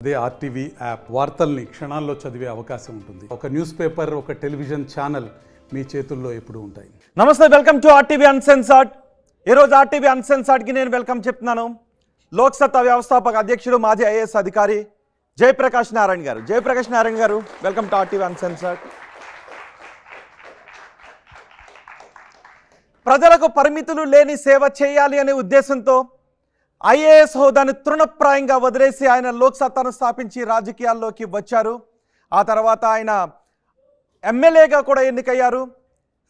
అదే RTV app వార్తల్ని క్షణాల్లో చదివే అవకాశం ఉంటుంది. ఒక న్యూస్ పేపర్, ఒక టెలివిజన్ ఛానల్ మీ చేతుల్లో ఎప్పుడూ ఉంటాయి. నమస్తే, వెల్కమ్ టు ఆర్టీవీ అన్సెన్సార్డ్. ఈరోజు ఆర్టీవీ అన్సెన్సార్డ్కి నేను వెల్కమ్ చెప్తున్నాను. లోక్సత్తా వ్యవస్థాపక అధ్యక్షుడు, మాజీ ఐఏఎస్ అధికారి జయప్రకాష్ నారాయణ గారు. జయప్రకాష్ నారాయణ గారు, వెల్కమ్ టు ఆర్టీవీ అన్సెన్సార్డ్. ప్రజలకు పరిమితులు లేని సేవ చేయాలి అనే ఉద్దేశంతో ఐఏఎస్ హోదాను తృణప్రాయంగా వదిలేసి ఆయన లోక్సత్తాను స్థాపించి రాజకీయాల్లోకి వచ్చారు. ఆ తర్వాత ఆయన ఎమ్మెల్యేగా కూడా ఎన్నికయ్యారు.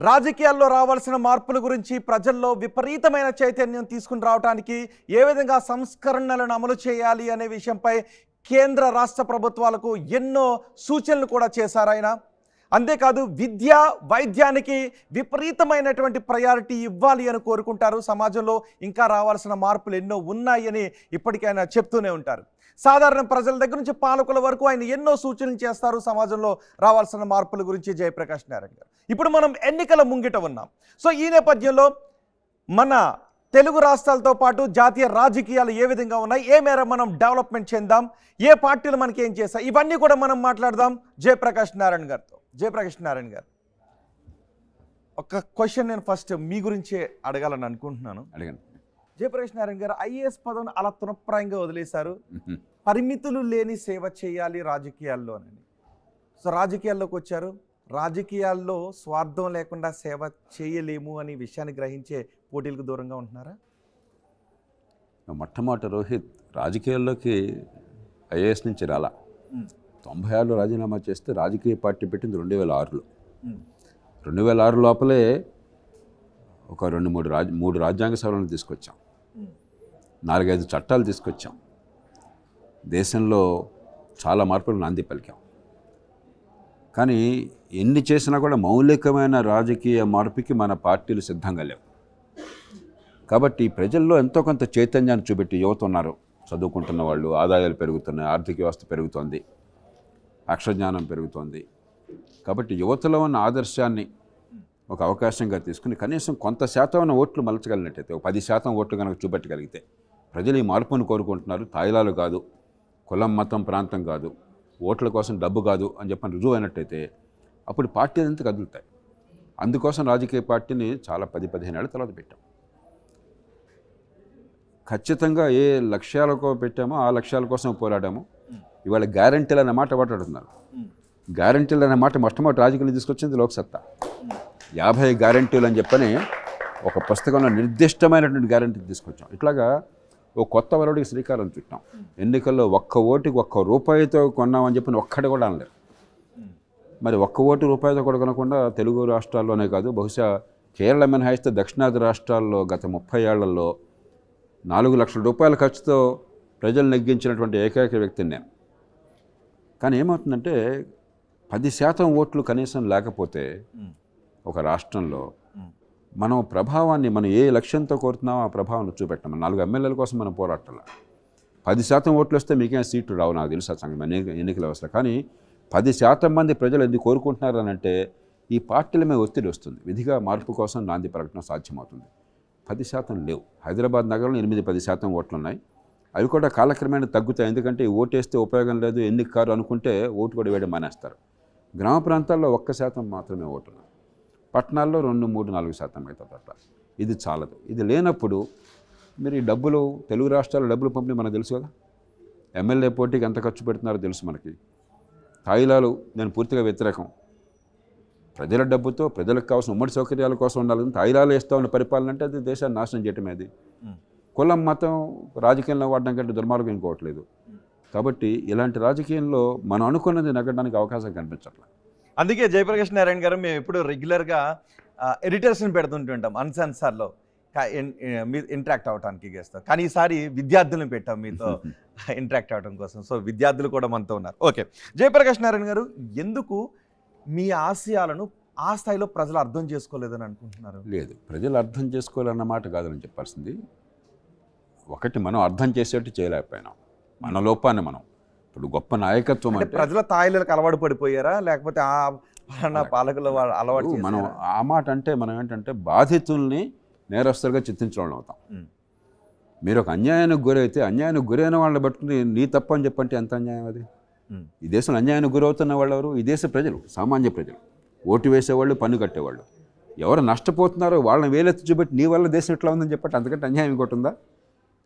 రాజకీయాల్లో రావాల్సిన మార్పుల గురించి ప్రజల్లో విపరీతమైన చైతన్యం తీసుకుని రావడానికి, ఏ విధంగా సంస్కరణలను అమలు చేయాలి అనే విషయంపై కేంద్ర రాష్ట్ర ప్రభుత్వాలకు ఎన్నో సూచనలు కూడా చేశారు ఆయన. అంతేకాదు, విద్య వైద్యానికి విపరీతమైనటువంటి ప్రయారిటీ ఇవ్వాలి అని కోరుకుంటారు. సమాజంలో ఇంకా రావాల్సిన మార్పులు ఎన్నో ఉన్నాయని ఇప్పటికైనా చెప్తూనే ఉంటారు. సాధారణ ప్రజల దగ్గర నుంచి పాలకుల వరకు ఆయన ఎన్నో సూచనలు చేస్తారు సమాజంలో రావాల్సిన మార్పుల గురించి. జయప్రకాష్ నారాయణ గారు, ఇప్పుడు మనం ఎన్నికల ముంగిట ఉన్నాం. సో ఈ నేపథ్యంలో మన తెలుగు రాష్ట్రాలతో పాటు జాతీయ రాజకీయాలు ఏ విధంగా ఉన్నాయి, ఏ మేర మనం డెవలప్మెంట్ చెందాం, ఏ పార్టీలు మనకి ఏం చేస్తాయి, ఇవన్నీ కూడా మనం మాట్లాడదాం జయప్రకాష్ నారాయణ గారితో. జయప్రకాష్ నారాయణ గారు, ఒక క్వశ్చన్ నేను ఫస్ట్ మీ గురించే అడగాలని అనుకుంటున్నాను. అడగండి. జయప్రకాష్ నారాయణ గారు, ఐఏఎస్ పదవిని అలా తృణప్రాయంగా వదిలేశారు. పరిమితులు లేని సేవ చేయాలి రాజకీయాల్లో అని. సో రాజకీయాల్లోకి వచ్చారు. రాజకీయాల్లో స్వార్థం లేకుండా సేవ చేయలేము అని విషయాన్ని గ్రహించే పోటీలకు దూరంగా ఉంటున్నారా? మొట్టమొదటి రోహిత్ రాజకీయాల్లోకి ఐఏఎస్ నుంచి రాలా. 96లో రాజీనామా చేస్తే రాజకీయ పార్టీ పెట్టింది 2006లో. 2006 లోపలే ఒక 3 రాజ్యాంగ సవరణలు తీసుకొచ్చాం, 4-5 చట్టాలు తీసుకొచ్చాం, దేశంలో చాలా మార్పులు నాంది పలికాం. కానీ ఎన్ని చేసినా కూడా మౌలికమైన రాజకీయ మార్పుకి మన పార్టీలు సిద్ధంగా లేవు. కాబట్టి ప్రజల్లో ఎంతో కొంత చైతన్యాన్ని చూపెట్టి యువత ఉన్నారు, చదువుకుంటున్న వాళ్ళు, ఆదాయాలు పెరుగుతున్నాయి, ఆర్థిక వ్యవస్థ పెరుగుతోంది, అక్షరజ్ఞానం పెరుగుతోంది. కాబట్టి యువతలో ఉన్న ఆదర్శాన్ని ఒక అవకాశంగా తీసుకుని కనీసం కొంత శాతం ఓట్లు మలచగలిగినట్టయితే, ఒక 10% ఓట్లు కనుక చూపెట్టగలిగితే, ప్రజలు ఈ మార్పును కోరుకుంటున్నారు, తాయిలాలు కాదు, కులం మతం ప్రాంతం కాదు, ఓట్ల కోసం డబ్బు కాదు అని చెప్పని రుజువు అయినట్టయితే అప్పుడు పార్టీలు అంతా కదులుతాయి. అందుకోసం రాజకీయ పార్టీని చాలా 10-15 ఏళ్ల తర్వాత పెట్టాం. ఖచ్చితంగా ఏ లక్ష్యాలకో పెట్టామో ఆ లక్ష్యాల కోసం పోరాడాము. ఇవాళ గ్యారంటీలు అనే మాట మాట్లాడుతున్నారు. గ్యారంటీలు అనే మాట మొట్టమొదటి రాజకీయాలు తీసుకొచ్చింది లోక్సత్తా. 50 గ్యారంటీలు అని చెప్పని ఒక పుస్తకంలో నిర్దిష్టమైనటువంటి గ్యారంటీ తీసుకొచ్చాం. ఇట్లాగా ఓ కొత్త వరవడికి శ్రీకారం చుట్టాం. ఎన్నికల్లో ఒక్క ఓటుకి ₹1 కొన్నామని చెప్పి ఒక్కటి కూడా అనలేదు. మరి ₹1 కూడా కొనకుండా తెలుగు రాష్ట్రాల్లోనే కాదు, బహుశా కేరళ మినహాయిస్తే దక్షిణాది రాష్ట్రాల్లో గత 30 ఏళ్లలో ₹4 లక్షల ఖర్చుతో ప్రజలు నెగ్గించినటువంటి ఏకైక వ్యక్తిని నేను. కానీ ఏమవుతుందంటే 10% ఓట్లు కనీసం లేకపోతే ఒక రాష్ట్రంలో మనం ప్రభావాన్ని, మనం ఏ లక్ష్యంతో కోరుతున్నామో ఆ ప్రభావాన్ని చూపెట్టాం. 4 ఎమ్మెల్యేల కోసం మనం పోరాటాల 10% ఓట్లు వస్తే మీకేం సీట్లు రావు, నాకు తెలుసు ఆ సంగతి, ఎన్నికల వ్యవస్థ. కానీ 10% మంది ప్రజలు ఎందుకు కోరుకుంటున్నారు అని అంటే ఈ పార్టీల మీద ఒత్తిడి వస్తుంది. విధిగా మార్పు కోసం నాంది పలకడం సాధ్యమవుతుంది. 10% లేవు. హైదరాబాద్ నగరంలో 8-10% ఓట్లు ఉన్నాయి. అవి కూడా కాలక్రమేణా తగ్గుతాయి. ఎందుకంటే ఓటేస్తే ఉపయోగం లేదు, ఎన్నిక కారు అనుకుంటే ఓటు కూడా వేయడం మానేస్తారు. గ్రామ ప్రాంతాల్లో 1% మాత్రమే ఓట్లు, పట్టణాల్లో 2-3-4% మిగతా పట్ల. ఇది చాలదు. ఇది లేనప్పుడు మీరు ఈ డబ్బులు, తెలుగు రాష్ట్రాల డబ్బులు పంపిణీ మనకు తెలుసు కదా, ఎమ్మెల్యే పోటీకి ఎంత ఖర్చు పెడుతున్నారో తెలుసు మనకి. తాయిలాలు నేను పూర్తిగా వ్యతిరేకం. ప్రజల డబ్బుతో ప్రజలకు కావాల్సిన ఉమ్మడి సౌకర్యాల కోసం ఉండాలి. తాయిలాలు వేస్తూ ఉన్న పరిపాలన అంటే అది దేశాన్ని నాశనం చేయటమే. అది కులం మతం రాజకీయంలో వాడడం కంటే దుర్మార్గం ఇంకోవట్లేదు. కాబట్టి ఇలాంటి రాజకీయంలో మనం అనుకున్నది నగ్గడానికి అవకాశం కనిపించట్లేదు. అందుకే జయప్రకాష్ నారాయణ గారు, మేము ఎప్పుడు రెగ్యులర్గా ఎడిటర్స్ని పెడుతుంటుంటాం అన్సెన్సార్లో ఇంటరాక్ట్ అవడానికి చేస్తాం. కానీ ఈసారి విద్యార్థులను పెట్టాం మీతో ఇంటరాక్ట్ అవ్వడం కోసం. సో విద్యార్థులు కూడా మనతో ఉన్నారు. ఓకే, జయప్రకాష్ నారాయణ గారు, ఎందుకు మీ ఆశయాలను ఆ స్థాయిలో ప్రజలు అర్థం చేసుకోలేదని అనుకుంటున్నారు? లేదు, ప్రజలు అర్థం చేసుకోవాలన్నమాట కాదని చెప్పాల్సింది. ఒకటి, మనం అర్థం చేసేట్టు చేయలేకపోయినాం. మన లోపాన్ని మనం ఇప్పుడు గొప్ప నాయకత్వం అంటే ప్రజల తాయిలకు అలవాటు పడిపోయారా, లేకపోతే ఆ పాలకుల అలవాటు? మనం ఆ మాట అంటే మనం ఏంటంటే బాధితుల్ని నేరస్తులుగా చిత్రించడం అవుతాం. మీరు ఒక అన్యాయానికి గురైతే అన్యాయానికి గురైన వాళ్ళని పట్టుకుని నీ తప్పు అని చెప్పంటే ఎంత అన్యాయం అది? ఈ దేశంలో అన్యాయానికి గురవుతున్న వాళ్ళు ఎవరు? ఈ దేశ ప్రజలు, సామాన్య ప్రజలు, ఓటు వేసేవాళ్ళు, పన్ను కట్టేవాళ్ళు. ఎవరు నష్టపోతున్నారో వాళ్ళని వేలెత్తి చూపెట్టి నీ వల్ల దేశం ఎట్లా ఉందని చెప్పంటే అంతకంటే అన్యాయం ఇంకోటి ఉందా?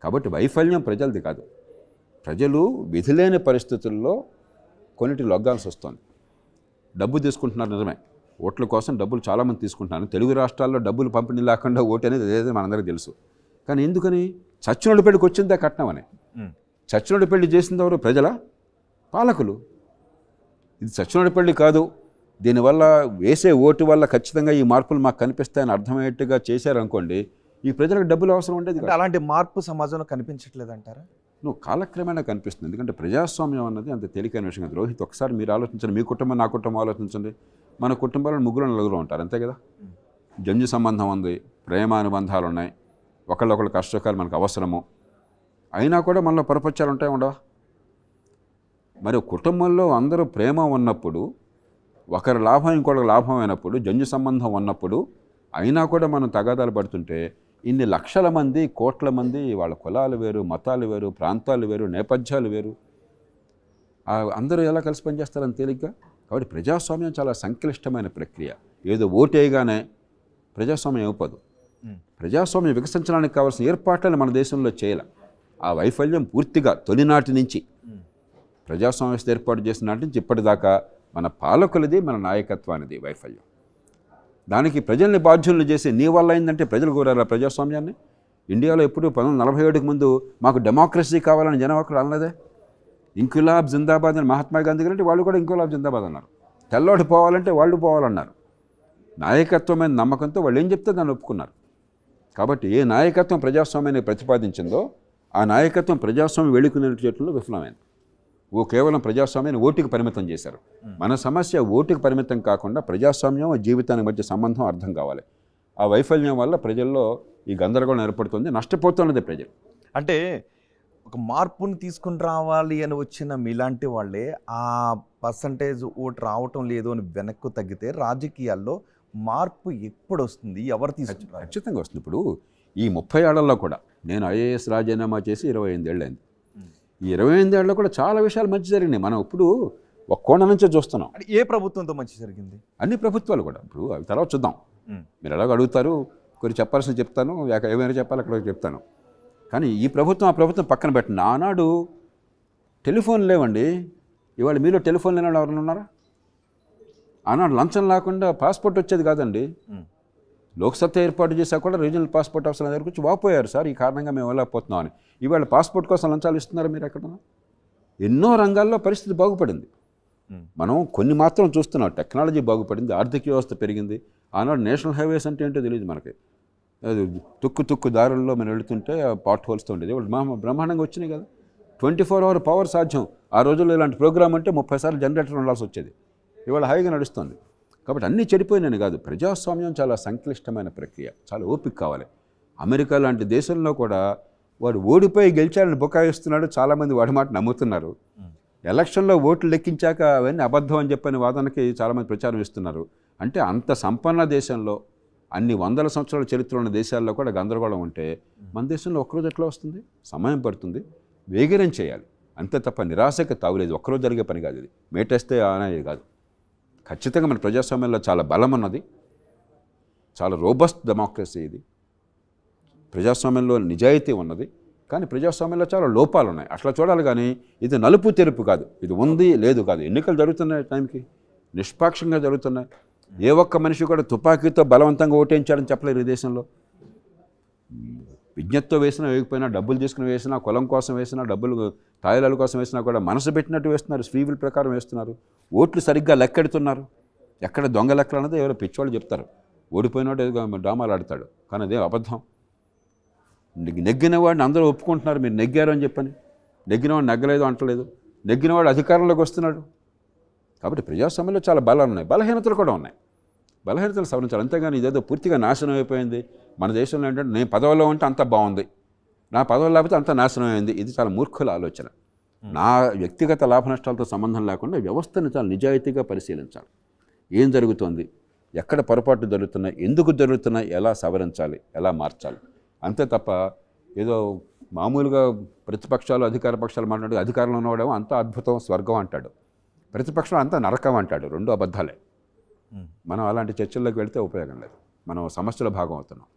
కాబట్టి వైఫల్యం ప్రజలది కాదు. ప్రజలు విధిలేని పరిస్థితుల్లో కొన్నిటి లొగ్గాల్సి వస్తుంది. డబ్బు తీసుకుంటున్నారు నిజమే, ఓట్ల కోసం డబ్బులు చాలామంది తీసుకుంటున్నారు. తెలుగు రాష్ట్రాల్లో డబ్బులు పంపిణీ లేకుండా ఓటు అనేది ఏదైతే మనందరికీ తెలుసు. కానీ ఎందుకని? చచ్చినోడి పెళ్ళికి వచ్చిందా కట్నం అని. చచ్చినోడి పెళ్లి చేసింది ఎవరు? ప్రజల పాలకులు. ఇది చచ్చినోడి పెళ్లి కాదు, దీనివల్ల వేసే ఓటు వల్ల ఖచ్చితంగా ఈ మార్పులు మాకు కనిపిస్తాయని అర్థమయ్యేట్టుగా చేశారనుకోండి, ఈ ప్రజలకు డబ్బులు అవసరం ఉండేది కాదు. అలాంటి మార్పు సమాజంలో కనిపించట్లేదంటారా? నువ్వు కాలక్రమేణా కనిపిస్తుంది. ఎందుకంటే ప్రజాస్వామ్యం అన్నది అంత తేలికైన విషయం కాదు. రోహిత్, ఒకసారి మీరు ఆలోచించండి, మీ కుటుంబం నా కుటుంబం ఆలోచించండి. మన కుటుంబాల్లో 3-4 ఉంటారు, అంతే కదా. జంజు సంబంధం ఉంది, ప్రేమానుబంధాలు ఉన్నాయి, ఒకళ్ళొకళ్ళు కష్టకాలు మనకు అవసరము. అయినా కూడా మనలో పొరపచ్చాలు ఉంటాయి, ఉండవా? మరి కుటుంబంలో అందరూ ప్రేమ ఉన్నప్పుడు, ఒకరి లాభం ఇంకొకరికి లాభం అయినప్పుడు, జంజు సంబంధం ఉన్నప్పుడు అయినా కూడా మనం తగాదాలు పడుతుంటే ఇన్ని లక్షల మంది, కోట్ల మంది, వాళ్ళ కులాలు వేరు, మతాలు వేరు, ప్రాంతాలు వేరు, నేపథ్యాలు వేరు, అందరూ ఎలా కలిసి పనిచేస్తారని తేలిగ్గా. కాబట్టి ప్రజాస్వామ్యం చాలా సంక్లిష్టమైన ప్రక్రియ. ఏదో ఓటేయగానే ప్రజాస్వామ్యం అయిపోదు. ప్రజాస్వామ్యం వికసించడానికి కావాల్సిన ఏర్పాట్లను మన దేశంలో చేయాలి. ఆ వైఫల్యం పూర్తిగా తొలినాటి నుంచి, ప్రజాస్వామ్య వ్యవస్థ ఏర్పాటు చేసిన నాటి నుంచి ఇప్పటిదాకా మన పాలకులది, మన నాయకత్వానిది వైఫల్యం. దానికి ప్రజల్ని బాధ్యులను చేసి నీ వల్ల అయిందంటే ప్రజలు కోరారు ప్రజాస్వామ్యాన్ని. ఇండియాలో ఎప్పుడు 1947కి ముందు మాకు డెమోక్రసీ కావాలని జనం అక్కడ అనలేదే. ఇంక్విలాబ్ జిందాబాద్ అని మహాత్మా గాంధీ గారు అంటే వాళ్ళు కూడా ఇంక్విలాబ్ జిందాబాద్ అన్నారు. తెల్లోడు పోవాలంటే వాళ్ళు పోవాలన్నారు. నాయకత్వమైన నమ్మకంతో వాళ్ళు ఏం చెప్తే దాన్ని ఒప్పుకున్నారు. కాబట్టి ఏ నాయకత్వం ప్రజాస్వామ్యాన్ని ప్రతిపాదించిందో ఆ నాయకత్వం ప్రజాస్వామ్యం వెళుకునే చేతుల్లో విఫలమైంది. కేవలం ప్రజాస్వామ్యాన్ని ఓటుకి పరిమితం చేశారు. మన సమస్య ఓటుకి పరిమితం కాకుండా ప్రజాస్వామ్యం, జీవితానికి మధ్య సంబంధం అర్థం కావాలి. ఆ వైఫల్యం వల్ల ప్రజల్లో ఈ గందరగోళం ఏర్పడుతుంది, నష్టపోతున్నది ప్రజలు. అంటే ఒక మార్పుని తీసుకుని రావాలి అని వచ్చిన మీలాంటి వాళ్ళే ఆ పర్సంటేజ్ ఓటు రావటం లేదు అని వెనక్కు తగ్గితే రాజకీయాల్లో మార్పు ఎప్పుడు వస్తుంది? ఎవరు తీసుకుంటారు? ఖచ్చితంగా వస్తుంది. ఇప్పుడు ఈ 30 ఏళ్లలో కూడా నేను ఐఏఎస్ రాజీనామా చేసి 28 ఏళ్ళు అయింది. ఈ 28 ఏళ్ళలో కూడా చాలా విషయాలు మంచి జరిగినాయి. మనం ఇప్పుడు ఒక కోణం నుంచే చూస్తున్నాం. ఏ ప్రభుత్వంతో మంచి జరిగింది? అన్ని ప్రభుత్వాలు కూడా. ఇప్పుడు అవి తర్వాత చూద్దాం. మీరు ఎలాగో అడుగుతారు, కొన్ని చెప్పాల్సింది చెప్తాను, ఏమైనా చెప్పాలి అక్కడ చెప్తాను. కానీ ఈ ప్రభుత్వం ఆ ప్రభుత్వం పక్కన పెట్టండి. ఆనాడు టెలిఫోన్ లేవండి. ఇవాళ మీలో టెలిఫోన్ లేని వాళ్ళు ఎవరైనా ఉన్నారా? ఆనాడు లంచం లేకుండా పాస్పోర్ట్ వచ్చేది కాదండి. లోక్సత్తా ఏర్పాటు చేశాక కూడా రీజనల్ పాస్పోర్ట్ అవసరం దగ్గర వచ్చి వాపోయారు, సార్ ఈ కారణంగా మేము వెళ్ళకపోతున్నాం అని. ఇవాళ పాస్పోర్ట్ కోసం లంచాలు ఇస్తున్నారు మీరు ఎక్కడ? ఎన్నో రంగాల్లో పరిస్థితి బాగుపడింది. మనం కొన్ని మాత్రం చూస్తున్నాం. టెక్నాలజీ బాగుపడింది, ఆర్థిక వ్యవస్థ పెరిగింది. ఆనాడు నేషనల్ హైవేస్ అంటే ఏంటో తెలియదు మనకి. తుక్కు దారుల్లో మనం వెళుతుంటే పాట్ హోల్స్తో ఉండేది. వాళ్ళు బ్రహ్మాండంగా వచ్చినాయి కదా. 24 hour పవర్ సాధ్యం. ఆ రోజుల్లో ఇలాంటి ప్రోగ్రామ్ అంటే 30 సార్లు జనరేటర్ ఉండాల్సి వచ్చేది. ఇవాళ హాయిగా నడుస్తుంది. కాబట్టి అన్నీ చెడిపోయినాయి కాదు. ప్రజాస్వామ్యం చాలా సంక్లిష్టమైన ప్రక్రియ, చాలా ఓపిక కావాలి. అమెరికా లాంటి దేశంలో కూడా వాడు ఓడిపోయి గెలిచాలని బుకాయిస్తున్నాడు. చాలామంది వాడి మాట నమ్ముతున్నారు. ఎలక్షన్లో ఓట్లు లెక్కించాక అవన్నీ అబద్ధం అని చెప్పని వాదనకి చాలామంది ప్రచారం ఇస్తున్నారు. అంటే అంత సంపన్న దేశంలో, అన్ని 100 సంవత్సరాల చరిత్ర ఉన్న దేశాల్లో కూడా గందరగోళం ఉంటే మన దేశంలో ఒక్కరోజు ఎట్లా వస్తుంది? సమయం పడుతుంది, వేగిరం చేయాలి అంతే తప్ప నిరాశకి తావులేదు. ఒక్కరోజు జరిగే పని కాదు ఇది. మేటేస్తే అనేది కాదు. ఖచ్చితంగా మన ప్రజాస్వామ్యంలో చాలా బలం ఉన్నది, చాలా రోబస్ట్ డెమోక్రసీ ఇది. ప్రజాస్వామ్యంలో నిజాయితీ ఉన్నది. కానీ ప్రజాస్వామ్యంలో చాలా లోపాలు ఉన్నాయి. అట్లా చూడాలి. కానీ ఇది నలుపు తెరుపు కాదు, ఇది ఉంది లేదు కాదు. ఎన్నికలు జరుగుతున్నాయి టైంకి, నిష్పాక్షంగా జరుగుతున్నాయి. ఏ ఒక్క మనిషి కూడా తుపాకీతో బలవంతంగా ఓటేయించాడని చెప్పలేరు ఈ దేశంలో. విజ్ఞతతో వేసినా వేయకపోయినా, డబ్బులు తీసుకుని వేసినా, కులం కోసం వేసినా, డబ్బులు తాయిలాల కోసం వేసినా కూడా మనసు పెట్టినట్టు వేస్తున్నారు, ఫ్రీ విల్ ప్రకారం వేస్తున్నారు. ఓట్లు సరిగ్గా లెక్కెడుతున్నారు. ఎక్కడ దొంగ లెక్కలు అన్నది ఎవరో పిచ్చివాళ్ళు చెప్తారు. ఓడిపోయినవాడు ఏదో డ్రామాలు ఆడతాడు, కానీ అదే అబద్ధం. నెగ్గిన వాడిని అందరూ ఒప్పుకుంటున్నారు, మీరు నెగ్గారు అని చెప్పని. నెగ్గినవాడు నెగ్గలేదు అంటలేదు, నెగ్గినవాడు అధికారంలోకి వస్తున్నాడు. కాబట్టి ప్రజాస్వామ్యంలో చాలా బలాలు ఉన్నాయి, బలహీనతలు కూడా ఉన్నాయి. బలహీనతలు సవరించాలి. అంతేగాని ఇదేదో పూర్తిగా నాశనం అయిపోయింది. మన దేశంలో ఏంటంటే నేను పదవిలో ఉంటే అంత బాగుంది, నా పదవి లేకపోతే అంత నాశనం అయింది. ఇది చాలా మూర్ఖుల ఆలోచన. నా వ్యక్తిగత లాభ నష్టాలతో సంబంధం లేకుండా వ్యవస్థను చాలా నిజాయితీగా పరిశీలించాలి. ఏం జరుగుతోంది, ఎక్కడ పొరపాట్లు జరుగుతున్నాయి, ఎందుకు జరుగుతున్నాయి, ఎలా సవరించాలి, ఎలా మార్చాలి. అంతే తప్ప ఏదో మామూలుగా ప్రతిపక్షాలు అధికార పక్షాలు మాట్లాడు అధికారంలో ఉన్నవాడేమో అంతా అద్భుతం స్వర్గం అంటాడు, ప్రతిపక్షం అంతా నరకం అంటాడు. రెండు అబద్ధాలే. మనం అలాంటి చర్చల్లోకి వెళ్తే ఉపయోగం లేదు. మనం సమస్యల భాగం అవుతున్నాం.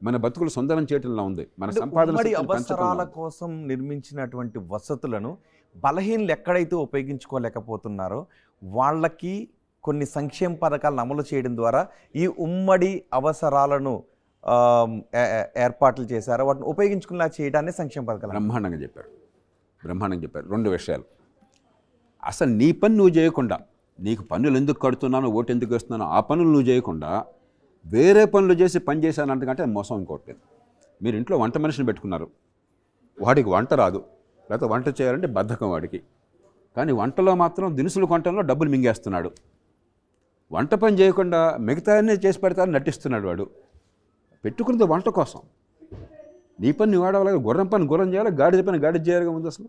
మన బతుకులు సుందరం చేయటంలో ఉంది. మన సంపాదన ఉమ్మడి శక్తిని అవసరాల పెంచడంలో ఉంది. కోసం నిర్మించినటువంటి వసతులను బలహీనలు ఎక్కడైతే ఉపయోగించుకోలేకపోతున్నారో వాళ్ళకి కొన్ని సంక్షేమ పథకాలను అమలు చేయడం ద్వారా ఈ ఉమ్మడి అవసరాలను ఏర్పాట్లు చేశారు. వాటిని ఉపయోగించుకునేలా చేయడాన్ని సంక్షేమ పథకాలు. బ్రహ్మాండంగా చెప్పారు. రెండు విషయాలు. అసలు నీ పని నువ్వు చేయకుండా, నీకు పన్నులు ఎందుకు కడుతున్నానో, ఓటు ఎందుకు వేస్తున్నానో ఆ పనులు నువ్వు చేయకుండా వేరే పనులు చేసి పని చేశానంటే మోసం ఇంకోట్లేదు. మీరు ఇంట్లో వంట మనిషిని పెట్టుకున్నారు, వాడికి వంట రాదు, లేకపోతే వంట చేయాలంటే బద్ధకం వాడికి, కానీ వంటలో మాత్రం దినుసులు కొనటంలో డబ్బులు మింగేస్తున్నాడు. వంట పని చేయకుండా మిగతా అన్నీ చేసి పెడతానని నటిస్తున్నాడు వాడు. పెట్టుకున్నది వంట కోసం. నీ పని నువ్వు ఆడవాలి, గుర్రం పని గుర్రం చేయాలి, గాడిద పని గాడిద చేయాలిగా ముందు. అసలు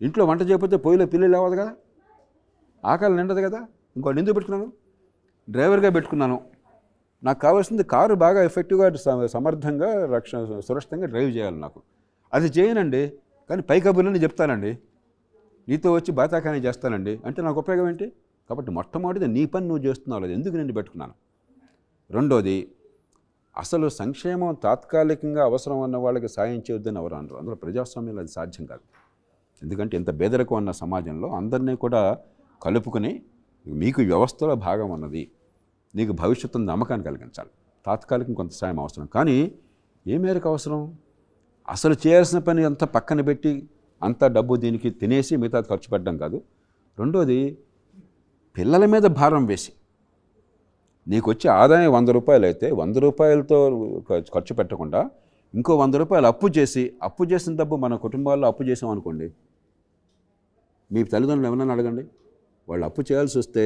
ఇంట్లో వంట చేయకపోతే పొయ్యిలో పిల్లలు అవ్వదు కదా, ఆకలి నిండదు కదా. ఇంకోటి ఎందుకు పెట్టుకున్నాను, డ్రైవర్గా పెట్టుకున్నాను. నాకు కావాల్సింది కారు బాగా ఎఫెక్టివ్గా సమర్థంగా సురక్షితంగా డ్రైవ్ చేయాలి. నాకు అది చేయనండి, కానీ పై కబుర్లని చెప్తానండి, నీతో వచ్చి బాతాకానీ చేస్తానండి అంటే నాకు ఉపయోగం ఏంటి? కాబట్టి మొట్టమొదటిది నీ పని నువ్వు చేస్తున్నావు, అది ఎందుకు నేను పెట్టుకున్నాను. రెండోది, అసలు సంక్షేమం తాత్కాలికంగా అవసరం ఉన్న వాళ్ళకి సాయం చేయొద్దని ఎవరు అనరు. అందులో ప్రజాస్వామ్యంలో అది సాధ్యం కాదు. ఎందుకంటే ఇంత పేదరికం ఉన్న సమాజంలో అందరినీ కూడా కలుపుకొని మీకు వ్యవస్థలో భాగం అన్నది, నీకు భవిష్యత్తును నమ్మకాన్ని కలిగించాలి. తాత్కాలికం కొంత సాయం అవసరం, కానీ ఏ మేరకు అవసరం? అసలు చేయాల్సిన పని అంతా పక్కన పెట్టి అంత డబ్బు దీనికి తినేసి మిగతా ఖర్చు పెట్టడం కాదు. రెండోది, పిల్లల మీద భారం వేసి నీకు వచ్చే ఆదాయం 100 రూపాయలు అయితే 100 రూపాయలతో ఖర్చు పెట్టకుండా ఇంకో 100 రూపాయలు అప్పు చేసిన డబ్బు మన కుటుంబాల్లో అప్పు చేసాం అనుకోండి, మీ తల్లిదండ్రులు ఎవరైనా అడగండి, వాళ్ళు అప్పు చేయాల్సి వస్తే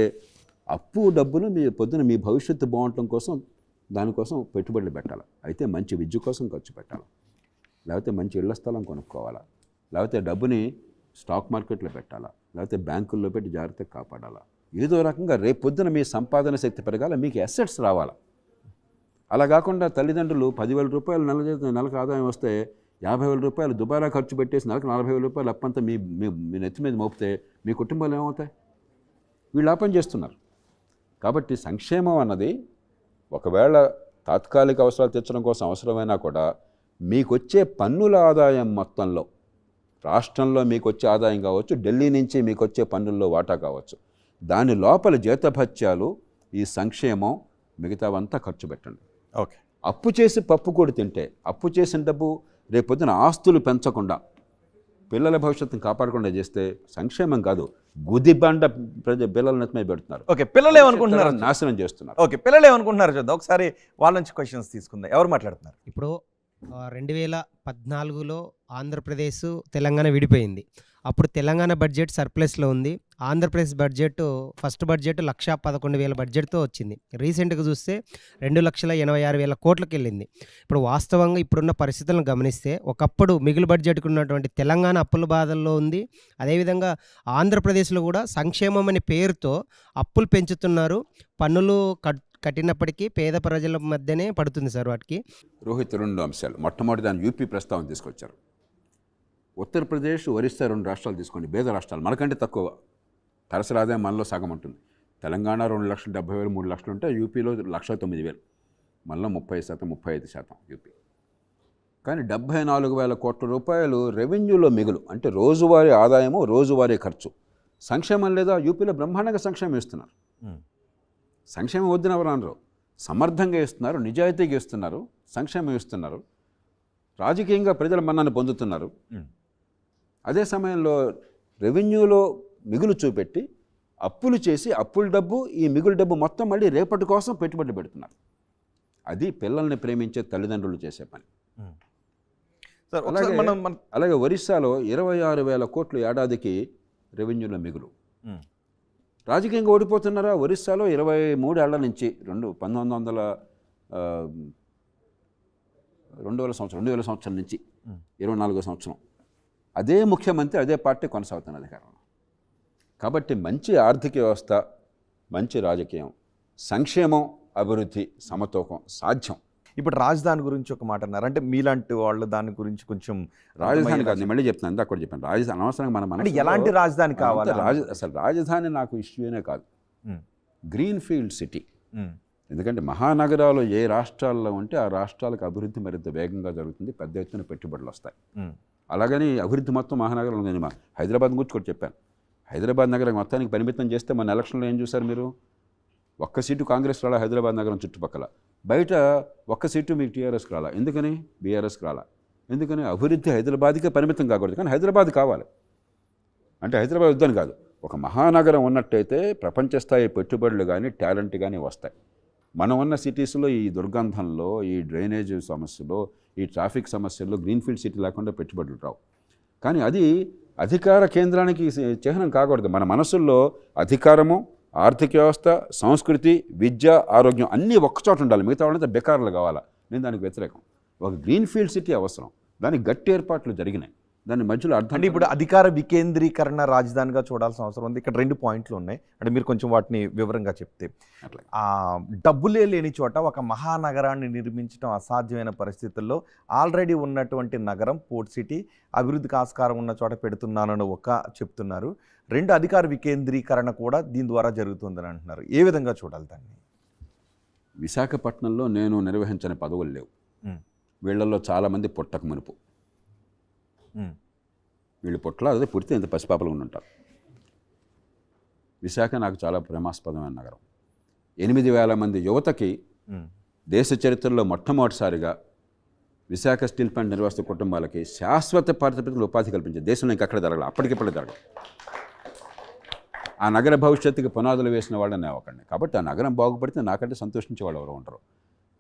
అప్పు డబ్బును మీ పొద్దున మీ భవిష్యత్తు బాగుండటం కోసం దానికోసం పెట్టుబడులు పెట్టాలి. అయితే మంచి విద్య కోసం ఖర్చు పెట్టాలి, లేకపోతే మంచి ఇళ్ల స్థలం కొనుక్కోవాలా, లేకపోతే డబ్బుని స్టాక్ మార్కెట్లో పెట్టాలా, లేకపోతే బ్యాంకుల్లో పెట్టి జాగ్రత్తగా కాపాడాలా. ఏదో రకంగా రేపు పొద్దున మీ సంపాదన శక్తి పెరగాల, మీకు అసెట్స్ రావాలా. అలా కాకుండా తల్లిదండ్రులు 10,000 రూపాయలు నెలకు ఆదాయం వస్తే 50,000 రూపాయలు దుబారా ఖర్చు పెట్టేసి నెలకు 40,000 రూపాయలు అప్పంతా మీ నెత్తి మీద మోపితే మీ కుటుంబాలు ఏమవుతాయి? వీళ్ళు ఆ పని చేస్తున్నారు. కాబట్టి సంక్షేమం అన్నది ఒకవేళ తాత్కాలిక అవసరాలు తీర్చడం కోసం అవసరమైనా కూడా మీకు వచ్చే పన్నుల ఆదాయం మొత్తంలో, రాష్ట్రంలో మీకు వచ్చే ఆదాయం కావచ్చు, ఢిల్లీ నుంచి మీకు వచ్చే పన్నుల్లో వాటా కావచ్చు, దాని లోపల జీతభత్యాలు, ఈ సంక్షేమం, మిగతావంతా ఖర్చు పెట్టండి. ఓకే. అప్పు చేసి పప్పు కూడా తింటే, అప్పు చేసిన డబ్బు రేపొద్దున ఆస్తులు పెంచకుండా పిల్లల భవిష్యత్తును కాపాడకుండా చేస్తే సంక్షేమం కాదు, గుదిబండ పిల్లల నెత్తమే పెడుతున్నారు. ఓకే, పిల్లలు ఏమనుకుంటున్నారు? నాశనం చేస్తున్నారు. ఓకే, పిల్లలు ఏమనుకుంటున్నారు చూద్దాం ఒకసారి. వాళ్ళ నుంచి క్వశ్చన్స్ తీసుకుందాం. ఎవరు మాట్లాడుతున్నారు? ఇప్పుడు 2014లో ఆంధ్రప్రదేశ్ తెలంగాణ విడిపోయింది. అప్పుడు తెలంగాణ బడ్జెట్ సర్ప్లస్లో ఉంది. ఆంధ్రప్రదేశ్ బడ్జెట్ ఫస్ట్ బడ్జెట్ 1,11,000 బడ్జెట్తో వచ్చింది. రీసెంట్గా చూస్తే 2,86,000 కోట్లకి వెళ్ళింది. ఇప్పుడు వాస్తవంగా ఇప్పుడున్న పరిస్థితులను గమనిస్తే ఒకప్పుడు మిగులు బడ్జెట్కు ఉన్నటువంటి తెలంగాణ అప్పుల బాధల్లో ఉంది. అదేవిధంగా ఆంధ్రప్రదేశ్లో కూడా సంక్షేమం అనే పేరుతో అప్పులు పెంచుతున్నారు. పన్నులు కట్టినప్పటికీ పేద ప్రజల మధ్యనే పడుతుంది సార్ వాటికి. రోహిత్, 2 అంశాలు. మొట్టమొదటి దాన్ని యూపీ ప్రస్తావన తీసుకొచ్చారు. ఉత్తరప్రదేశ్, ఒరిస్సా 2 రాష్ట్రాలు తీసుకోండి, పేద రాష్ట్రాలు, మనకంటే తక్కువ తలసరి ఆదాయం మనలో సగం ఉంటుంది. తెలంగాణ 2,70,000 3 లక్షలు ఉంటే యూపీలో 1,09,000, మనలో 30%, 35% యూపీ. కానీ 74,000 కోట్ల రూపాయలు రెవెన్యూలో మిగులు, అంటే రోజువారీ ఆదాయము, రోజువారీ ఖర్చు. సంక్షేమం లేదా? యూపీలో బ్రహ్మాండంగా సంక్షేమం ఇస్తున్నారు. సంక్షేమం వద్దున ఎవరు అనరు, సమర్థంగా ఇస్తున్నారు, నిజాయితీగా ఇస్తున్నారు, సంక్షేమం ఇస్తున్నారు, రాజకీయంగా ప్రజల మన్నను పొందుతున్నారు. అదే సమయంలో రెవెన్యూలో మిగులు చూపెట్టి అప్పులు చేసి అప్పుల డబ్బు, ఈ మిగులు డబ్బు మొత్తం మళ్ళీ రేపటి కోసం పెట్టుబడి పెడుతున్నారు. అది పిల్లల్ని ప్రేమించే తల్లిదండ్రులు చేసే పని. అలాగే ఒరిస్సాలో 26,000 కోట్లు ఏడాదికి రెవెన్యూలో మిగులు. రాజకీయంగా ఓడిపోతున్నారా? ఒరిస్సాలో 23 ఏళ్ల నుంచి 2000 సంవత్సరం నుంచి 24వ సంవత్సరం అదే ముఖ్యమంత్రి, అదే పార్టీ కొనసాగుతున్న అధికారంలో. కాబట్టి మంచి ఆర్థిక వ్యవస్థ, మంచి రాజకీయం, సంక్షేమం, అభివృద్ధి, సమతూకం సాధ్యం. ఇప్పుడు రాజధాని గురించి ఒక మాట అన్నారు, అంటే మీలాంటి వాళ్ళు దాని గురించి కొంచెం రాజధాని కాదు, నేను మళ్ళీ చెప్తాను, ఇందాక కూడా చెప్పాను, రాజధాని అనవసరంగా మన అంటే మనసులో ఎలాంటి రాజధాని కావాలి? అసలు రాజధాని నాకు ఇష్యూనే కాదు, గ్రీన్ ఫీల్డ్ సిటీ. ఎందుకంటే మహానగరాలు ఏ రాష్ట్రాల్లో ఉంటే ఆ రాష్ట్రాలకు అభివృద్ధి మరింత వేగంగా జరుగుతుంది, పెద్ద ఎత్తున పెట్టుబడులు వస్తాయి. అలాగని అభివృద్ధి మొత్తం మహానగరంలో ఉంది. హైదరాబాద్ గురించి కూడా చెప్పాను. హైదరాబాద్ నగరం మొత్తానికి పరిమితం చేస్తే మన ఎలక్షన్లో ఏం చూసారు మీరు? ఒక్క సీటు కాంగ్రెస్ రాలా హైదరాబాద్ నగరం చుట్టుపక్కల, బయట ఒక్క సీటు మీకు టీఆర్ఎస్కి రాలా. ఎందుకని? బీఆర్ఎస్కి రాలా. ఎందుకని? అభివృద్ధి హైదరాబాద్కే పరిమితం కాకూడదు, కానీ హైదరాబాద్ కావాలి. అంటే హైదరాబాద్ వద్దని కాదు, ఒక మహానగరం ఉన్నట్టయితే ప్రపంచ స్థాయి పెట్టుబడులు కానీ టాలెంట్ కానీ వస్తాయి. మనం ఉన్న సిటీస్లో ఈ దుర్గంధంలో, ఈ డ్రైనేజ్ సమస్యలో, ఈ ట్రాఫిక్ సమస్యల్లో గ్రీన్ఫీల్డ్ సిటీ లేకుండా పెట్టుబడులు రావు. కానీ అది అధికార కేంద్రానికి చిహ్నం కాకూడదు. మన మనసుల్లో అధికారము, ఆర్థిక వ్యవస్థ, సంస్కృతి, విద్య, ఆరోగ్యం అన్నీ ఒక్కచోట ఉండాలి. మిగతా వాళ్ళంతా బెకార్లు కావాలా. నేను దానికి వ్యతిరేకం. ఒక గ్రీన్ఫీల్డ్ సిటీ అవసరం, దానికి గట్టి ఏర్పాట్లు జరిగినాయి. దాని మధ్యలో అర్థం అంటే ఇప్పుడు అధికార వికేంద్రీకరణ రాజధానిగా చూడాల్సిన అవసరం ఉంది. ఇక్కడ 2 పాయింట్లు ఉన్నాయి, అంటే మీరు కొంచెం వాటిని వివరంగా చెప్తే. డబ్బులే లేని చోట ఒక మహానగరాన్ని నిర్మించడం అసాధ్యమైన పరిస్థితుల్లో ఆల్రెడీ ఉన్నటువంటి నగరం, పోర్ట్ సిటీ, అభివృద్ధికి ఆస్కారం ఉన్న చోట పెడుతున్నానని చెప్తున్నారు. 2 అధికార వికేంద్రీకరణ కూడా దీని ద్వారా జరుగుతుందని అంటున్నారు. ఏ విధంగా చూడాలి దాన్ని? విశాఖపట్నంలో నేను నిర్వహించని పదవులు లేవు. వీళ్ళల్లో చాలామంది పుట్టక మునుపు, వీళ్ళు పుట్టలో అదే పుడితే ఇంత పసిపాపలు ఉంటారు. విశాఖ నాకు చాలా ప్రేమాస్పదమైన నగరం. 8,000 మంది యువతకి దేశ చరిత్రలో మొట్టమొదటిసారిగా విశాఖ స్టీల్ ప్లాంట్ నిర్వాసిత కుటుంబాలకి శాశ్వత ప్రాతిపదికన ఉపాధి కల్పించే దేశంలో ఇంకక్కడ జరగాలి, అప్పటికిప్పుడు జరగదు. ఆ నగర భవిష్యత్తుకి పునాదులు వేసిన వాళ్ళని ఒకడిని. కాబట్టి ఆ నగరం బాగుపడితే నాకంటే సంతోషించే వాళ్ళు ఎవరు ఉంటారు.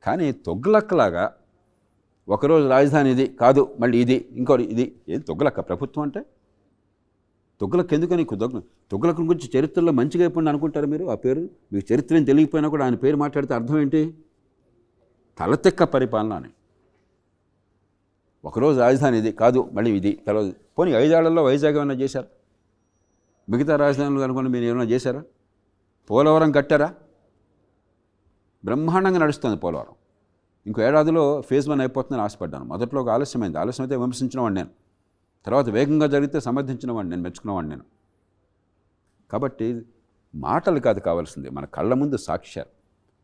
కానీ తొగ్గులక్కలాగా ఒకరోజు రాజధాని ఇది కాదు, మళ్ళీ ఇది, ఇంకోటి ఇది. ఏది తొగ్గులక్క ప్రభుత్వం అంటే? తొగ్గులకు ఎందుకని? తొగ్గులక్క గురించి చరిత్రలో మంచిగా అయిపోయింది అనుకుంటారు మీరు. ఆ పేరు మీకు చరిత్ర ఏం తెలియకపోయినా కూడా ఆయన పేరు మాట్లాడితే అర్థం ఏంటి? తలతెక్క పరిపాలన అని. ఒకరోజు రాజధాని ఇది కాదు, మళ్ళీ ఇది తర్వాత. పోనీ 5 ఏళ్లలో వైజాగ్ ఏమైనా చేశారు? మిగతా రాజధానులు అనుకుని మీరు ఏమైనా చేశారా? పోలవరం కట్టారా? బ్రహ్మాండంగా నడుస్తుంది పోలవరం. ఇంకో ఏడాదిలో ఫేజ్ 1 అయిపోతుందని ఆశపడ్డాను. మొదట్లో ఒక ఆలస్యమైంది. ఆలస్యమైతే విమర్శించినవాడిని నేను, తర్వాత వేగంగా జరిగితే సమర్థించినవాడిని నేను, మెచ్చుకున్నవాడిని నేను. కాబట్టి మాటలు కాదు కావాల్సింది, మన కళ్ళ ముందు సాక్ష్యాలు.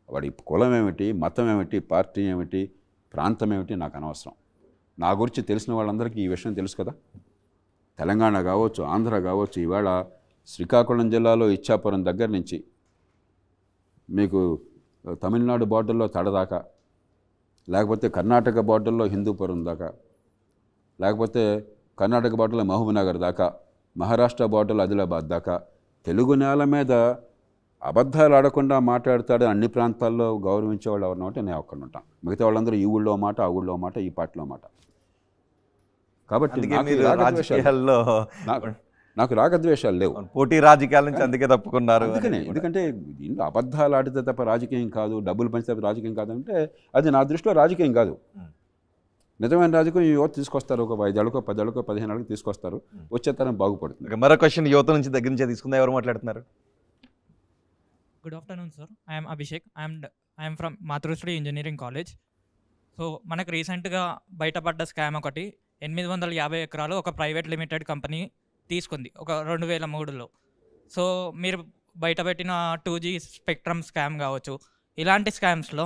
వాడి కులం ఏమిటి, మతం ఏమిటి, పార్టీ ఏమిటి, ప్రాంతం ఏమిటి నాకు అనవసరం. నా గురించి తెలిసిన వాళ్ళందరికీ ఈ విషయం తెలుసు కదా. తెలంగాణ కావచ్చు, ఆంధ్ర కావచ్చు, ఈవేళ శ్రీకాకుళం జిల్లాలో ఇచ్చాపురం దగ్గర నుంచి మీకు తమిళనాడు బార్డర్లో తడదాకా, లేకపోతే కర్ణాటక బార్డర్లో హిందూపురం దాకా, లేకపోతే కర్ణాటక బార్డర్లో మహబూబ్నగర్ దాకా, మహారాష్ట్ర బార్డర్లో ఆదిలాబాద్ దాకా, తెలుగు నేల మీద అబద్ధాలు ఆడకుండా మాట్లాడతాడు అన్ని ప్రాంతాల్లో గౌరవించేవాళ్ళు ఎవరినో అంటే నేను ఒక్కడిని ఉంటాను. మిగతా వాళ్ళందరూ ఈ ఊళ్ళో మాట, ఆ ఊళ్ళో మాట, ఈ పార్టీలో మాట. కాబట్టి నాకు రాగద్వేషాలు లేవు. పోటీ రాజకీయాల నుంచి అందుకే తప్పుకున్నారు. అందుకనే, ఎందుకంటే దీంట్లో అబద్ధాలు ఆడితే తప్ప రాజకీయం కాదు, డబ్బులు పంచితే తప్ప రాజకీయం కాదంటే అది నా దృష్టిలో రాజకీయం కాదు. నిజమైన రాజకీయం యువత తీసుకొస్తారు. ఒక 5 ఏళ్ళకో 10 ఏళ్ళకో 15 ఏళ్ళకి తీసుకొస్తారు. వచ్చే తరం బాగుపడుతుంది. మరో క్వశ్చన్ యువత నుంచి దగ్గర నుంచి తీసుకుందా? ఎవరు మాట్లాడుతున్నారు? Good afternoon sir, I'm Abhishek. I'm from Matrusri engineering college. So మనకు రీసెంట్గా బయటపడ్డ స్కామ్ ఒకటి, 850 ఎకరాలు ఒక ప్రైవేట్ లిమిటెడ్ కంపెనీ తీసుకుంది ఒక 2003లో. సో మీరు బయటపెట్టిన 2G స్పెక్ట్రమ్ స్కామ్ కావచ్చు, ఇలాంటి స్కామ్స్లో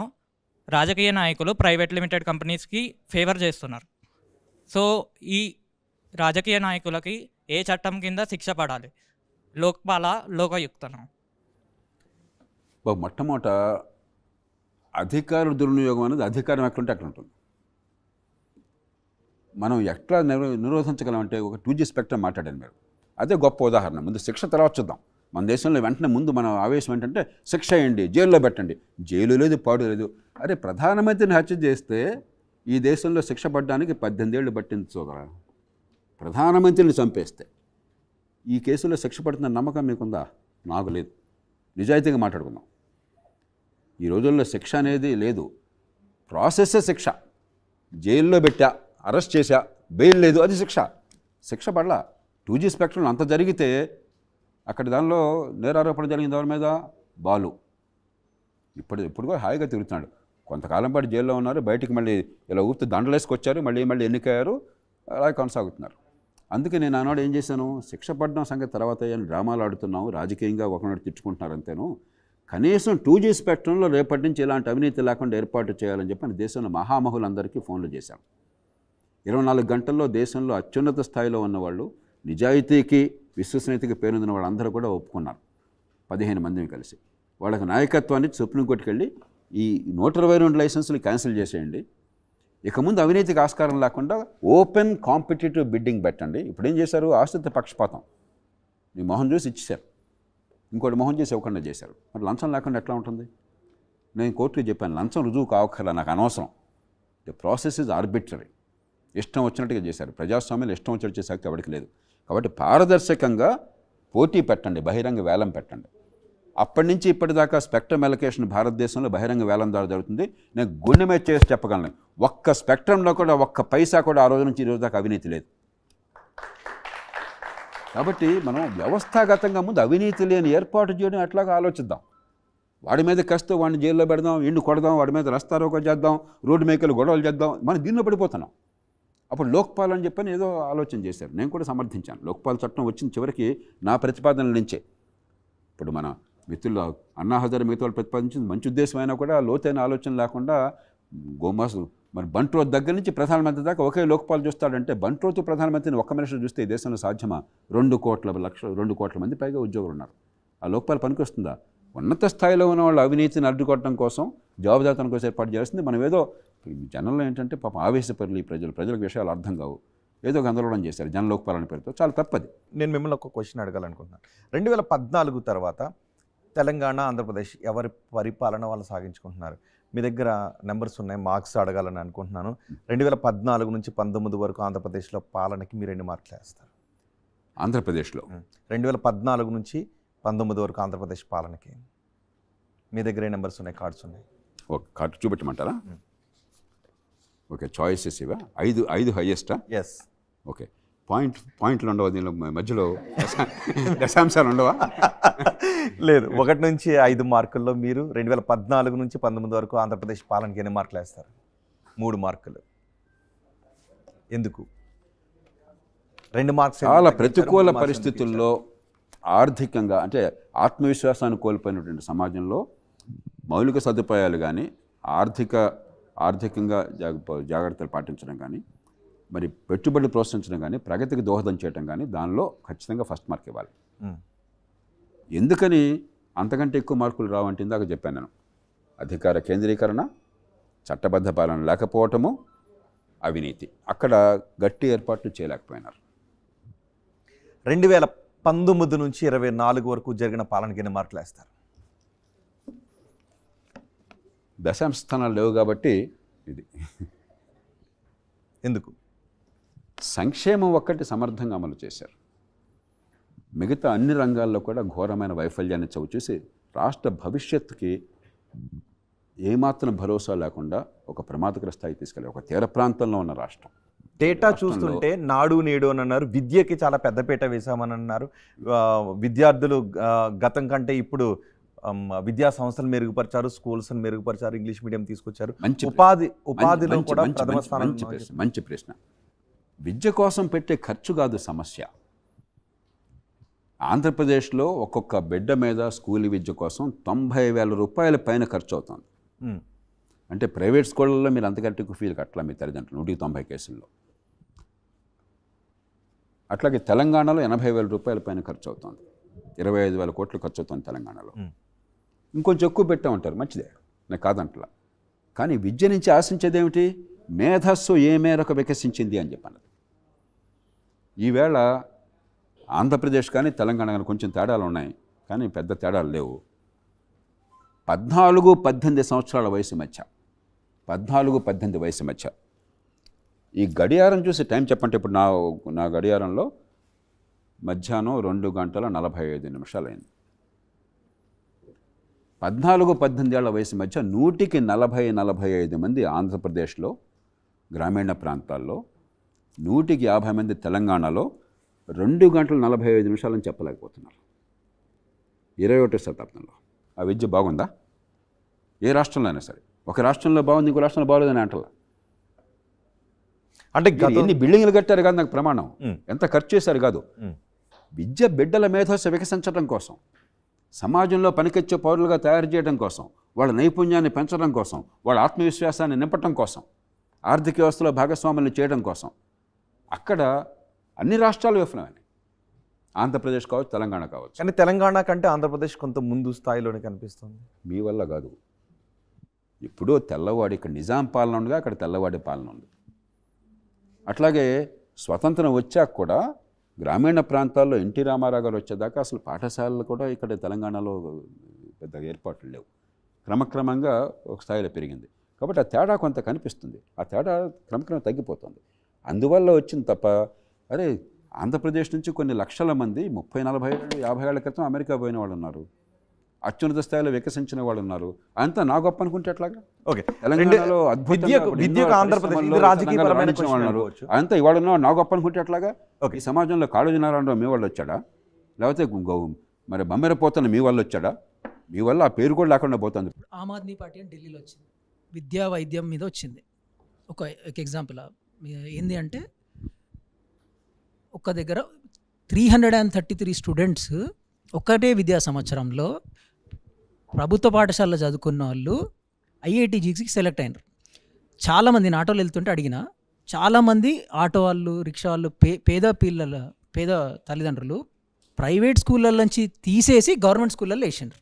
రాజకీయ నాయకులు ప్రైవేట్ లిమిటెడ్ కంపెనీస్కి ఫేవర్ చేస్తున్నారు. సో ఈ రాజకీయ నాయకులకి ఏ చట్టం కింద శిక్ష పడాలి? లోక్పాల, లోకయుక్తనా? మొట్టమొదట అధికార దుర్వినియోగం అనేది అధికారం ఎక్కడుంటే అక్కడ ఉంటుంది. మనం ఎట్లా నిరోధించగలమంటే ఒక 2G స్పెక్ట్రమ్ మాట్లాడాను మీరు, అదే గొప్ప ఉదాహరణ. ముందు శిక్ష తర్వాత చూద్దాం. మన దేశంలో వెంటనే ముందు మన ఆవేశం ఏంటంటే శిక్ష వేయండి, జైల్లో పెట్టండి. జైలు లేదు, పాడు లేదు. అరే ప్రధానమంత్రిని హత్య చేస్తే ఈ దేశంలో శిక్ష పడడానికి 18 ఏళ్ళు పట్టింది చూడరా. ప్రధానమంత్రిని చంపేస్తే ఈ కేసులో శిక్ష పడుతున్న నమ్మకం మీకుందా? నాకు లేదు. నిజాయితీగా మాట్లాడుకుందాం. ఈ రోజుల్లో శిక్ష అనేది లేదు, ప్రాసెస్సే శిక్ష. జైల్లో పెట్టా, అరెస్ట్ చేశా, బెయిల్ లేదు, అది శిక్ష. శిక్ష పడలా. 2G స్పెక్ట్రమ్ అంత జరిగితే అక్కడ దానిలో నేరారోపణ జరిగిన దాని మీద బాలు ఇప్పుడు కూడా హాయిగా తిరుగుతున్నాడు. కొంతకాలం పాటు జైల్లో ఉన్నారు, బయటికి మళ్ళీ ఇలా ఊపితే దండలేసుకొచ్చారు, మళ్ళీ ఎన్నికయ్యారు, అలా కొనసాగుతున్నారు. అందుకే నేను ఆనాడు ఏం చేశాను, శిక్ష పడడం సంగతి తర్వాత అని డ్రామాలు ఆడుతున్నాము, రాజకీయంగా ఒకనాడు తిట్టుకుంటున్నారు అంతేను, కనీసం 2G స్పెక్ట్రంలో రేపటి నుంచి ఇలాంటి అవినీతి లేకుండా ఏర్పాటు చేయాలని చెప్పి దేశంలో మహామహులందరికీ ఫోన్లు చేశాం. 24 గంటల్లో దేశంలో అత్యున్నత స్థాయిలో ఉన్నవాళ్ళు, నిజాయితీకి విశ్వసనీయతకి పేరొందిన వాళ్ళందరూ కూడా ఒప్పుకున్నారు. 15 మందిని కలిసి వాళ్ళకి నాయకత్వాన్ని సుప్రీంకోర్టుకి వెళ్ళి ఈ 122 లైసెన్సులు క్యాన్సిల్ చేసేయండి, ఇక ముందు అవినీతికి ఆస్కారం లేకుండా ఓపెన్ కాంపిటేటివ్ బిడ్డింగ్ పెట్టండి. ఇప్పుడు ఏం చేశారు, ఆశ్రిత పక్షపాతం, నీ మొహం చూసి ఇచ్చేశారు, ఇంకోటి మొహం చేసి ఇవ్వకుండా చేశారు. మరి లంచం లేకుండా ఎట్లా ఉంటుంది? నేను కోర్టుకి చెప్పాను, లంచం రుజువు కావక్కర్లా, నాకు అనవసరం, ది ప్రాసెస్ ఈజ్ ఆర్బిట్రరీ, ఇష్టం వచ్చినట్టుగా చేశారు. ప్రజాస్వామ్యంలో ఇష్టం వచ్చినట్టు చేసే శక్తి ఎవరికి లేదు. కాబట్టి పారదర్శకంగా పోటీ పెట్టండి, బహిరంగ వేలం పెట్టండి. అప్పటి నుంచి ఇప్పటిదాకా స్పెక్ట్రమ్ ఎలకేషన్ భారతదేశంలో బహిరంగ వేలం ద్వారా జరుగుతుంది. నేను గుండె మీద చేసి చెప్పగలను, ఒక్క స్పెక్ట్రంలో కూడా ఒక్క పైసా కూడా ఆ రోజు నుంచి ఈ రోజు దాకా అవినీతి లేదు. కాబట్టి మనం వ్యవస్థాగతంగా ముందు అవినీతి లేని ఏర్పాటు చేయడం ఎట్లాగా ఆలోచిద్దాం. వాడి మీద కస్తూ వాడిని జైల్లో పెడదాం, ఇండు కొడదాం, వాడి మీద రస్తారోకో చేద్దాం, రోడ్డు మేకలు గొడవలు చేద్దాం, మనం దీనిలో పడిపోతున్నాం. అప్పుడు లోక్పాల్ అని చెప్పని ఏదో ఆలోచన చేశారు, నేను కూడా సమర్థించాను. లోక్పాల్ చట్టం వచ్చిన చివరికి నా ప్రతిపాదనల నుంచే, ఇప్పుడు మన మిత్రులు అన్నా హజారే మిగతా వాళ్ళు ప్రతిపాదించింది మంచి ఉద్దేశం అయినా కూడా లోతైన ఆలోచన లేకుండా గోమాసు మరి బంట్రోత్ దగ్గర నుంచి ప్రధానమంత్రి దాకా ఒకే లోక్పాల్ చూస్తాడంటే, బంట్రోత్ ప్రధానమంత్రిని ఒక్క మనిషి చూస్తే ఈ దేశంలో సాధ్యమా? 2 కోట్ల మంది పైగా ఉద్యోగులు ఉన్నారు. ఆ లోక్పాల్ పనికొస్తుందా? ఉన్నత స్థాయిలో ఉన్న వాళ్ళు అవినీతిని అడ్డుకోవడం కోసం, జవాబుదారితనం కోసం ఏర్పాటు చేస్తుంది. మనం ఏదో జనంలో ఏంటంటే పాపం ఆవేశపరులు ఈ ప్రజలకు విషయాలు అర్థం కావు, ఏదో గందరగోళం చేశారు జన లోక్పాలన పేరుతో, చాలా తప్పది. నేను మిమ్మల్ని ఒక క్వశ్చన్ అడగాలనుకుంటున్నాను. 2014 తర్వాత తెలంగాణ, ఆంధ్రప్రదేశ్ ఎవరి పరిపాలన వాళ్ళు సాగించుకుంటున్నారు? మీ దగ్గర నెంబర్స్ ఉన్నాయి, మార్క్స్ అడగాలని అనుకుంటున్నాను. 2014 నుంచి 19 వరకు ఆంధ్రప్రదేశ్లో పాలనకి మీరు ఎన్ని మార్కులు వేస్తారు? ఆంధ్రప్రదేశ్లో 2014 నుంచి 19 వరకు ఆంధ్రప్రదేశ్ పాలనకి మీ దగ్గర ఏ నెంబర్స్ ఉన్నాయి, కార్డ్స్ ఉన్నాయి? ఒక కార్డు చూపెట్టమంటారా? ఓకే, చాయిసెస్ ఇవా? 5 హైయెస్టా? ఎస్. ఓకే, పాయింట్లు ఉండవా దీనిలో? మధ్యలో దశాంశాలు ఉండవా? లేదు, 1 నుంచి 5 మార్కుల్లో మీరు 2014 నుంచి 19 వరకు ఆంధ్రప్రదేశ్ పాలనకి ఎన్ని మార్కులు వేస్తారు? 3 మార్కులు. ఎందుకు 2 మార్క్స్? చాలా ప్రతికూల పరిస్థితుల్లో ఆర్థికంగా, అంటే ఆత్మవిశ్వాసాన్ని కోల్పోయినటువంటి సమాజంలో మౌలిక సదుపాయాలు కానీ, ఆర్థికంగా జాగ్రత్తలు పాటించడం కానీ, మరి పెట్టుబడి ప్రోత్సహించడం కానీ, ప్రగతికి దోహదం చేయడం కానీ, దానిలో ఖచ్చితంగా ఫస్ట్ మార్క్ ఇవ్వాలి. ఎందుకని అంతకంటే ఎక్కువ మార్కులు రావంటే ఇందాక చెప్పాను నేను, అధికార కేంద్రీకరణ, చట్టబద్ధ పాలన లేకపోవటము, అవినీతి, అక్కడ గట్టి ఏర్పాట్లు చేయలేకపోయినారు. 2019 నుంచి 24 వరకు జరిగిన పాలనకి ఎన్ని మార్కులు వేస్తారు? దశాంశ స్థానాలు లేవు కాబట్టి ఇది. ఎందుకు? సంక్షేమం ఒక్కటి సమర్థంగా అమలు చేశారు, మిగతా అన్ని రంగాల్లో కూడా ఘోరమైన వైఫల్యాన్ని చవిచూసి రాష్ట్ర భవిష్యత్తుకి ఏమాత్రం భరోసా లేకుండా ఒక ప్రమాదకర స్థాయి తీసుకెళ్ళారు. ఒక తీర ప్రాంతంలో ఉన్న రాష్ట్రం. డేటా చూస్తుంటే నాడు నేడు అని అన్నారు, విద్యకి చాలా పెద్దపీట వేశామని అన్నారు. విద్యార్థులు గతం కంటే ఇప్పుడు విద్యా సంస్థలు మెరుగుపరిచారు, స్కూల్స్ని మెరుగుపరిచారు, ఇంగ్లీష్ మీడియం తీసుకొచ్చారు, ఉపాధిలో కూడా ప్రథమ స్థానం. మంచి ప్రశ్న. విద్య కోసం పెట్టే ఖర్చు కాదు సమస్య. ఆంధ్రప్రదేశ్లో ఒక్కొక్క బిడ్డ మీద స్కూల్ విద్య కోసం 90,000 రూపాయల పైన ఖర్చు అవుతుంది. అంటే ప్రైవేట్ స్కూళ్ళల్లో మీరు అంతకంటే ఎక్కువ ఫీజు కట్టలే మీ తల్లిదండ్రులు 190 కేసుల్లో. అట్లాగే తెలంగాణలో 80,000 రూపాయల పైన ఖర్చు అవుతుంది, 25,000 కోట్లు ఖర్చు అవుతుంది తెలంగాణలో. ఇంకొంచెం ఎక్కువ పెట్టా ఉంటారు, మంచిదే, నేను కాదంటలా. కానీ విద్య నుంచి ఆశించేది ఏమిటి? మేధస్సు ఏ మేరకు వికసించింది అని చెప్పాను. ఈవేళ ఆంధ్రప్రదేశ్ కానీ తెలంగాణ కానీ కొంచెం తేడాలు ఉన్నాయి, కానీ పెద్ద తేడాలు లేవు. 14-18 సంవత్సరాల వయసు మధ్య, 14-18 వయసు మధ్య ఈ గడియారం చూసి టైం చెప్పంటే, ఇప్పుడు నా గడియారంలో మధ్యాహ్నం 2:45 అయింది. 14-18 ఏళ్ల వయసు మధ్య 100కి 40-45 మంది ఆంధ్రప్రదేశ్లో గ్రామీణ ప్రాంతాల్లో, 100కి 50 మంది తెలంగాణలో 2:45 అని చెప్పలేకపోతున్నారు 21వ శతాబ్దంలో. ఆ విద్య బాగుందా? ఏ రాష్ట్రంలో అయినా సరే ఒక రాష్ట్రంలో బాగుంది, ఇంకో రాష్ట్రంలో బాగోలేదని అంటలా. అంటే మీరు ఎన్ని బిల్డింగ్లు కట్టారు కాదు నాకు ప్రమాణం, మ్. ఎంత ఖర్చు చేశారు కాదు. విద్య బిడ్డల మేధస్సు వికసించడం కోసం, సమాజంలో పనికొచ్చే పౌరులుగా తయారు చేయడం కోసం, వాళ్ళ నైపుణ్యాన్ని పెంచడం కోసం, వాళ్ళ ఆత్మవిశ్వాసాన్ని నింపడం కోసం, ఆర్థిక వ్యవస్థలో భాగస్వాములను చేయడం కోసం అక్కడ అన్ని రాష్ట్రాలు విఫలమైనవి. ఆంధ్రప్రదేశ్ కావచ్చు, తెలంగాణ కావచ్చు. కానీ తెలంగాణ కంటే ఆంధ్రప్రదేశ్ కొంత ముందు స్థాయిలోనే కనిపిస్తుంది. మీ వల్ల కాదు. ఇప్పుడు తెల్లవాడి ఇక్కడ నిజాం పాలన ఉండగా అక్కడ తెల్లవాడి పాలన ఉంది. అట్లాగే స్వతంత్రం వచ్చాక కూడా గ్రామీణ ప్రాంతాల్లో ఎన్టీ రామారావు గారు వచ్చేదాకా అసలు పాఠశాలలు కూడా ఇక్కడ తెలంగాణలో పెద్ద ఏర్పాట్లు లేవు. క్రమక్రమంగా ఒక స్థాయిలో పెరిగింది. కాబట్టి ఆ తేడా కొంత కనిపిస్తుంది. ఆ తేడా క్రమక్రమంగా తగ్గిపోతుంది. అందువల్ల వచ్చింది తప్ప, అరే ఆంధ్రప్రదేశ్ నుంచి కొన్ని లక్షల మంది 30, 40 ఏళ్ళు, 50 ఏళ్ల క్రితం అమెరికా పోయిన వాళ్ళు ఉన్నారు, అత్యున్నత స్థాయిలో వికసించిన వాళ్ళు ఉన్నారు. అంతా నా గొప్ప అనుకుంటే ఎట్లాగా? ఓకే, తెలంగాణలో అద్భుతంగా విద్యకు ఆంధ్రప్రదేశ్ ఇది రాజకీయపరమైన క్వశ్చన్ ఉన్నారు. అనుకోవచ్చు. అంతా ఇవాళ నా గొప్ప అనుకుంటే ఎట్లాగా? ఓకే. ఈ సమాజంలో కాళోజీ నారాయణరావు మీ వాళ్ళు వచ్చాడా? లేకపోతే మరి బమ్మెరపోతన మీ వాళ్ళు వచ్చాడా? మీ వల్ల ఆ పేరు కూడా లేకుండా పోతుంది. ఆమ్ ఆద్మీ పార్టీ అని ఢిల్లీలో వచ్చింది, విద్యా వైద్యం మీద వచ్చింది. ఒక ఎగ్జాంపుల్ ఏంది అంటే, ఒక దగ్గర 333 స్టూడెంట్స్ ఒక్కటే విద్యా సంవత్సరంలో ప్రభుత్వ పాఠశాలలో చదువుకున్న వాళ్ళు IITJEEకి సెలెక్ట్ అయినారు. చాలామంది ఆటోలు వెళ్తుంటే అడిగిన, చాలామంది ఆటో వాళ్ళు, రిక్షా వాళ్ళు, పేద తల్లిదండ్రులు ప్రైవేట్ స్కూళ్ళ నుంచి తీసేసి గవర్నమెంట్ స్కూళ్ళల్లో వేసిండ్రు.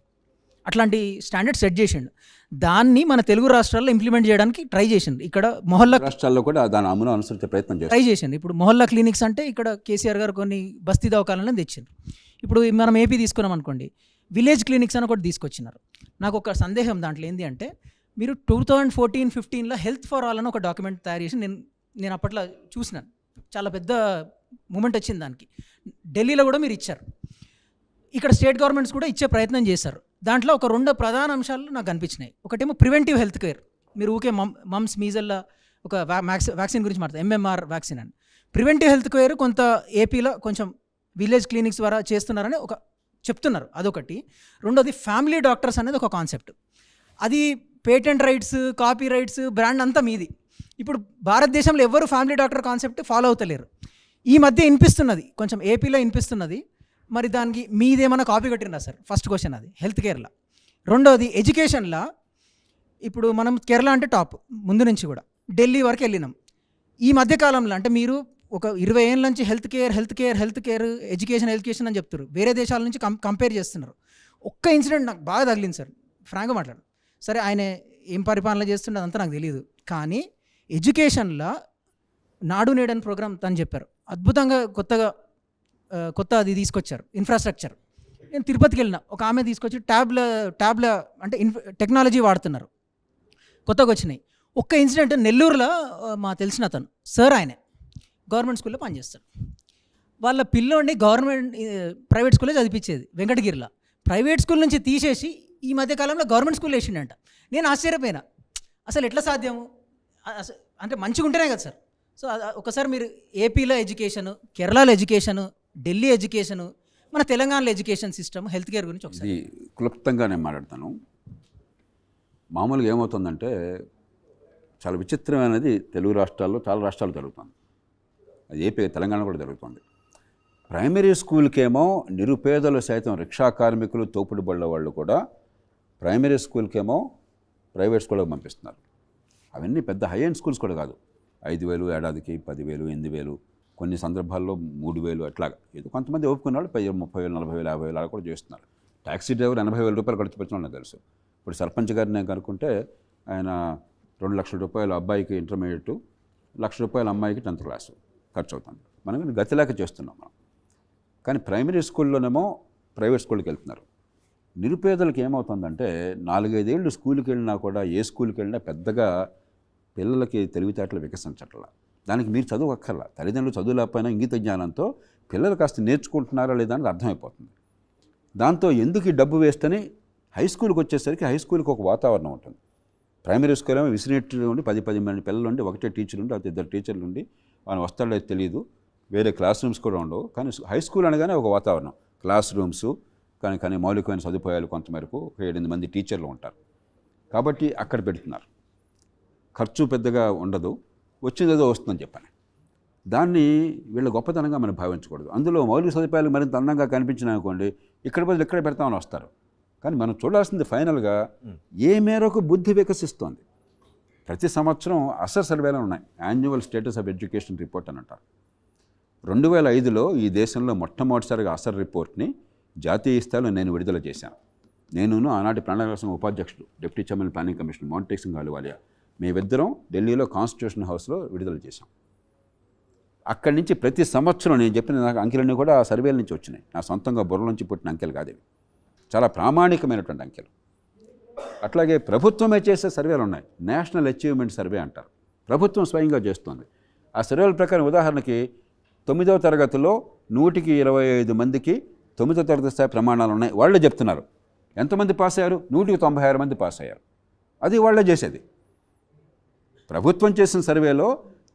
అట్లాంటి స్టాండర్డ్ సెట్ చేసిండు. దాన్ని మన తెలుగు రాష్ట్రాల్లో ఇంప్లిమెంట్ చేయడానికి ట్రై చేసిండు. ఇక్కడ మొహల్లా రాష్ట్రాల్లో కూడా దాని అమలు అనుసరించే ప్రయత్నం చేస్తారు. ట్రై చేసిండు. ఇప్పుడు మొహల్లా క్లినిక్స్ అంటే ఇక్కడ కేసీఆర్ గారు కొన్ని బస్తీ దవాఖానాలను తెచ్చిండ్రు. ఇప్పుడు మనం ఏపీ తీసుకున్నాం అనుకోండి, విలేజ్ క్లినిక్స్ అని ఒకటి తీసుకొచ్చినారు. నాకు ఒక సందేహం దాంట్లో ఏంటి అంటే, మీరు 2014-15లో హెల్త్ ఫర్ ఆల్ అని ఒక డాక్యుమెంట్ తయారు చేసి నేను అప్పట్లో చూసినాను. చాలా పెద్ద మూమెంట్ వచ్చింది దానికి. ఢిల్లీలో కూడా మీరు ఇచ్చారు, ఇక్కడ స్టేట్ గవర్నమెంట్స్ కూడా ఇచ్చే ప్రయత్నం చేశారు. దాంట్లో ఒక 2 ప్రధాన అంశాలు నాకు కనిపించినాయి. ఒకటేమో ప్రివెంటివ్ హెల్త్ కేర్. మీరు ఊకే మమ్స్ మీజల్లా ఒక వ్యాక్సిన్ గురించి మాట్లాడతారు, MMR వ్యాక్సిన్ అని. ప్రివెంటివ్ హెల్త్ కేర్ కొంత ఏపీలో కొంచెం విలేజ్ క్లినిక్స్ ద్వారా చేస్తున్నారని ఒక చెప్తున్నారు, అదొకటి. రెండోది ఫ్యామిలీ డాక్టర్స్ అనేది ఒక కాన్సెప్ట్. అది patent rights, copy rights, brand అంతా మీది. ఇప్పుడు భారతదేశంలో ఎవరు ఫ్యామిలీ డాక్టర్ కాన్సెప్ట్ ఫాలో అవుతలేరు. ఈ మధ్య వినిపిస్తున్నది, కొంచెం ఏపీలో వినిపిస్తున్నది. మరి దానికి మీదేమన్నా కాపీ కట్టినా సార్? ఫస్ట్ క్వశ్చన్ అది హెల్త్ కేర్లో. రెండోది ఎడ్యుకేషన్లో, ఇప్పుడు మనం కేరళ అంటే టాప్ ముందు నుంచి కూడా, ఢిల్లీ వరకు వెళ్ళినాం. ఈ మధ్యకాలంలో అంటే మీరు ఒక 20 ఏళ్ళ నుంచి హెల్త్ కేర్ ఎడ్యుకేషన్ అని చెప్తారు. వేరే దేశాల నుంచి కంపేర్ చేస్తున్నారు. ఒక్క ఇన్సిడెంట్ నాకు బాగా తగిలింది సార్, ఫ్రాంక్గా మాట్లాడు. సరే ఆయన ఏం పరిపాలన చేస్తుండే అంతా నాకు తెలియదు, కానీ ఎడ్యుకేషన్లో నాడు నేడు అని ప్రోగ్రామ్ తను చెప్పారు, అద్భుతంగా కొత్త అది తీసుకొచ్చారు ఇన్ఫ్రాస్ట్రక్చర్. నేను తిరుపతికి వెళ్ళిన, ఒక ఆమె తీసుకొచ్చి ట్యాబ్ల అంటే టెక్నాలజీ వాడుతున్నారు, కొత్తగా వచ్చినాయి. ఒక్క ఇన్సిడెంట్ నెల్లూరులో మా తెలిసిన అతను సార్, ఆయనే గవర్నమెంట్ స్కూల్లో పనిచేస్తాడు. వాళ్ళ పిల్లోడిని ప్రైవేట్ స్కూల్లో చదివించేది వెంకటగిరిలో. ప్రైవేట్ స్కూల్ నుంచి తీసేసి ఈ మధ్యకాలంలో గవర్నమెంట్ స్కూల్లో వేసిండంట. నేను ఆశ్చర్యపోయినా, అసలు ఎట్లా సాధ్యము? అంటే మంచిగా ఉంటేనే కదా సార్. సో ఒకసారి మీరు ఏపీలో ఎడ్యుకేషను, కేరళలో ఎడ్యుకేషను, ఢిల్లీ ఎడ్యుకేషను, మన తెలంగాణలో ఎడ్యుకేషన్ సిస్టమ్, హెల్త్ కేర్ గురించి ఒకసారి. ఇది క్లుప్తంగా నేను మాట్లాడతాను. మామూలుగా ఏమవుతుందంటే, చాలా విచిత్రమైనది తెలుగు రాష్ట్రాల్లో, చాలా రాష్ట్రాలు జరుగుతుంది. అది ఏపీ, తెలంగాణ కూడా జరుగుతుంది. ప్రైమరీ స్కూల్కేమో నిరుపేదలు సైతం, రిక్షా కార్మికులు, తోపుడు బళ్ళ వాళ్ళు కూడా ప్రైమరీ స్కూల్కేమో ప్రైవేట్ స్కూల్కి పంపిస్తున్నారు. అవన్నీ పెద్ద హై ఎండ్ స్కూల్స్ కూడా కాదు. 5,000 ఏడాదికి, 10,000, 8,000, కొన్ని సందర్భాల్లో 3,000 అట్లాగా. ఏదో కొంతమంది ఒప్పుకున్నాడు 30,000, 40,000, 50,000 అలా కూడా చేస్తున్నారు. ట్యాక్సీ డ్రైవర్ 80,000 రూపాయలు ఖర్చు పెట్టిన నాకు తెలుసు. ఇప్పుడు సర్పంచ్ గారిని నేను కనుక్కుంటే ఆయన 2 లక్షల రూపాయలు అబ్బాయికి ఇంటర్మీడియట్, 1 లక్ష రూపాయలు అమ్మాయికి 10th క్లాసు ఖర్చు అవుతుంది. మనం గతిలేక చేస్తున్నాం మనం. కానీ ప్రైమరీ స్కూల్లోనేమో ప్రైవేట్ స్కూల్కి వెళ్తున్నారు. నిరుపేదలకు ఏమవుతుందంటే, 4-5 ఏళ్ళు స్కూల్కి వెళ్ళినా కూడా, ఏ స్కూల్కి వెళ్ళినా పెద్దగా పిల్లలకి తెలివితేటలు వికసించట్లా. దానికి మీరు చదువు అక్కర్లా, తల్లిదండ్రులు చదువు లేకపోయినా ఇంగిత జ్ఞానంతో పిల్లలు కాస్త నేర్చుకుంటున్నారా లేదా అనేది అర్థమైపోతుంది. దాంతో ఎందుకు ఈ డబ్బు వేస్ట్ అని హై స్కూల్కి వచ్చేసరికి, హై స్కూల్కి ఒక వాతావరణం ఉంటుంది. ప్రైమరీ స్కూల్ ఏమో విసినేట్లు ఉండి 10 మంది పిల్లలు ఉండి, ఒకటే టీచర్ ఉండి, అది 2 టీచర్లు ఉండి, ఆయన వస్తాడో తెలియదు, వేరే క్లాస్ రూమ్స్ కూడా ఉండవు. కానీ హై స్కూల్ అనగానే ఒక వాతావరణం, క్లాస్ రూమ్స్, కానీ మౌలికమైన సదుపాయాలు కొంతమేరకు, 7-8 మంది టీచర్లు ఉంటారు. కాబట్టి అక్కడ పెడుతున్నారు. ఖర్చు పెద్దగా ఉండదు, వచ్చిందేదో వస్తుందని చెప్పాను. దాన్ని వీళ్ళ గొప్పతనంగా మనం భావించకూడదు. అందులో మౌలిక సదుపాయాలు మరింత అందంగా కనిపించినాయి అనుకోండి, ఇక్కడ బదులు ఇక్కడ పెడతామని వస్తారు. కానీ మనం చూడాల్సింది ఫైనల్గా ఏ మేరకు బుద్ధి వికసిస్తోంది. ప్రతి సంవత్సరం అసర్ సర్వేలు ఉన్నాయి, annual status of education report అని అంటారు. 2005లో ఈ దేశంలో మొట్టమొదటిసారిగా అసర్ రిపోర్ట్ని జాతీయ స్థాయిలో నేను విడుదల చేశాను. నేను ఆనాటి ప్రణాళిక సంఘం ఉపాధ్యక్షుడు, deputy chairman planning commission Montek Singh Ahluwalia, మేమిద్దరం ఢిల్లీలో కాన్స్టిట్యూషన్ హౌస్లో విడుదల చేశాం. అక్కడి నుంచి ప్రతి సంవత్సరం నేను చెప్పిన అంకెలన్నీ కూడా ఆ సర్వేల నుంచి వచ్చినాయి. నా సొంతంగా బుర్ర నుంచి పుట్టిన అంకెలు కాదు ఇవి, చాలా ప్రామాణికమైనటువంటి అంకెలు. అట్లాగే ప్రభుత్వమే చేసే సర్వేలు ఉన్నాయి, నేషనల్ అచీవ్మెంట్ సర్వే అంటారు, ప్రభుత్వం స్వయంగా చేస్తుంది. ఆ సర్వేల ప్రకారం ఉదాహరణకి 9వ తరగతిలో 125 మందికి 9వ తరగతి స్థాయి ప్రమాణాలు ఉన్నాయి, వాళ్ళే చెప్తున్నారు. ఎంతమంది పాస్ అయ్యారు? 196 మంది పాస్ అయ్యారు. అది వాళ్ళే చేసేది. ప్రభుత్వం చేసిన సర్వేలో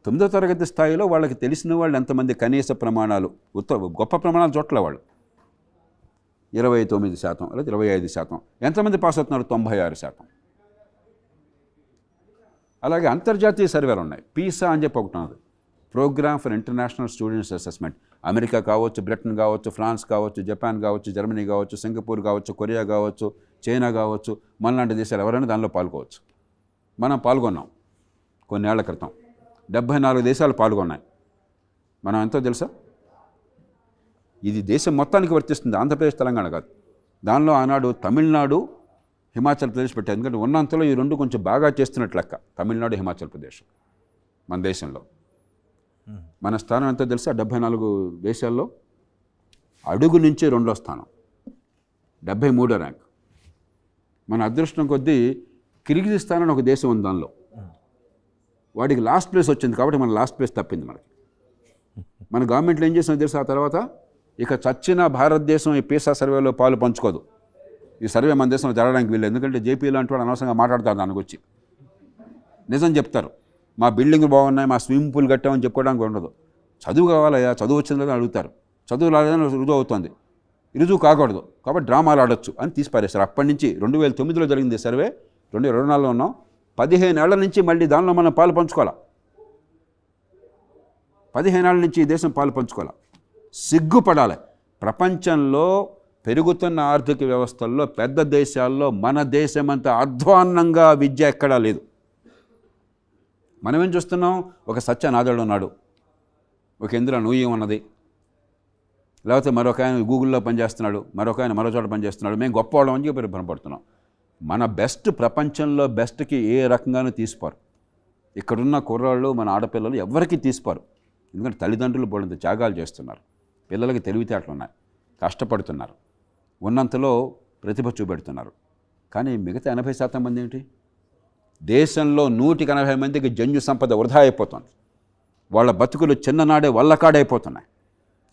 9వ తరగతి స్థాయిలో వాళ్ళకి తెలిసిన వాళ్ళు ఎంతమంది కనీస ప్రమాణాలు, గొప్ప ప్రమాణాలు చోట్ల వాళ్ళు 29% లేదా 25%. ఎంతమంది పాస్ అవుతున్నారు? 96%. అలాగే అంతర్జాతీయ సర్వేలు ఉన్నాయి, పీసా అని చెప్పి ఒకటి ఉన్నది, program for international students assessment. America కావచ్చు, బ్రిటన్ కావచ్చు, ఫ్రాన్స్ కావచ్చు, జపాన్ కావచ్చు, జర్మనీ కావచ్చు, సింగపూర్ కావచ్చు, కొరియా కావచ్చు, చైనా కావచ్చు, మనలాంటి దేశాలు ఎవరైనా దానిలో పాల్గొవచ్చు. మనం పాల్గొన్నాం కొన్నేళ్ల క్రితం. 74 దేశాలు పాల్గొన్నాయి. మనం ఎంతో తెలుసా? ఇది దేశం మొత్తానికి వర్తిస్తుంది, ఆంధ్రప్రదేశ్ తెలంగాణ కాదు. దానిలో ఆనాడు తమిళనాడు, హిమాచల్ ప్రదేశ్ పెట్టారు. ఎందుకంటే ఉన్నంతలో ఈ రెండు కొంచెం బాగా చేస్తున్నట్లు లెక్క, తమిళనాడు, హిమాచల్ ప్రదేశ్ మన దేశంలో. మన స్థానం ఎంతో తెలుసా? 74 దేశాల్లో అడుగు నుంచి 2వ స్థానం, 73వ ర్యాంక్. మన అదృష్టం కొద్దీ కిర్గిజిస్తాన్ అని ఒక దేశం ఉంది, దానిలో వాడికి లాస్ట్ ప్లేస్ వచ్చింది కాబట్టి మన లాస్ట్ ప్లేస్ తప్పింది మనకి. మన గవర్నమెంట్లో ఏం చేసినా తెలుసా? ఆ తర్వాత ఇక చచ్చిన భారతదేశం ఈ పీసా సర్వేలో పాలు పంచుకోదు. ఈ సర్వే మన దేశంలో జరగడానికి వీళ్ళు, ఎందుకంటే జేపీ లాంటి వాడు అనవసరంగా మాట్లాడతారు దానికి వచ్చి. నిజం చెప్తారు, మా బిల్డింగ్ బాగున్నాయి, మా స్విమ్మింగ్ పూల్ కట్టామని చెప్పుకోవడానికి ఉండదు. చదువు కావాలయ్యా, చదువు వచ్చిందని అడుగుతారు. చదువు రాలేదని రుజువు అవుతుంది, రుజువు కాకూడదు కాబట్టి డ్రామాలు ఆడొచ్చు అని తీసి పారేస్తారు. అప్పటి నుంచి 2009లో జరిగింది సర్వే, 2024లో ఉన్నాం. 15 ఏళ్ల నుంచి మళ్ళీ దానిలో మనం పాలు పంచుకోవాలి. 15 ఏళ్ల నుంచి ఈ దేశం పాలు పంచుకోవాలి. సిగ్గుపడాలి. ప్రపంచంలో పెరుగుతున్న ఆర్థిక వ్యవస్థల్లో పెద్ద దేశాల్లో మన దేశమంత అధ్వాన్నంగా విద్య ఎక్కడా లేదు. మనమేం చూస్తున్నాం? ఒక సత్యనాథుడు ఉన్నాడు, ఒక ఇంద్ర నూయి ఉన్నది, లేకపోతే మరొక ఆయన గూగుల్లో పనిచేస్తున్నాడు, మరొక ఆయన మరో చోట పనిచేస్తున్నాడు, మేము గొప్పవాళ్ళం అని చెప్పి భ్రమపడుతున్నాం. మన బెస్ట్ ప్రపంచంలో బెస్ట్కి ఏ రకంగానూ తీసిపోరు. ఇక్కడున్న కుర్రాళ్ళు, మన ఆడపిల్లలు ఎవరికి తీసిపోరు. ఎందుకంటే తల్లిదండ్రులు బోడంత త్యాగాలు చేస్తున్నారు, పిల్లలకి తెలివితేటలు ఉన్నాయి, కష్టపడుతున్నారు, ఉన్నంతలో ప్రతిభ చూపెడుతున్నారు. కానీ మిగతా 80% మంది ఏంటి? దేశంలో 180 మందికి జన్యు సంపద వృధా అయిపోతుంది. వాళ్ళ బతుకులు చిన్ననాడే వల్లకాడైపోతున్నాయి.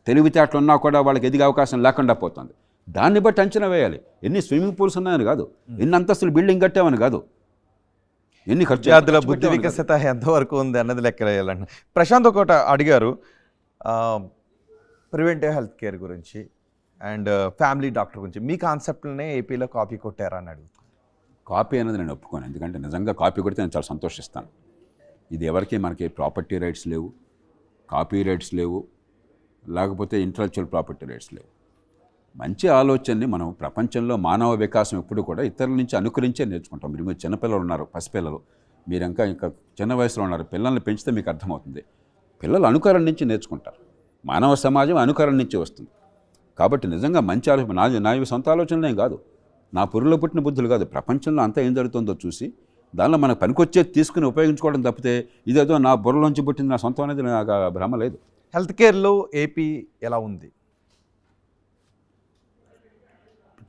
తెలివితేటలు ఉన్నా కూడా వాళ్ళకి ఎదిగే అవకాశం లేకుండా పోతుంది. దాన్ని బట్టి అంచనా వేయాలి. ఎన్ని స్విమ్మింగ్ పూల్స్ ఉన్నాయని కాదు, ఎన్ని అంతస్తులు బిల్డింగ్ కట్టామని కాదు, ఎన్ని ఖర్చు. విద్యార్థుల బుద్ధి వికసిత ఎంతవరకు ఉంది అన్నది లెక్క వేయాలండి. ప్రశాంత్ ఒకటి అడిగారు, ప్రివెంటివ్ హెల్త్ కేర్ గురించి అండ్ ఫ్యామిలీ డాక్టర్ గురించి. మీ కాన్సెప్ట్లనే ఏపీలో కాపీ కొట్టారా అని అడుగుతాను. కాపీ అనేది నేను ఒప్పుకోను, ఎందుకంటే నిజంగా కాపీ కొడితే నేను చాలా సంతోషిస్తాను. ఇది ఎవరికి మనకి ప్రాపర్టీ రైట్స్ లేవు, కాపీ రైట్స్ లేవు, లేకపోతే ఇంటలెక్చువల్ ప్రాపర్టీ రైట్స్ లేవు. మంచి ఆలోచనని మనం ప్రపంచంలో మానవ వికాసం ఎప్పుడు కూడా ఇతరుల నుంచి అనుకరించే నేర్చుకుంటాం. మీరు చిన్నపిల్లలు ఉన్నారు, పసిపిల్లలు, మీరు ఇంకా చిన్న వయసులో ఉన్నారు, పిల్లల్ని పెంచితే మీకు అర్థమవుతుంది. పిల్లలు అనుకరణ నుంచి నేర్చుకుంటారు, మానవ సమాజం అనుకరణ నుంచి వస్తుంది. కాబట్టి నిజంగా మంచి ఆలోచన, నా సొంత ఆలోచనలేం కాదు, నా పురులో పుట్టిన బుద్ధులు కాదు. ప్రపంచంలో అంతా ఏం జరుగుతుందో చూసి దానిలో మనకు పనికొచ్చేది తీసుకుని ఉపయోగించుకోవడం తప్పితే ఇదేదో నా బుర్రలోంచి పుట్టింది నా సొంతం అనేది నాకు భ్రమ లేదు. హెల్త్ కేర్లో ఏపీ ఎలా ఉంది?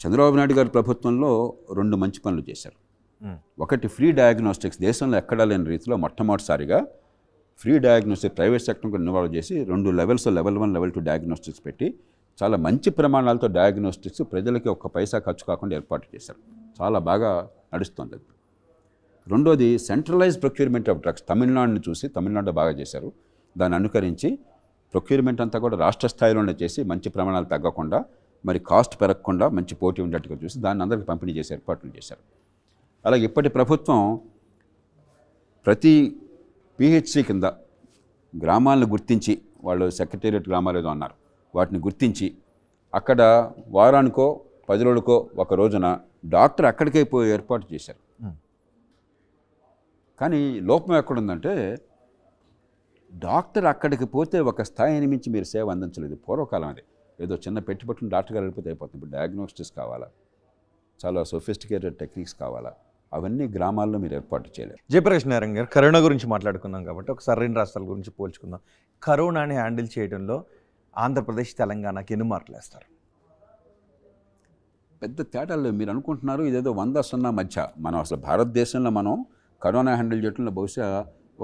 చంద్రబాబు నాయుడు గారి ప్రభుత్వంలో 2 మంచి పనులు చేశారు. ఒకటి, ఫ్రీ డయాగ్నోస్టిక్స్. దేశంలో ఎక్కడా లేని రీతిలో మొట్టమొదటిసారిగా ఫ్రీ డయాగ్నోస్టిక్స్ ప్రైవేట్ సెక్టర్కి ఇన్వాల్వ్ చేసి 2 లెవెల్స్, లెవెల్ 1, లెవెల్ 2 డయాగ్నోస్టిక్స్ పెట్టి చాలా మంచి ప్రమాణాలతో డయాగ్నోస్టిక్స్ ప్రజలకి 1 పైసా ఖర్చు కాకుండా ఏర్పాటు చేశారు. చాలా బాగా నడుస్తుంది. రెండోది, సెంట్రలైజ్ ప్రొక్యూర్మెంట్ ఆఫ్ డ్రగ్స్. తమిళనాడుని చూసి తమిళనాడు బాగా చేశారు, దాన్ని అనుకరించి ప్రొక్యూర్మెంట్ అంతా కూడా రాష్ట్ర స్థాయిలోనే చేసి మంచి ప్రమాణాలు తగ్గకుండా, మరి కాస్ట్ పెరగకుండా మంచి పోటీ ఉండేట్టుగా చూసి దాన్ని అందరికీ పంపిణీ చేసి ఏర్పాట్లు చేశారు. అలాగే ఇప్పటి ప్రభుత్వం ప్రతి పిహెచ్సి కింద గ్రామాలను గుర్తించి, వాళ్ళు సెక్రటేరియట్ గ్రామాలు ఏదో అన్నారు, వాటిని గుర్తించి అక్కడ వారానికో 10 రోజులకో ఒక రోజున డాక్టర్ అక్కడికే పోయి ఏర్పాటు చేశారు. కానీ లోపం ఎక్కడుందంటే డాక్టర్ అక్కడికి పోతే ఒక స్థాయిని మించి మీరు సేవ అందించలేదు. పూర్వకాలం అది ఏదో చిన్న పెట్టుబట్టుని డాక్టర్ గారు వెళ్ళిపోతే అయిపోతుంది. ఇప్పుడు డయాగ్నోస్టిక్స్ కావాలా, చాలా సొఫిస్టికేటెడ్ టెక్నిక్స్ కావాలా, అవన్నీ గ్రామాల్లో మీరు ఏర్పాటు చేయలేరు. జయప్రకాష్ నారాయణ గారు, కరోనా గురించి మాట్లాడుకున్నాం కాబట్టి ఒకసారి 2 రాష్ట్రాల గురించి పోల్చుకుందాం. కరోనాని హ్యాండిల్ చేయడంలో ఆంధ్రప్రదేశ్, తెలంగాణకి ఎన్ని మార్కులు వేస్తారు? పెద్ద తేడాలు మీరు అనుకుంటున్నారు ఇదేదో 100-0 మధ్య. మనం అసలు భారతదేశంలో మనం కరోనా హ్యాండిల్ చేయడంలో బహుశా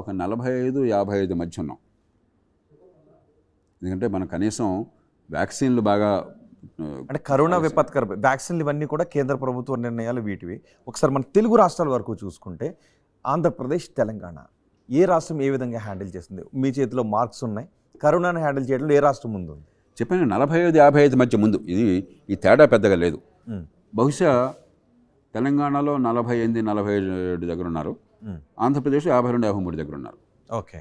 ఒక 45-55 మధ్య ఉన్నాం. ఎందుకంటే మనం కనీసం వ్యాక్సిన్లు బాగా, అంటే కరోనా విపత్కర వ్యాక్సిన్లు ఇవన్నీ కూడా కేంద్ర ప్రభుత్వ నిర్ణయాలు వీటివి. ఒకసారి మన తెలుగు రాష్ట్రాల వరకు చూసుకుంటే ఆంధ్రప్రదేశ్, తెలంగాణ ఏ రాష్ట్రం ఏ విధంగా హ్యాండిల్ చేస్తుంది? మీ చేతిలో మార్క్స్ ఉన్నాయి, కరోనాను హ్యాండిల్ చేయడంలో ఏ రాష్ట్రం ముందు ఉంది? చెప్పాను 45-55 మధ్య ముందు. ఈ తేడా పెద్దగా లేదు. బహుశా తెలంగాణలో 48-47 దగ్గర ఉన్నారు, ఆంధ్రప్రదేశ్ 52-53 దగ్గర ఉన్నారు. ఓకే,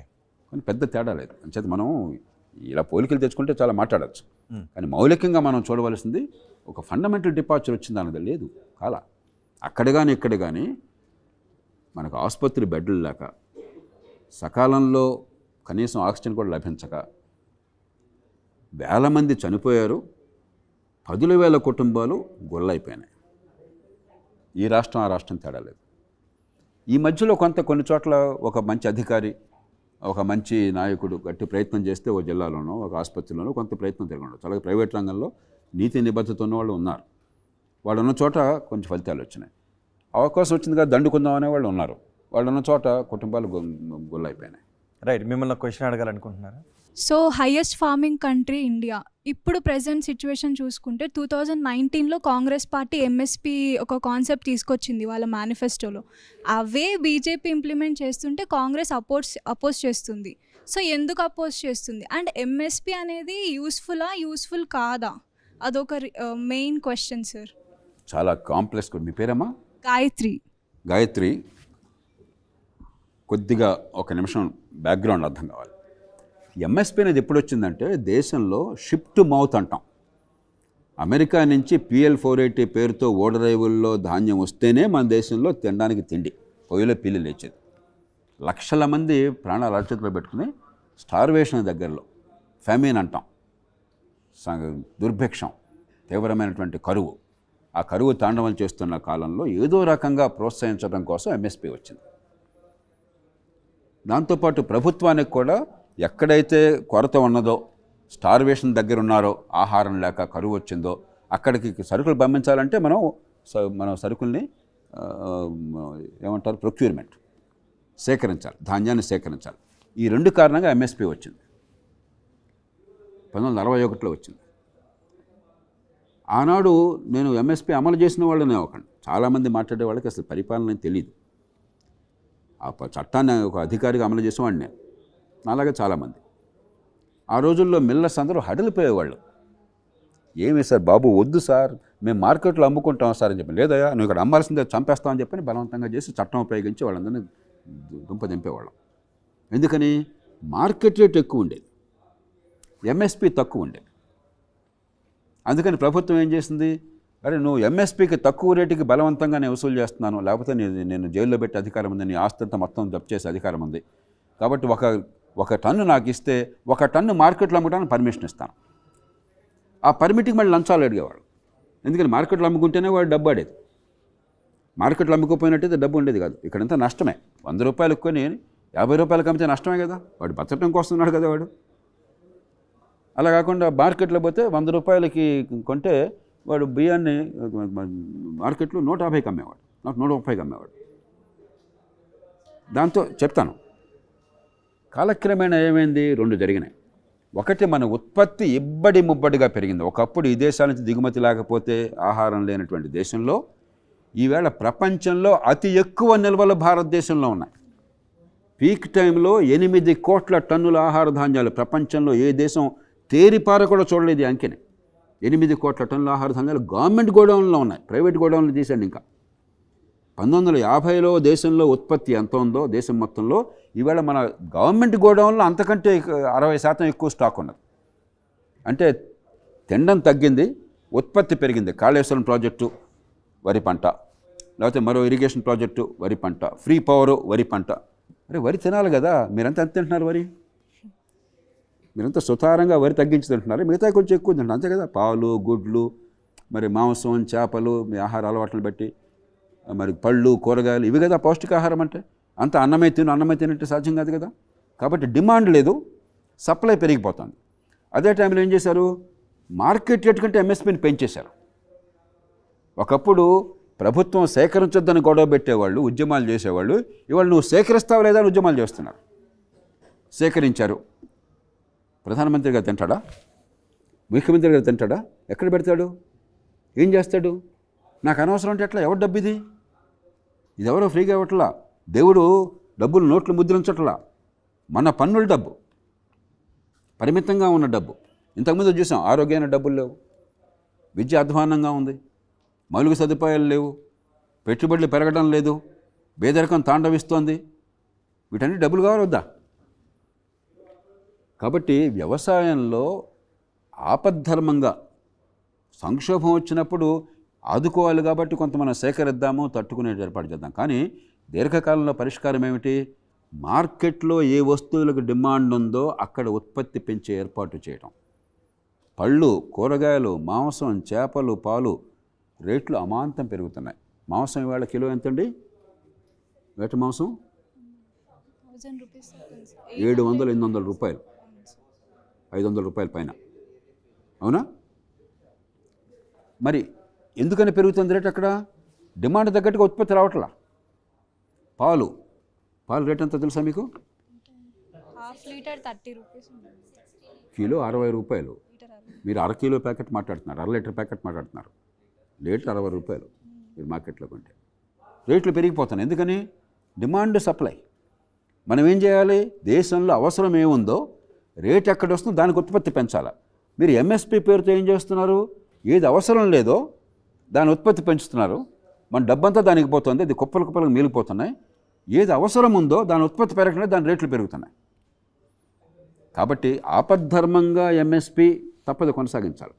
కానీ పెద్ద తేడా లేదు. అంచేత మనం ఇలా పోలికలు తెచ్చుకుంటే చాలా మాట్లాడచ్చు, కానీ మౌలికంగా మనం చూడవలసింది ఒక ఫండమెంటల్ డిపార్చర్ వచ్చింది అన్నది లేదు. కాలా అక్కడ కానీ ఇక్కడ కానీ మనకు ఆసుపత్రి బెడ్లు లేక, సకాలంలో కనీసం ఆక్సిజన్ కూడా లభించక వేల మంది చనిపోయారు, 10,000 కుటుంబాలు గొల్లైపోయినాయి. ఈ రాష్ట్రం ఆ రాష్ట్రం తేడా లేదు. ఈ మధ్యలో కొన్ని చోట్ల ఒక మంచి అధికారి, ఒక మంచి నాయకుడు గట్టి ప్రయత్నం చేస్తే ఒక జిల్లాలోనో ఒక ఆసుపత్రిలోనో కొంత ప్రయత్నం జరగడం. అలాగే ప్రైవేట్ రంగంలో నీతి నిబద్ధత ఉన్న వాళ్ళు ఉన్నారు, వాళ్ళు ఉన్న చోట కొంచెం ఫలితాలు వచ్చినాయి. అవకాశం వచ్చింది కదా దండుకుందాం అనే వాళ్ళు ఉన్నారు, వాళ్ళు ఉన్న చోట కుటుంబాలు గొల్లైపోయినాయి. రైట్, మిమ్మల్ని క్వశ్చన్ అడగాలనుకుంటున్నారా? So highest farming country India. ఇప్పుడు ప్రెజెంట్ సిచ్యువేషన్ చూసుకుంటే 2019లో కాంగ్రెస్ పార్టీ ఎంఎస్పి ఒక కాన్సెప్ట్ తీసుకొచ్చింది వాళ్ళ మేనిఫెస్టోలో. అవే బీజేపీ ఇంప్లిమెంట్ చేస్తుంటే కాంగ్రెస్ అపోజ్ చేస్తుంది. సో ఎందుకు అపోజ్ చేస్తుంది? అండ్ ఎంఎస్పి అనేది యూస్ఫుల్ కాదా? అదొక మెయిన్ క్వశ్చన్ సార్. చాలా కాంప్లెక్స్. మీ పేరమ్మా? గాయత్రి. కొద్దిగా ఒక నిమిషం బ్యాక్గ్రౌండ్ అర్థం కావాలి. ఎంఎస్పీ అనేది ఎప్పుడు వచ్చిందంటే దేశంలో షిప్ టు మౌత్ అంటాం. అమెరికా నుంచి PL480 పేరుతో ఓడరేవుల్లో ధాన్యం వస్తేనే మన దేశంలో తినడానికి తిండి, పొయ్యిలో పిల్లి లేచేది. లక్షల మంది ప్రాణాలు అరచేతిలో పెట్టుకుని స్టార్వేషన్ దగ్గరలో, ఫెమిన్ అంటాం, దుర్భిక్షం, తీవ్రమైనటువంటి కరువు, ఆ కరువు తాండవం చేస్తున్న కాలంలో ఏదో రకంగా ప్రోత్సహించడం కోసం ఎంఎస్పీ వచ్చింది. దాంతోపాటు ప్రభుత్వానికి కూడా ఎక్కడైతే కొరత ఉన్నదో, స్టార్వేషన్ దగ్గర ఉన్నారో, ఆహారం లేక కరువు వచ్చిందో అక్కడికి సరుకులు పంపించాలంటే మనం సరుకుల్ని ఏమంటారు, ప్రొక్యూర్మెంట్, సేకరించాలి, ధాన్యాన్ని సేకరించాలి. ఈ 2 కారణంగా ఎంఎస్పీ వచ్చింది. 1961లో వచ్చింది. ఆనాడు నేను ఎంఎస్పీ అమలు చేసిన వాళ్ళనే ఒకండి, చాలామంది మాట్లాడే వాళ్ళకి అసలు పరిపాలన తెలియదు. ఆ చట్టాన్ని ఒక అధికారిగా అమలు చేసేవాడిని నేను, అలాగే చాలామంది. ఆ రోజుల్లో మిల్లర్స్ అందరూ హడలిపోయేవాళ్ళు. ఏమి సార్ బాబు, వద్దు సార్, మేము మార్కెట్లో అమ్ముకుంటాం సార్ అని చెప్పి, లేదయ్యా నువ్వు ఇక్కడ అమ్మాల్సిందే, చంపేస్తామని చెప్పని బలవంతంగా చేసి చట్టం ఉపయోగించి వాళ్ళందరినీ దింపేవాళ్ళం. ఎందుకని? మార్కెట్ రేట్ ఎక్కువ ఉండేది, ఎంఎస్పీ తక్కువ ఉండేది. అందుకని ప్రభుత్వం ఏం చేసింది, అరే నువ్వు ఎంఎస్పీకి తక్కువ రేటుకి బలవంతంగా నేను వసూలు చేస్తున్నాను, లేకపోతే నేను జైల్లో పెట్టి అధికారం ఉంది, నీ ఆస్తి అంతా మొత్తం జప్తు చేసే అధికారం ఉంది, కాబట్టి ఒక టన్ను నాకు ఇస్తే 1 టన్ను మార్కెట్లో అమ్ముకోవడానికి పర్మిషన్ ఇస్తాను. ఆ పర్మిట్కి మళ్ళీ లంచాలు అడిగేవాడు. ఎందుకని మార్కెట్లో అమ్ముకుంటేనే వాడు డబ్బు ఆడేది, మార్కెట్లో అమ్ముకోపోయినట్టయితే డబ్బు ఉండేది కాదు. ఇక్కడంతా నష్టమే. 100 రూపాయలకు కొని 50 రూపాయలకు అమ్మితే నష్టమే కదా, వాడు బతకడం కోసం ఉన్నాడు కదా వాడు. అలా కాకుండా మార్కెట్లో పోతే 100 రూపాయలకి కొంటే వాడు బియ్యాన్ని మార్కెట్లో 150కి అమ్మేవాడు, నాకు 130కి అమ్మేవాడు. దాంతో చెప్తాను, కాలక్రమేణా ఏమైంది, 2 జరిగినాయి. ఒకటి, మన ఉత్పత్తి ఇబ్బడి ముబ్బడిగా పెరిగింది. ఒకప్పుడు ఈ దేశాల నుంచి దిగుమతి లేకపోతే ఆహారం లేనటువంటి దేశంలో ఈవేళ ప్రపంచంలో అతి ఎక్కువ నిల్వలు భారతదేశంలో ఉన్నాయి. పీక్ టైంలో 8 కోట్ల టన్నుల ఆహార ధాన్యాలు, ప్రపంచంలో ఏ దేశం తేరిపార కూడా చూడలేదు ఈ అంకెని. 8 కోట్ల టన్నుల ఆహార ధాన్యాలు గవర్నమెంట్ గోడౌన్లో ఉన్నాయి, ప్రైవేట్ గోడౌన్లు తీసేయండి. ఇంకా 1950లో దేశంలో ఉత్పత్తి ఎంత ఉందో దేశం మొత్తంలో, ఈవేళ మన గవర్నమెంట్ గోడౌన్లో అంతకంటే 60% ఎక్కువ స్టాక్ ఉన్నది. అంటే తినడం తగ్గింది, ఉత్పత్తి పెరిగింది. కాళేశ్వరం ప్రాజెక్టు వరి పంట, లేకపోతే మరో ఇరిగేషన్ ప్రాజెక్టు వరి పంట, ఫ్రీ పవరు వరి పంట. అరే వరి తినాలి కదా, మీరంతా ఎంత తింటున్నారు వరి? మీరంతా సుతారంగా వరి తగ్గించి తింటున్నారు, మిగతా కొంచెం ఎక్కువ తింటున్నారు అంతే కదా. పాలు, గుడ్లు, మరి మాంసం, చేపలు, మీ ఆహార అలవాట్లను బట్టి, మరి పళ్ళు, కూరగాయలు, ఇవి కదా పౌష్టికాహారం అంటే. అంత అన్నమే తినంటే సాధ్యం కాదు కదా. కాబట్టి డిమాండ్ లేదు, సప్లై పెరిగిపోతుంది. అదే టైంలో ఏం చేశారు, మార్కెట్ రేట్ కంటే ఎంఎస్పీని పెంచేశారు. ఒకప్పుడు ప్రభుత్వం సేకరించొద్దని గొడవ పెట్టేవాళ్ళు, ఉద్యమాలు చేసేవాళ్ళు, ఇవాళ నువ్వు సేకరిస్తావు లేదా అని ఉద్యమాలు చేస్తున్నారు. సేకరించారు. ప్రధానమంత్రి గారు తింటాడా? ముఖ్యమంత్రి గారు తింటాడా? ఎక్కడ పెడతాడు? ఏం చేస్తాడు? నాకు అనవసరం అంటే ఎట్లా? ఎవరు డబ్బు ఇది? ఇది ఎవరో ఫ్రీగా ఇవ్వట్లా. దేవుడు డబ్బులు నోట్లు ముద్రించట్లా. మన పన్నుల డబ్బు, పరిమితంగా ఉన్న డబ్బు. ఇంతకుముందు చూసాం, ఆరోగ్యానికి డబ్బులు లేవు, విద్య అధ్వాన్నంగా ఉంది, మౌలిక సదుపాయాలు లేవు, పెట్టుబడులు పెరగడం లేదు, పేదరికం తాండవిస్తోంది. వీటన్ని డబ్బులు కావాలి వద్దా? కాబట్టి వ్యవసాయంలో ఆపద్ధర్మంగా సంక్షోభం వచ్చినప్పుడు ఆదుకోవాలి కాబట్టి కొంత మనం సేకరిద్దాము, తట్టుకునే ఏర్పాటు చేద్దాం. కానీ దీర్ఘకాలంలో పరిష్కారం ఏమిటి? మార్కెట్లో ఏ వస్తువులకు డిమాండ్ ఉందో అక్కడ ఉత్పత్తి పెంచే ఏర్పాటు చేయటం. పళ్ళు, కూరగాయలు, మాంసం, చేపలు, పాలు రేట్లు అమాంతం పెరుగుతున్నాయి. మాంసం ఇవాళ కిలో ఎంతండి? వేట మాంసం 700-800 రూపాయలు, 500 రూపాయల పైన. అవునా? మరి ఎందుకని పెరుగుతుంది రేట్? అక్కడ డిమాండ్ తగ్గట్టుగా ఉత్పత్తి రావట్లా. పాలు రేట్ ఎంత తెలుసా మీకు? హాఫ్ లీటర్ 30 రూపీస్, కిలో 60 రూపాయలు. మీరు అర కిలో ప్యాకెట్ మాట్లాడుతున్నారు, అర లీటర్ ప్యాకెట్ మాట్లాడుతున్నారు. లీటర్ 60 రూపాయలు మీరు మార్కెట్లో కొంటే. రేట్లు పెరిగిపోతున్నాయి. ఎందుకని? Demand supply. మనం ఏం చేయాలి? దేశంలో అవసరం ఏముందో, రేట్ ఎక్కడ వస్తుందో దానికి ఉత్పత్తి పెంచాలి. మీరు ఎంఎస్పీ పేరుతో ఏం చేస్తున్నారు? ఏది అవసరం లేదో దాని ఉత్పత్తి పెంచుతున్నారు. మన డబ్బంతా దానికి పోతుంది, అది కుప్పలకు మిగిలిపోతున్నాయి. ఏది అవసరం ఉందో దాని ఉత్పత్తి పెరగకుండా దాని రేట్లు పెరుగుతున్నాయి. కాబట్టి ఆపద్ధర్మంగా ఎంఎస్పీ తప్పదు కొనసాగించాలి.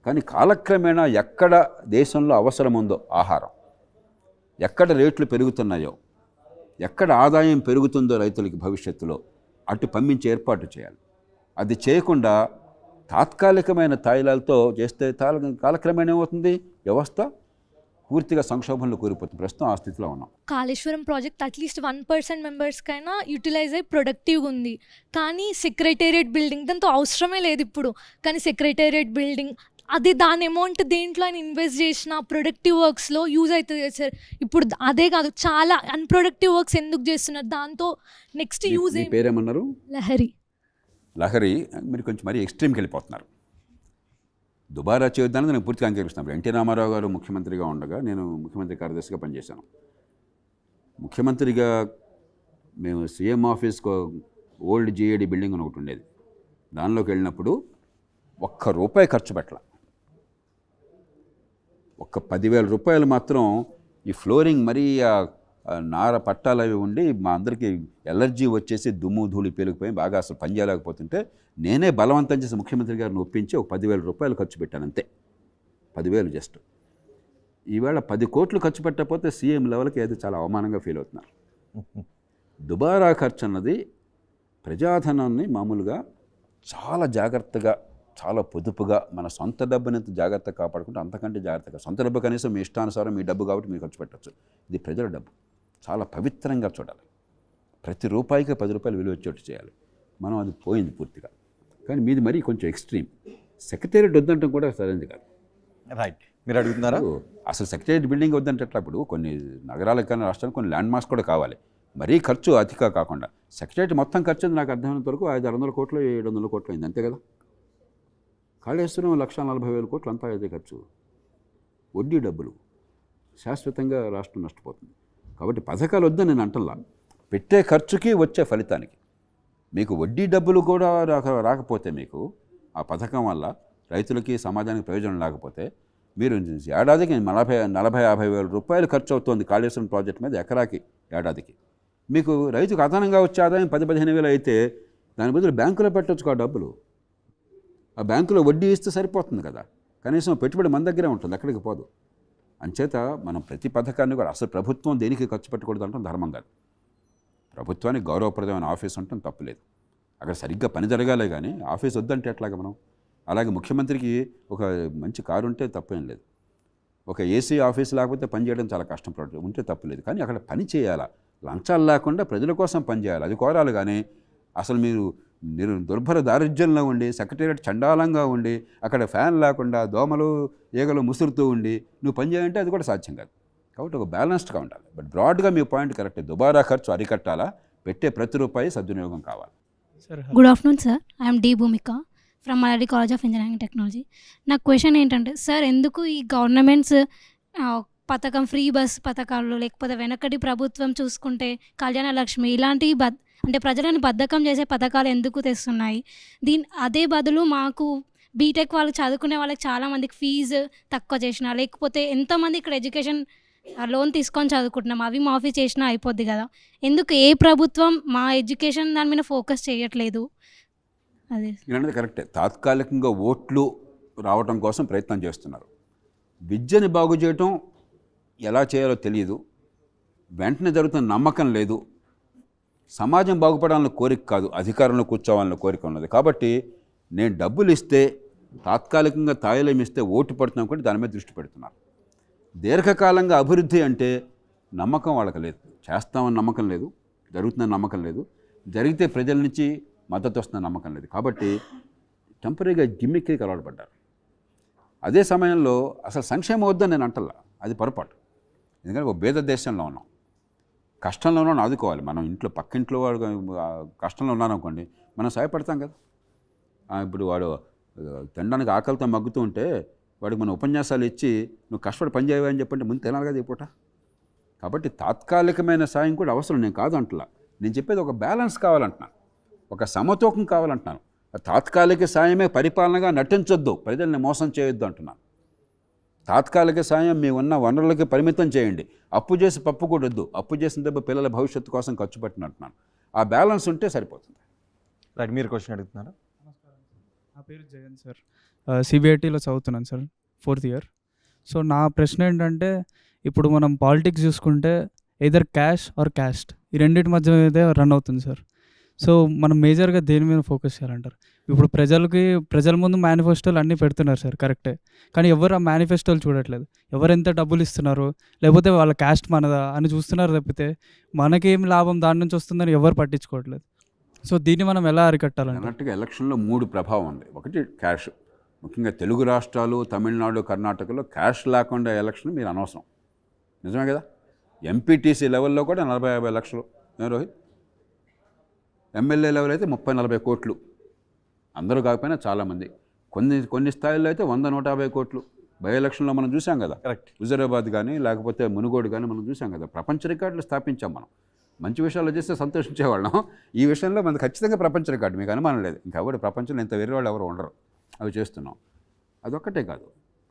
కానీ కాలక్రమేణా ఎక్కడ దేశంలో అవసరం ఉందో ఆహారం, ఎక్కడ రేట్లు పెరుగుతున్నాయో, ఎక్కడ ఆదాయం పెరుగుతుందో రైతులకి భవిష్యత్తులో, అటు పంపించే ఏర్పాటు చేయాలి. అది చేయకుండా తాత్కాలికమైన తాయిలాలతో చేస్తే కాలక్రమేణా ఏమవుతుంది? వ్యవస్థ పూర్తిగా సంక్షోభంలో కూలిపోతుంది. ప్రస్తుతం ఆ స్థితిలో ఉన్నాం. కాళేశ్వరం ప్రాజెక్ట్ అట్లీస్ట్ 1% మెంబర్స్కైనా యూటిలైజ్ అయ్యి ప్రొడక్టివ్గా ఉంది. కానీ సెక్రటేరియట్ బిల్డింగ్ దాంతో అవసరమే లేదు ఇప్పుడు. కానీ సెక్రటేరియట్ బిల్డింగ్ అది దాని అమౌంట్ దేంట్లో ఆయన ఇన్వెస్ట్ చేసిన ప్రొడక్టివ్ వర్క్స్లో యూజ్ అవుతుంది కదా సార్. ఇప్పుడు అదే కాదు, చాలా అన్ప్రొడక్టివ్ వర్క్స్ ఎందుకు చేస్తున్నారు? దాంతో నెక్స్ట్ యూజ్ పేరేమన్నారు? లహరి. మీరు కొంచెం మరీ ఎక్స్ట్రీమ్కి వెళ్ళిపోతున్నారు. దుబారా చేయొద్దని నేను పూర్తిగా అంగీకరిస్తున్నాను. ఎన్టీ రామారావు గారు ముఖ్యమంత్రిగా ఉండగా నేను ముఖ్యమంత్రి కార్యదర్శిగా పనిచేశాను. ముఖ్యమంత్రిగా మేము సీఎం ఆఫీస్కు ఓల్డ్ జిఏడి బిల్డింగ్ అని ఒకటి ఉండేది. దానిలోకి వెళ్ళినప్పుడు ₹1 ఖర్చు పెట్టాల. ఒక్క 10,000 రూపాయలు మాత్రం ఈ ఫ్లోరింగ్ మరీ నార పట్టాలు అవి ఉండి మా అందరికీ ఎలర్జీ వచ్చేసి దుమ్ము ధూళి పేలిపోయి బాగా అసలు పని చేయలేకపోతుంటే నేనే బలవంతం చేసి ముఖ్యమంత్రి గారిని ఒప్పించి ఒక 10,000 రూపాయలు ఖర్చు పెట్టాను అంతే. 10,000 జస్ట్. ఈవేళ 10 కోట్లు ఖర్చు పెట్టకపోతే సీఎం లెవెల్కి ఏదో చాలా అవమానంగా ఫీల్ అవుతున్నారు. దుబారా ఖర్చు అన్నది ప్రజాధనాన్ని మామూలుగా చాలా జాగ్రత్తగా, చాలా పొదుపుగా, మన సొంత డబ్బుని ఎంత జాగ్రత్తగా కాపాడుకుంటే అంతకంటే జాగ్రత్తగా. సొంత డబ్బు కనీసం మీ ఇష్టానుసారం మీ డబ్బు కాబట్టి మీరు ఖర్చు పెట్టచ్చు. ఇది ప్రజల డబ్బు, చాలా పవిత్రంగా చూడాలి. ప్రతి రూపాయికి 10 రూపాయలు విలువ వచ్చేట్టు చేయాలి. మనం అది పోయింది పూర్తిగా. కానీ మీది మరీ కొంచెం ఎక్స్ట్రీమ్. సెక్రటేరియట్ వద్దంటాం కూడా సరైనది కాదు. రైట్, మీరు అడుగుతున్నారా? అసలు సెక్రటేరియట్ బిల్డింగ్ వద్దంటే ఇప్పుడు కొన్ని నగరాలకు కానీ రాష్ట్రానికి కొన్ని ల్యాండ్ మార్క్స్ కూడా కావాలి. మరీ ఖర్చు అతిగా కాకుండా. సెక్రటేరియట్ మొత్తం ఖర్చు నాకు అర్థమైనంత వరకు 500-600 కోట్లు 700 కోట్లు అయింది అంతే కదా. కాళేశ్వరం 1,40,000 కోట్లు అంతా అయితే ఖర్చు. వడ్డీ డబ్బులు శాశ్వతంగా రాష్ట్రం నష్టపోతుంది. కాబట్టి పథకాలు వద్దని నేను అంటల్లా. పెట్టే ఖర్చుకి వచ్చే ఫలితానికి మీకు వడ్డీ డబ్బులు కూడా రాకపోతే మీకు ఆ పథకం వల్ల రైతులకి సమాజానికి ప్రయోజనం లేకపోతే మీరు ఏడాదికి 40-50 వేల రూపాయలు ఖర్చు అవుతుంది కాళేశ్వరం ప్రాజెక్ట్ మీద ఎకరాకి ఏడాదికి. మీకు రైతుకు అదనంగా వచ్చే ఆదాయం 10-15 వేలు అయితే దాని బదులు బ్యాంకులో పెట్టవచ్చు ఆ డబ్బులు. ఆ బ్యాంకులో వడ్డీ ఇస్తే సరిపోతుంది కదా, కనీసం పెట్టుబడి మన దగ్గరే ఉంటుంది, ఎక్కడికి పోదు. అంచేత మనం ప్రతి పథకాన్ని కూడా అసలు ప్రభుత్వం దేనికి ఖర్చు పెట్టకూడదు అంటాం ధర్మం కాదు. ప్రభుత్వానికి గౌరవప్రదమైన ఆఫీస్ ఉండటం తప్పులేదు, అక్కడ సరిగ్గా పని జరగాలే కానీ ఆఫీస్ వద్దంటే ఎట్లాగా మనం. అలాగే ముఖ్యమంత్రికి ఒక మంచి కారు ఉంటే తప్పేం లేదు, ఒక ఏసీ ఆఫీస్ లేకపోతే పని చేయడం చాలా కష్టం ఉంటే తప్పులేదు, కానీ అక్కడ పని చేయాలా, లంచాలు లేకుండా ప్రజల కోసం పని చేయాలి, అది కోరాలి. కానీ అసలు మీరు దుర్భర దారిద్ర్యంలో ఉండి సెక్రటేరియట్ చండాలంగా ఉండి అక్కడ ఫ్యాన్ లేకుండా దోమలు ఈగలు ముసురుతూ ఉండి నువ్వు పని చేయాలంటే అది కూడా సాధ్యం కాదు. కాబట్టి ఒక బ్యాలెన్స్డ్గా ఉండాలి. బట్ బ్రాడ్గా మీ పాయింట్ కరెక్టే, దుబారా ఖర్చు అరికట్టాలా, పెట్టే ప్రతి రూపాయి సద్వినియోగం కావాలి. Good afternoon sir, I'm D Bhoomika from Malladi college of engineering technology. నా క్వశ్చన్ ఏంటంటే సార్, ఎందుకు ఈ గవర్నమెంట్స్ పథకం ఫ్రీ బస్ పథకాలు లేకపోతే వెనకటి ప్రభుత్వం చూసుకుంటే కళ్యాణ లక్ష్మి ఇలాంటి అంటే ప్రజలను బద్ధకం చేసే పథకాలు ఎందుకు తెస్తున్నాయి? అదే బదులు మాకు బీటెక్ వాళ్ళు చదువుకునే వాళ్ళకి చాలామందికి ఫీజు తక్కువ చేసిన, లేకపోతే ఎంతోమంది ఇక్కడ ఎడ్యుకేషన్ లోన్ తీసుకొని చదువుకుంటున్నాం, అవి మాఫీ చేసినా అయిపోద్ది కదా. ఎందుకు ఏ ప్రభుత్వం మా ఎడ్యుకేషన్ దాని మీద ఫోకస్ చేయట్లేదు? అదే ఇలాంటిది కరెక్టే, తాత్కాలికంగా ఓట్లు రావటం కోసం ప్రయత్నం చేస్తున్నారు. విద్యని బాగు చేయటం ఎలా చేయాలో తెలియదు, వెంటనే జరుగుతున్న నమ్మకం లేదు, సమాజం బాగుపడాలని కోరిక కాదు, అధికారంలో కూర్చోవాలని కోరిక ఉన్నది. కాబట్టి నేను డబ్బులు ఇస్తే తాత్కాలికంగా తాయిలం ఇస్తే ఓటు పడుతున్నాం కాబట్టి దాని మీద దృష్టి పెడుతున్నారు. దీర్ఘకాలంగా అభివృద్ధి అంటే నమ్మకం వాళ్ళకి లేదు, చేస్తామని నమ్మకం లేదు, జరుగుతుందని నమ్మకం లేదు, జరిగితే ప్రజల నుంచి మద్దతు వస్తున్న నమ్మకం లేదు. కాబట్టి టెంపరీగా గిమ్మిక్కి అలవాటు పడ్డారు. అదే సమయంలో అసలు సంక్షేమం వద్దని నేను అంటల్లా, అది పొరపాటు. ఎందుకంటే ఒక భేద దేశంలో ఉన్నాం, కష్టంలో ఉన్నాను ఆదుకోవాలి. మనం ఇంట్లో పక్కింట్లో వాడు కష్టంలో ఉన్నారనుకోండి, మనం సహాయపడతాం కదా. ఇప్పుడు వాడు తినడానికి ఆకలితో మగ్గుతూ ఉంటే వాడికి మనం ఉపన్యాసాలు ఇచ్చి నువ్వు కష్టపడి పని చేయవా అని చెప్పంటే ముందు తినాలి కదా ఈ పూట. కాబట్టి తాత్కాలికమైన సాయం కూడా అవసరం, నేను కాదు అంటలా. నేను చెప్పేది ఒక బ్యాలెన్స్ కావాలంటున్నాను, ఒక సమతూకం కావాలంటున్నాను. తాత్కాలిక సాయమే పరిపాలనగా నటించొద్దు, ప్రజల్ని మోసం చేయొద్దు అంటున్నాను. తాత్కాలిక సాయం మీ ఉన్న వనరులకి పరిమితం చేయండి, అప్పు చేసి పప్పు కూడా వద్దు, అప్పు చేసిన దెబ్బ పిల్లల భవిష్యత్తు కోసం ఖర్చు పెట్టినట్టున్నాను. ఆ బ్యాలెన్స్ ఉంటే సరిపోతుంది. రైట్, మీరు క్వశ్చన్ అడుగుతున్నారా? నా పేరు జగన్ సార్, సిబిఐటీలో చదువుతున్నాను సార్, 4th ఇయర్. సో నా ప్రశ్న ఏంటంటే, ఇప్పుడు మనం పాలిటిక్స్ చూసుకుంటే ఎయిదర్ క్యాష్ ఆర్ క్యాస్ట్, ఈ రెండింటి మధ్య అయితే రన్ అవుతుంది సార్. సో మనం మేజర్గా దేని మీద ఫోకస్ చేయాలంటారు? ఇప్పుడు ప్రజల ముందు మేనిఫెస్టోలు అన్నీ పెడుతున్నారు సార్, కరెక్టే, కానీ ఎవరు ఆ మేనిఫెస్టోలు చూడట్లేదు. ఎవరు ఎంత డబ్బులు ఇస్తున్నారు, లేకపోతే వాళ్ళ క్యాస్ట్ మనదా అని చూస్తున్నారు తప్పితే మనకేం లాభం దాని నుంచి వస్తుందని ఎవరు పట్టించుకోవట్లేదు. సో దీన్ని మనం ఎలా అరికట్టాలంటే? అన్నట్టుగా ఎలక్షన్లో 3 ప్రభావం ఉంది. ఒకటి క్యాష్, ముఖ్యంగా తెలుగు రాష్ట్రాలు, తమిళనాడు, కర్ణాటకలో క్యాష్ లేకుండా ఎలక్షన్ మీరు అనవసరం, నిజమే కదా. ఎంపీటీసీ లెవెల్లో కూడా 40-50 లక్షలు, రోహిత్. ఎమ్మెల్యే లెవెల్ అయితే 30-40 కోట్లు, అందరూ కాకపోయినా చాలామంది. కొన్ని స్థాయిల్లో అయితే 100-150 కోట్లు. బై ఎలక్షన్లో మనం చూసాం కదా, కరెక్ట్. హుజూరాబాద్ కానీ లేకపోతే మునుగోడు కానీ మనం చూసాం కదా. ప్రపంచ రికార్డులు స్థాపించాం మనం. మంచి విషయాలు చేస్తే సంతోషించేవాళ్ళం, ఈ విషయంలో మనకు ఖచ్చితంగా ప్రపంచ రికార్డు, మీకు అనుమానం లేదు. ఇంకా ఎవరు ప్రపంచంలో ఇంత వేరే వాళ్ళు ఎవరు ఉండరు, అవి చేస్తున్నాం. అదొక్కటే కాదు,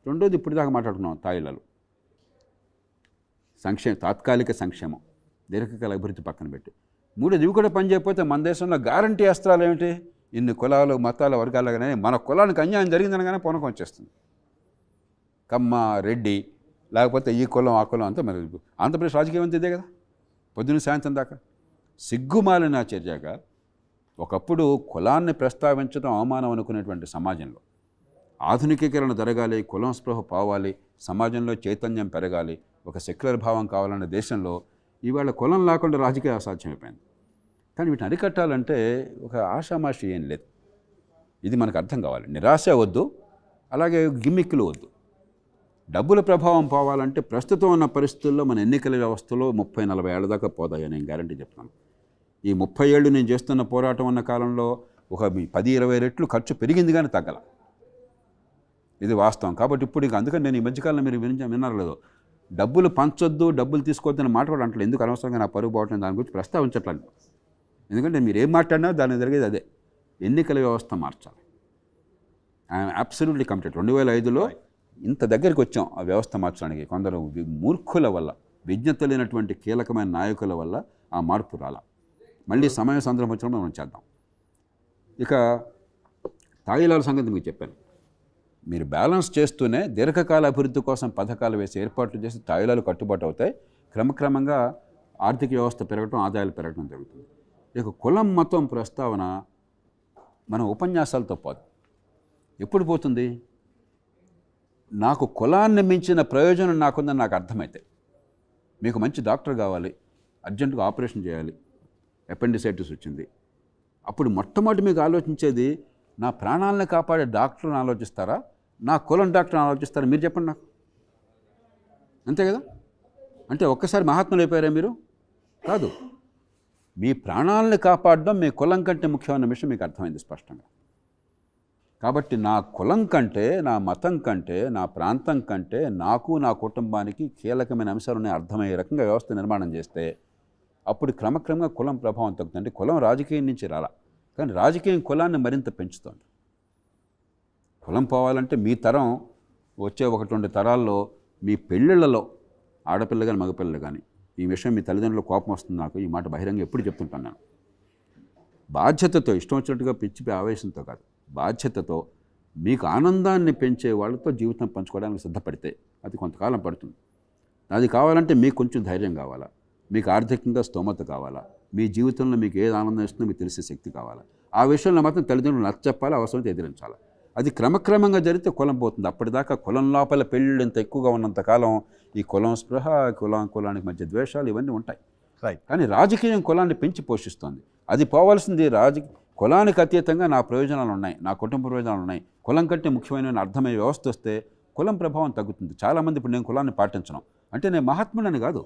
రెండోది ఇప్పుడు దాకా మాట్లాడుకున్నాం, తాయిలాలు తాత్కాలిక సంక్షేమం, దీర్ఘకాల అభివృద్ధి పక్కన పెట్టి. 3 ఇవి కూడా పని చేయకపోతే మన దేశంలో గ్యారంటీ అస్త్రాలు ఏమిటి? ఇన్ని కులాలు, మతాల వర్గాలుగానే మన కులానికి అన్యాయం జరిగిందనగానే పూనకం వచ్చేస్తుంది. కమ్మ, రెడ్డి, లేకపోతే ఈ కులం ఆ కులం అంతా మరి ఆంధ్రప్రదేశ్ రాజకీయం అంతా ఇదే కదా, పొద్దున్న సాయంత్రం దాకా. సిగ్గుమాలిన చర్యగా ఒకప్పుడు కులాన్ని ప్రస్తావించడం అవమానం అనుకునేటువంటి సమాజంలో ఆధునికీకరణ జరగాలి, కులం స్పృహ పోవాలి, సమాజంలో చైతన్యం పెరగాలి, ఒక సెక్యులర్ భావం కావాలన్న దేశంలో ఇవాళ కులం లేకుండా రాజకీయ అసాధ్యమైపోయింది. కానీ వీటిని అరికట్టాలంటే ఒక ఆషామాషి ఏం లేదు, ఇది మనకు అర్థం కావాలి. నిరాశ వద్దు, అలాగే గిమ్మిక్కులు వద్దు. డబ్బుల ప్రభావం పోవాలంటే ప్రస్తుతం ఉన్న పరిస్థితుల్లో మన ఎన్నికల వ్యవస్థలో 30-40 ఏళ్ల దాకా పోదాయని నేను గ్యారంటీ చెప్తున్నాను. ఈ 30 ఏళ్ళు నేను చేస్తున్న పోరాటం ఉన్న కాలంలో ఒక 10-20 రెట్లు ఖర్చు పెరిగింది కానీ తగ్గల, ఇది వాస్తవం. కాబట్టి ఇప్పుడు ఇక అందుకని నేను ఈ మధ్యకాలంలో మీరు విన్నారు లేదో, డబ్బులు పంచొద్దు, డబ్బులు తీసుకోవద్దని మాట్లాడట్లేదు. ఎందుకు అనవసరంగా నా పరుగు పోవటం దాని గురించి ప్రస్తావించట్లేదు. ఎందుకంటే మీరు ఏం మాట్లాడినా దాన్ని జరిగేది అదే, ఎన్నికల వ్యవస్థ మార్చాలి. I'm absolutely committed. 2005లో ఇంత దగ్గరికి వచ్చాం ఆ వ్యవస్థ మార్చడానికి. కొందరు మూర్ఖుల వల్ల, విజ్ఞత లేనటువంటి కీలకమైన నాయకుల వల్ల ఆ మార్పు రాల. మళ్ళీ సమయ సందర్భం వచ్చినప్పుడు మనం చేద్దాం. ఇక తాయిలాల సంగతి మీకు చెప్పాను. మీరు బ్యాలెన్స్ చేస్తూనే దీర్ఘకాల అభివృద్ధి కోసం పథకాలు వేసి ఏర్పాట్లు చేసి తాయిలాలు కట్టుబాటు అవుతాయి. క్రమక్రమంగా ఆర్థిక వ్యవస్థ పెరగటం, ఆదాయాలు పెరగటం జరుగుతుంది. ఇక కులం మతం ప్రస్తావన మన ఉపన్యాసాలతో పోదు. ఎప్పుడు పోతుంది? నాకు కులాన్ని మించిన ప్రయోజనం నాకుందని నాకు అర్థమైతే, మీకు మంచి డాక్టర్ కావాలి, అర్జెంటుగా ఆపరేషన్ చేయాలి, అపెండిసైటిస్ వచ్చింది, అప్పుడు మొట్టమొదటి మీకు ఆలోచించేది నా ప్రాణాలను కాపాడే డాక్టర్ని ఆలోచిస్తారా, నా కులం డాక్టర్ని ఆలోచిస్తారా? మీరు చెప్పండి నాకు. అంతే కదా? అంటే ఒక్కసారి మహాత్ములు అయిపోయారా మీరు? కాదు. మీ ప్రాణాలను కాపాడడం మీ కులం కంటే ముఖ్యమైన విషయం మీకు అర్థమైంది స్పష్టంగా. కాబట్టి నా కులం కంటే, నా మతం కంటే, నా ప్రాంతం కంటే నాకు, నా కుటుంబానికి కీలకమైన అంశాలని అర్థమయ్యే రకంగా వ్యవస్థ నిర్మాణం చేస్తే అప్పుడు క్రమక్రమంగా కులం ప్రభావం తగ్గుతుంది. అంటే కులం రాజకీయం నుంచి రాలా, కానీ రాజకీయం కులాన్ని మరింత పెంచుతోంది. కులం పోవాలంటే మీ తరం వచ్చే 1-2 తరాల్లో మీ పెళ్ళిళ్ళలో ఆడపిల్ల కానీ మగపిల్లలు కానీ, ఈ విషయం మీ తల్లిదండ్రుల కోపం వస్తుంది నాకు, ఈ మాట బహిరంగ ఎప్పుడు చెప్తుంటాను నేను. బాధ్యతతో, ఇష్టం వచ్చినట్టుగా పిచ్చి ఆవేశంతో కాదు, బాధ్యతతో మీకు ఆనందాన్ని పెంచే వాళ్ళతో జీవితం పంచుకోవడానికి సిద్ధపడితే అది కొంతకాలం పడుతుంది. అది కావాలంటే మీకు కొంచెం ధైర్యం కావాలా, మీకు ఆర్థికంగా స్తోమత కావాలా, మీ జీవితంలో మీకు ఏది ఆనందం ఇస్తుందో మీకు తెలిసే శక్తి కావాలా. ఆ విషయంలో మాత్రం తల్లిదండ్రులు నచ్చచెప్పాలి, అవసరమైతే ఎదిరించాలి. అది క్రమక్రమంగా జరిగితే కులం పోతుంది. అప్పటిదాకా కులం లోపల పెళ్ళిళ్ళు ఎంత ఎక్కువగా ఉన్నంతకాలం ఈ కులం స్పృహ, కులానికి మధ్య ద్వేషాలు ఇవన్నీ ఉంటాయి. కానీ రాజకీయం కులాన్ని పెంచి పోషిస్తోంది. అది పోవాల్సింది కులానికి అతీతంగా నా ప్రయోజనాలు ఉన్నాయి, నా కుటుంబ ప్రయోజనాలు ఉన్నాయి, కులం కంటే ముఖ్యమైన అర్థమయ్యే వ్యవస్థ వస్తే కులం ప్రభావం తగ్గుతుంది. చాలామంది ఇప్పుడు నేను కులాన్ని పాటించను అంటే నేను మహాత్ముడని కాదు,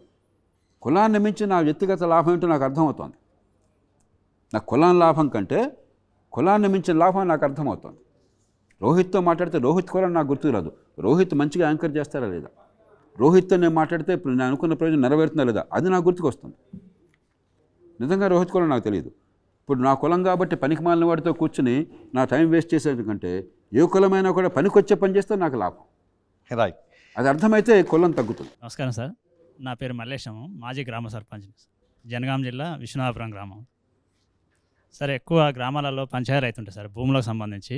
కులాన్ని మించి నా వ్యక్తిగత లాభం ఏంటో నాకు అర్థమవుతోంది. నా కులం లాభం కంటే కులాన్ని మించిన లాభం నాకు అర్థమవుతోంది. రోహిత్తో మాట్లాడితే రోహిత్ కులం నాకు గుర్తు రాదు, రోహిత్ మంచిగా యాంకర్ చేస్తారా లేదా, రోహిత్తో నేను మాట్లాడితే ఇప్పుడు నేను అనుకున్న ప్రయోజనం నెరవేరుతుందా లేదా, అది నాకు గుర్తుకు వస్తుంది. నిజంగా రోహిత్ కులం నాకు తెలియదు. ఇప్పుడు నా కులం కాబట్టి పనికి మాలిన వాడితో కూర్చుని నా టైం వేస్ట్ చేసేటంటే ఏ కులమైనా కూడా పనికొచ్చే పని చేస్తే నాకు లాభం. రైట్. అది అర్థమైతే కులం తగ్గుతుంది. నమస్కారం సార్, నా పేరు మల్లేశము, మాజీ గ్రామ సర్పంచ్, జనగాం జిల్లా విశ్వనాథపురం గ్రామం. సరే, ఎక్కువ గ్రామాలలో పంచాయతీ రైతుంటాయి సార్ భూములకు సంబంధించి.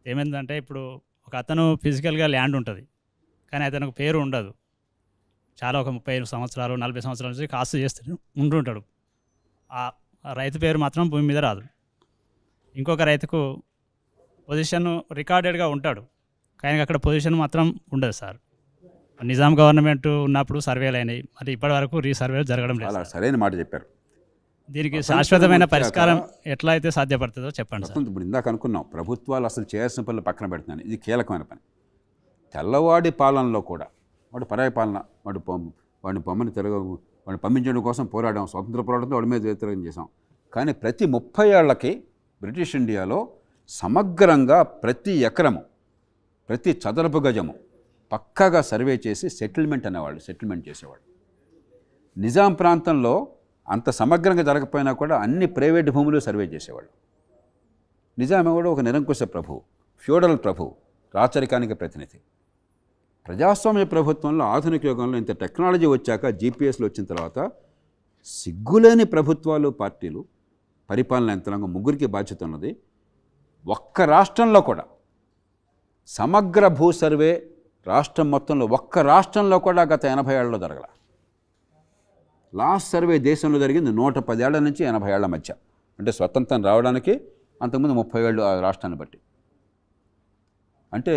ఏమైందంటే ఇప్పుడు ఒక అతను ఫిజికల్గా ల్యాండ్ ఉంటుంది, కానీ అతనికి పేరు ఉండదు. చాలా ఒక 30 సంవత్సరాలు 40 సంవత్సరాల నుంచి కాస్తు చేస్తూ ఉంటుంటాడు. ఆ రైతు పేరు మాత్రం భూమి మీద రాదు. ఇంకొక రైతుకు పొజిషన్ రికార్డెడ్గా ఉంటాడు, కానీ అక్కడ పొజిషన్ మాత్రం ఉండదు సార్. నిజాం గవర్నమెంట్ ఉన్నప్పుడు సర్వేలు అయినాయి, మరి ఇప్పటి వరకు రీసర్వేలు జరగడం లేదు. అలా సరైన మాట చెప్పారు. దీనికి శాశ్వతమైన పరిష్కారం ఎట్లా అయితే సాధ్యపడుతుందో చెప్పండి సార్. ఇప్పుడు ఇందాక అనుకున్నాం, ప్రభుత్వాలు అసలు చేయాల్సిన పనులు పక్కన పెడుతున్నాను, ఇది కీలకమైన పని. తెల్లవాడి పాలనలో కూడా వాడు పరాయి పాలన, వాడిని వాడిని పంపించడం కోసం పోరాడాం, స్వతంత్ర పోరాటంతో వాడి మీద వ్యతిరేకం చేసాం. కానీ ప్రతి 30 ఏళ్లకి బ్రిటిష్ ఇండియాలో సమగ్రంగా ప్రతి ఎకరము, ప్రతి చదరపు గజము పక్కాగా సర్వే చేసి సెటిల్మెంట్ చేసేవాడు. నిజాం ప్రాంతంలో అంత సమగ్రంగా జరగకపోయినా కూడా అన్ని ప్రైవేట్ భూములు సర్వే చేసేవాడు. నిజాం కూడా ఒక నిరంకుశ ప్రభువు, ఫ్యూడల్ ప్రభువు, రాచరికానికి ప్రతినిధి. ప్రజాస్వామ్య ప్రభుత్వంలో ఆధునిక యుగంలో ఇంత టెక్నాలజీ వచ్చాక, జీపీఎస్లు వచ్చిన తర్వాత సిగ్గులేని ప్రభుత్వాలు, పార్టీలు, పరిపాలన యంత్రాంగం ముగ్గురికి బాధ్యత ఉన్నది. ఒక్క రాష్ట్రంలో కూడా సమగ్ర భూ సర్వే రాష్ట్రం మొత్తంలో ఒక్క రాష్ట్రంలో కూడా గత 80 ఏళ్లలో జరగల. లాస్ట్ సర్వే దేశంలో జరిగింది 110 ఏళ్ల నుంచి 80 ఏళ్ల మధ్య, అంటే స్వతంత్రం రావడానికి అంతకుముందు 30 ఏళ్ళు ఆ రాష్ట్రాన్ని బట్టి. అంటే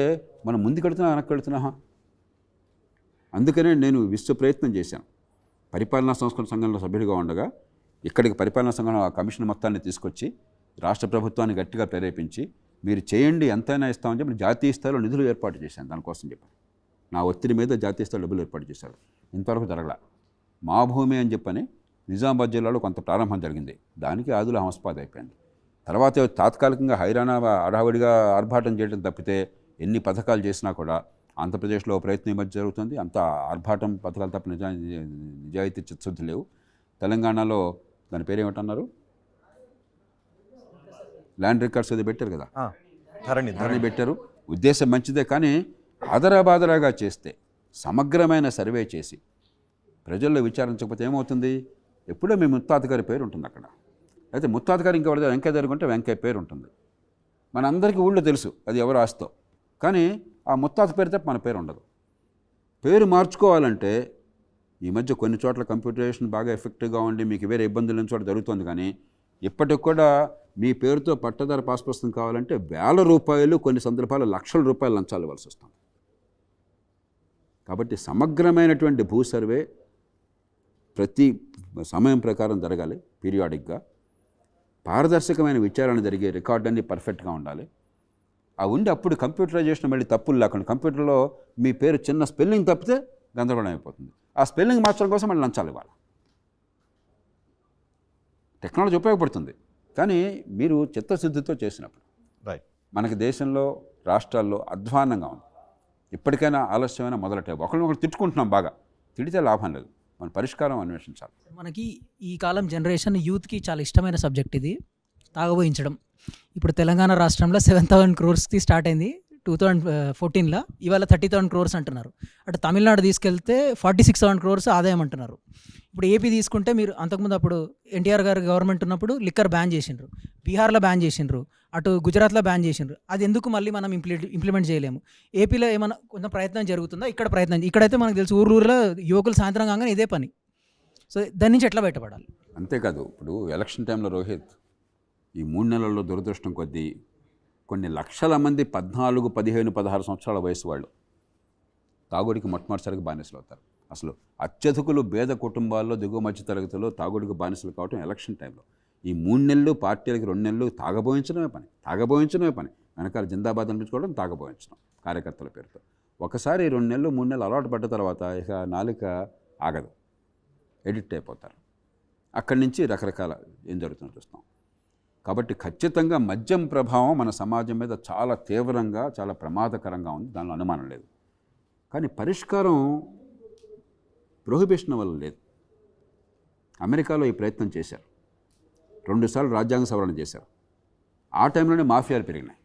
మనం ముందుకెడుతున్నా వెనక్కెడుతున్నామా? అందుకనే నేను విశ్వ ప్రయత్నం చేశాను. పరిపాలనా సంస్కరణ సంఘంలో సభ్యుడిగా ఉండగా ఇక్కడికి పరిపాలనా సంఘం ఆ కమిషన్ మొత్తాన్ని తీసుకొచ్చి రాష్ట్ర ప్రభుత్వాన్ని గట్టిగా ప్రేరేపించి మీరు చేయండి ఎంతైనా ఇస్తామని చెప్పి జాతీయ స్థాయిలో నిధులు ఏర్పాటు చేశాను. దానికోసం చెప్పాను, నా ఒత్తిడి మీద జాతీయ స్థాయిలో డబ్బులు ఏర్పాటు చేశారు. ఇంతవరకు జరగల. మా భూమి అని చెప్పని నిజామాబాద్ జిల్లాలో కొంత ప్రారంభం జరిగింది, దానికి ఆదుల హంసపాద అయిపోయింది. తర్వాత తాత్కాలికంగా హైరానా అడావిడిగా ఆర్భాటం చేయడం తప్పితే ఎన్ని పథకాలు చేసినా కూడా ఆంధ్రప్రదేశ్లో ప్రయత్నం ఈ మధ్య జరుగుతుంది. అంత ఆర్భాటం పథకాలు తప్ప నిజాయితీ చిత్తశుద్ధి లేవు. తెలంగాణలో దాని పేరు ఏమిటన్నారు, ల్యాండ్ రికార్డ్స్ అది పెట్టారు కదా, ధరణి పెట్టారు. ఉద్దేశం మంచిదే, కానీ ఆదరాబాదరాగా చేస్తే, సమగ్రమైన సర్వే చేసి ప్రజల్లో విచారించకపోతే ఏమవుతుంది? ఎప్పుడో మీ ముత్తాత గారి పేరు ఉంటుంది అక్కడ. అయితే ముత్తాత గారు ఇంకా వెంకయ్య జరుగుంటే వెంకయ్య పేరు ఉంటుంది. మనందరికీ ఊళ్ళో తెలుసు అది ఎవరు ఆస్తో, కానీ ఆ ముత్తాత పేరు తప్ప మన పేరు ఉండదు. పేరు మార్చుకోవాలంటే ఈ మధ్య కొన్ని చోట్ల కంప్యూటరైజేషన్ బాగా ఎఫెక్టివ్గా ఉండి మీకు వేరే ఇబ్బందులు లేని చోట జరుగుతుంది. కానీ ఇప్పటికి కూడా మీ పేరుతో పట్టదారు పాస్ పుస్తకం కావాలంటే వేల రూపాయలు, కొన్ని సందర్భాలు లక్షల రూపాయలు లంచాలు ఇవ్వాల్సి వస్తుంది. కాబట్టి సమగ్రమైనటువంటి భూ సర్వే ప్రతి సమయం ప్రకారం జరగాలి, పీరియాడిక్గా. పారదర్శకమైన విచారణ జరిగే రికార్డ్ అన్నీ పర్ఫెక్ట్గా ఉండాలి. ఆ ఉండి అప్పుడు కంప్యూటరైజేషన్ మళ్ళీ తప్పులు లేకుండా, కంప్యూటర్లో మీ పేరు చిన్న స్పెల్లింగ్ తప్పితే గందరగోళం అయిపోతుంది. ఆ స్పెల్లింగ్ మార్చడం కోసం మళ్ళీ లంచాలు ఇవ్వాలి. టెక్నాలజీ ఉపయోగపడుతుంది, కానీ మీరు చిత్తశుద్ధితో చేసినప్పుడు. రైట్. మనకి దేశంలో, రాష్ట్రాల్లో అధ్వాన్నంగా ఉంది. ఇప్పటికైనా ఆలస్యమైన మొదలటే. ఒకరినొకరు తిట్టుకుంటున్నాం, బాగా తిడితే లాభం లేదు, మన పరిష్కారం అన్వేషించాలి. మనకి ఈ కాలం జనరేషన్ యూత్కి చాలా ఇష్టమైన సబ్జెక్ట్ ఇది, తాగబోయించడం. ఇప్పుడు తెలంగాణ రాష్ట్రంలో 7,000 crores స్టార్ట్ అయింది 2014లో, ఇవాళ 30,000 crores అంటున్నారు. అటు తమిళనాడు తీసుకెళ్తే 46,000 crores ఆదాయం అంటున్నారు. ఇప్పుడు ఏపీ తీసుకుంటే మీరు అంతకుముందు అప్పుడు ఎన్టీఆర్ గారు గవర్నమెంట్ ఉన్నప్పుడు లిక్కర్ బ్యాన్ చేసిండ్రు, బీహార్లో బ్యాన్ చేసిండ్రు, అటు గుజరాత్లో బ్యాన్ చేసిండ్రు. అది ఎందుకు మళ్ళీ మనం ఇంప్లిమెంట్ చేయలేము? ఏపీలో ఏమైనా కొంత ప్రయత్నం జరుగుతుందా? ఇక్కడ ప్రయత్నం, ఇక్కడైతే మనకు తెలుసు ఊర్లో యువకులు సాయంత్రం కాగానే ఇదే పని. సో దాని నుంచి ఎట్లా బయటపడాలి? అంతేకాదు, ఇప్పుడు ఎలక్షన్ టైంలో రోహిత్, ఈ 3 నెలల్లో దురదృష్టం కొద్దీ కొన్ని లక్షల మంది 14, 15, 16 సంవత్సరాల వయసు వాళ్ళు తాగుడికి మొట్టమొదటిసారిగా బానిసలు అవుతారు. అసలు అత్యధికులు పేద కుటుంబాల్లో, దిగువ మధ్య తరగతిలో తాగుడికి బానిసలు కావటం ఎలక్షన్ టైంలో. ఈ 3 నెలలు పార్టీలకి 2 నెలలు తాగబోయించడమే పని. వెనకాల జిందాబాద్ అనిపించుకోవడం, తాగబోయించడం కార్యకర్తల పేరుతో. ఒకసారి 2 నెలలు 3 నెలలు అలవాటు పడ్డ తర్వాత ఇక నాలుక ఆగదు, ఎడిక్ట్ అయిపోతారు. అక్కడి నుంచి రకరకాల ఏం జరుగుతుందో చూస్తాం. కాబట్టి ఖచ్చితంగా మద్యం ప్రభావం మన సమాజం మీద చాలా తీవ్రంగా, చాలా ప్రమాదకరంగా ఉంది, దానిలో అనుమానం లేదు. కానీ పరిష్కారం ప్రొహిబిషన్ వల్ల లేదు. అమెరికాలో ఈ ప్రయత్నం చేశారు, 2 సార్లు రాజ్యాంగ సవరణ చేశారు. ఆ టైంలోనే మాఫియాలు పెరిగినాయి.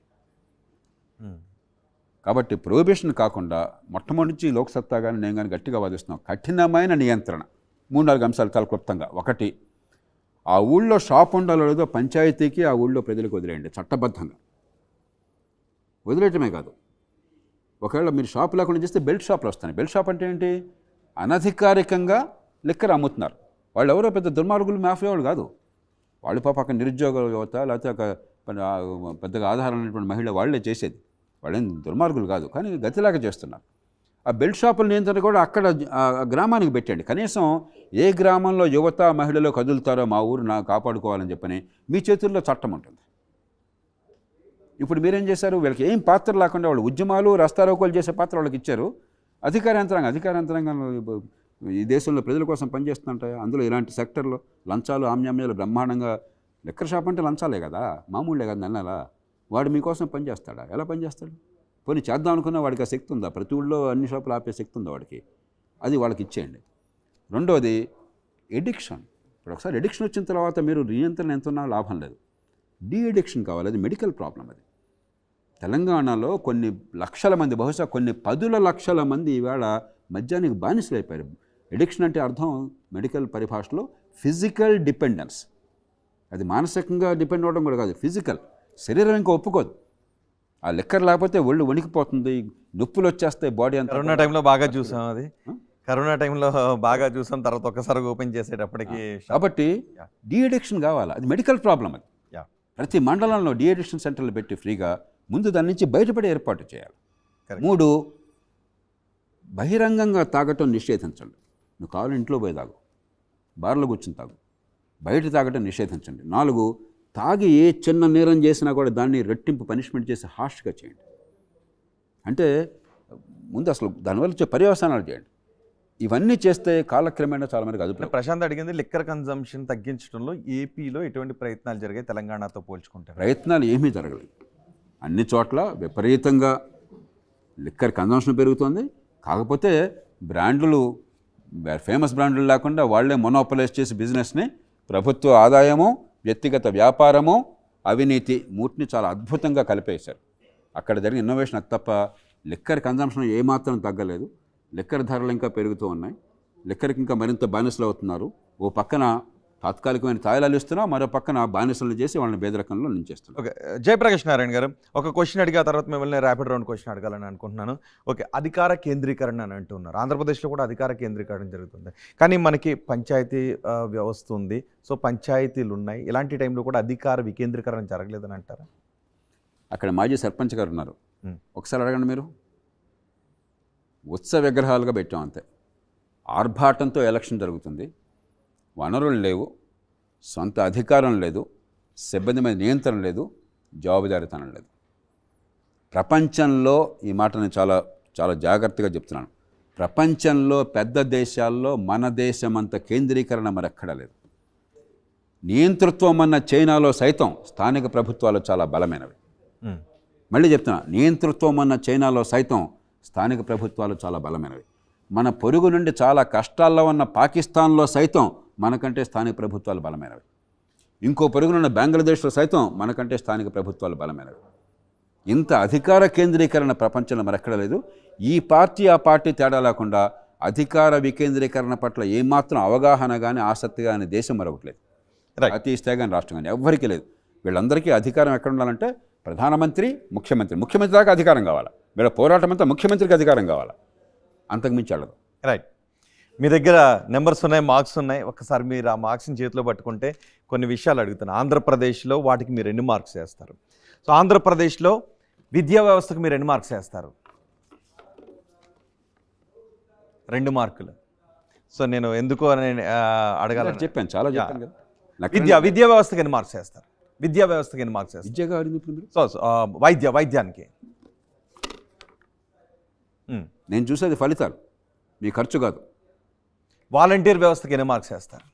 కాబట్టి ప్రొహిబిషన్ కాకుండా మొట్టమొదటి నుంచి లోక్సత్తా కానీ నేను కానీ గట్టిగా వాదిస్తున్నాం, కఠినమైన నియంత్రణ. 3-4 అంశాలు చాలా క్లుప్తంగా. ఒకటి, ఆ ఊళ్ళో షాప్ ఉండాలో లేదో పంచాయతీకి, ఆ ఊళ్ళో ప్రజలకు వదిలేయండి చట్టబద్ధంగా. వదిలేయటమే కాదు, ఒకవేళ మీరు షాప్ లేకుండా చేస్తే బెల్ట్ షాప్లు వస్తాయి. బెల్ట్ షాప్ అంటే ఏంటి? అనధికారికంగా లిక్కర్ అమ్ముతున్నారు. వాళ్ళు ఎవరో పెద్ద దుర్మార్గులు, మాఫియా వాళ్ళు కాదు. వాళ్ళు పాప అక్కడ నిరుద్యోగ యువత, లేకపోతే ఒక పెద్దగా ఆధారమైనటువంటి మహిళ వాళ్ళే చేసేది. వాళ్ళేం దుర్మార్గులు కాదు, కానీ గతిలాగా చేస్తున్నారు. ఆ బెల్ట్ షాపుల నియంత్రణ కూడా అక్కడ గ్రామానికి పెట్టండి. కనీసం ఏ గ్రామంలో యువత, మహిళలు కదులుతారో మా ఊరు కాపాడుకోవాలని చెప్పని మీ చేతుల్లో చట్టం ఉంటుంది. ఇప్పుడు మీరేం చేశారు? వీళ్ళకి ఏం పాత్ర లేకుండా వాళ్ళు ఉద్యమాలు, రస్తారోకోలు చేసే పాత్ర వాళ్ళకి ఇచ్చారు. అధికార యంత్రాంగం ఈ దేశంలో ప్రజల కోసం పనిచేస్తుంటాయి. అందులో ఇలాంటి సెక్టర్లో లంచాలు, ఆమ్యామ్యాలు బ్రహ్మాండంగా. లిక్కర్ షాప్ అంటే లంచాలే కదా, మామూలే కదా నెలలా. వాడు మీకోసం పనిచేస్తాడా? ఎలా పనిచేస్తాడు? పోనీ చేద్దాం అనుకున్న వాడికి ఆ శక్తి ఉందా? ప్రతి ఊళ్ళో అన్ని షాపులు ఆపే శక్తి ఉందా వాడికి? అది వాళ్ళకి ఇచ్చేయండి. రెండోది ఎడిక్షన్. ఇప్పుడు ఒకసారి ఎడిక్షన్ వచ్చిన తర్వాత మీరు నియంత్రణ ఎంత ఉన్నా లాభం లేదు. డీ ఎడిక్షన్ కావాలి, అది మెడికల్ ప్రాబ్లం. అది తెలంగాణలో కొన్ని లక్షల మంది, బహుశా కొన్ని 10 లక్షల మంది ఈవేళ మద్యానికి బానిసలు అయిపోయారు. ఎడిక్షన్ అంటే అర్థం మెడికల్ పరిభాషలో ఫిజికల్ డిపెండెన్స్. అది మానసికంగా డిపెండ్ అవ్వడం కూడా కాదు, ఫిజికల్. శరీరం ఇంకా ఒప్పుకోదు. ఆ లిక్కర్ లేకపోతే ఒళ్ళు వణికిపోతుంది, నొప్పులు వచ్చేస్తాయి, బాడీ అంతా. కరోనా టైంలో బాగా చూసాం అది. కరోనా టైంలో బాగా చూసాం, తర్వాత ఒక్కసారి ఓపెన్ చేసేటప్పటికి. కాబట్టి డీ అడిక్షన్ కావాలి, అది మెడికల్ ప్రాబ్లం. అది ప్రతి మండలంలో డీ అడిక్షన్ సెంటర్లు పెట్టి ఫ్రీగా ముందు దాని నుంచి బయటపడే ఏర్పాటు చేయాలి. 3, బహిరంగంగా తాగటం నిషేధించండి. నువ్వు కావాలి ఇంట్లో పోయి తాగు, బార్లో కూర్చుని తాగు, బయట తాగటం నిషేధించండి. 4, తాగి ఏ చిన్న నేరం చేసినా కూడా దాన్ని రెట్టింపు పనిష్మెంట్ చేసి హార్ష్గా చేయండి. అంటే ముందు అసలు దానివల్ల వచ్చే పర్యవసానాలు చేయండి. ఇవన్నీ చేస్తే కాలక్రమేణా చాలా మందికి అదుపు. ప్రశాంత్ అడిగింది లిక్కర్ కన్జంప్షన్ తగ్గించడంలో ఏపీలో ఎటువంటి ప్రయత్నాలు జరిగాయి తెలంగాణతో పోల్చుకుంటే? ప్రయత్నాలు ఏమీ జరగలేదు. అన్ని చోట్ల విపరీతంగా లిక్కర్ కన్జంప్షన్ పెరుగుతుంది. కాకపోతే బ్రాండ్లు, ఫేమస్ బ్రాండ్లు లేకుండా వాళ్లే మొనోపలైజ్ చేసి బిజినెస్ని, ప్రభుత్వ ఆదాయము, వ్యక్తిగత వ్యాపారము, అవినీతి 3ని చాలా అద్భుతంగా కలిపేశారు. అక్కడ జరిగిన ఇన్నోవేషన్ అది తప్ప లిక్కర్ కన్జంప్షన్ ఏమాత్రం తగ్గలేదు. లిక్కర్ ధరలు ఇంకా పెరుగుతూ ఉన్నాయి. లిక్కర్కి ఇంకా మరింత బానిసలు అవుతున్నారు. ఓ పక్కన తాత్కాలికమైన తాయిలాలు ఇస్తున్నా, మరో పక్కన బానిసలను చేసి వాళ్ళని పేదరికంలో నుంచేస్తున్నారు. ఓకే, జయప్రకాష్ నారాయణ గారు, ఒక క్వశ్చన్ అడిగా తర్వాత మిమ్మల్ని ర్యాపిడ్ రౌండ్ క్వశ్చన్ అడగాలని అనుకుంటున్నాను. ఓకే, అధికార కేంద్రీకరణ అని అంటున్నారు. ఆంధ్రప్రదేశ్లో కూడా అధికార కేంద్రీకరణ జరుగుతుంది, కానీ మనకి పంచాయతీ వ్యవస్థ ఉంది. సో పంచాయతీలు ఉన్నాయి. ఇలాంటి టైంలో కూడా అధికార వికేంద్రీకరణ జరగలేదని అంటారా? అక్కడ మాజీ సర్పంచ్ గారు ఉన్నారు, ఒకసారి అడగండి మీరు. ఉత్సవ విగ్రహాలుగా పెట్టాం అంతే. ఆర్భాటంతో ఎలక్షన్ జరుగుతుంది. వనరులు లేవు, సొంత అధికారం లేదు, సిబ్బంది మీద నియంత్రణ లేదు, జవాబుదారీతనం లేదు. ప్రపంచంలో ఈ మాట నేను చాలా చాలా జాగ్రత్తగా చెప్తున్నాను. ప్రపంచంలో పెద్ద దేశాల్లో మన దేశం అంత కేంద్రీకరణ మరెక్కడా లేదు. నియంతృత్వం అన్న చైనాలో సైతం స్థానిక ప్రభుత్వాలు చాలా బలమైనవి. మళ్ళీ చెప్తున్నా, నియంతృత్వం అన్న చైనాలో సైతం స్థానిక ప్రభుత్వాలు చాలా బలమైనవి. మన పొరుగు నుండి చాలా కష్టాల్లో ఉన్న పాకిస్తాన్లో సైతం మనకంటే స్థానిక ప్రభుత్వాలు బలమైనవి. ఇంకో పొరుగునున్న బంగ్లాదేశ్లో సైతం మనకంటే స్థానిక ప్రభుత్వాలు బలమైనవి. ఇంత అధికార కేంద్రీకరణ ప్రపంచంలో మరెక్కడ లేదు. ఈ పార్టీ ఆ పార్టీ తేడా లేకుండా అధికార వికేంద్రీకరణ పట్ల ఏమాత్రం అవగాహన కానీ ఆసక్తి కానీ దేశం మరొకటి లేదు. జాతీయ స్థాయి కానీ రాష్ట్రం కానీ ఎవ్వరికీ లేదు. వీళ్ళందరికీ అధికారం ఎక్కడ ఉండాలంటే ప్రధానమంత్రి, ముఖ్యమంత్రి దాకా అధికారం కావాలి. వీళ్ళ పోరాటం అంతా ముఖ్యమంత్రికి అధికారం కావాలి, అంతకుమించి వెళ్ళదు. రైట్, మీ దగ్గర నెంబర్స్ ఉన్నాయి, మార్క్స్ ఉన్నాయి. ఒకసారి మీరు ఆ మార్క్స్ని చేతిలో పట్టుకుంటే కొన్ని విషయాలు అడుగుతాను. ఆంధ్రప్రదేశ్లో వాటికి మీరు ఎన్ని మార్క్స్ వేస్తారు? సో ఆంధ్రప్రదేశ్లో విద్యా వ్యవస్థకు మీరు ఎన్ని మార్క్స్ వేస్తారు? 2 మార్కులు. సో నేను ఎందుకో నేను అడగాలని చెప్పాను, చాలా చెప్పాను కదా. విద్యా వ్యవస్థకి ఎన్ని మార్క్స్ వేస్తారు? విద్యా వ్యవస్థకి ఎన్ని మార్క్స్ వేస్తారు? విద్యగా అడిగింది ఇప్పుడు. సో వైద్యానికి నేను చూసేది ఫలితాలు, మీ ఖర్చు కాదు. వాలంటీర్ వ్యవస్థకి ఎన్ని మార్క్స్ వేస్తారు?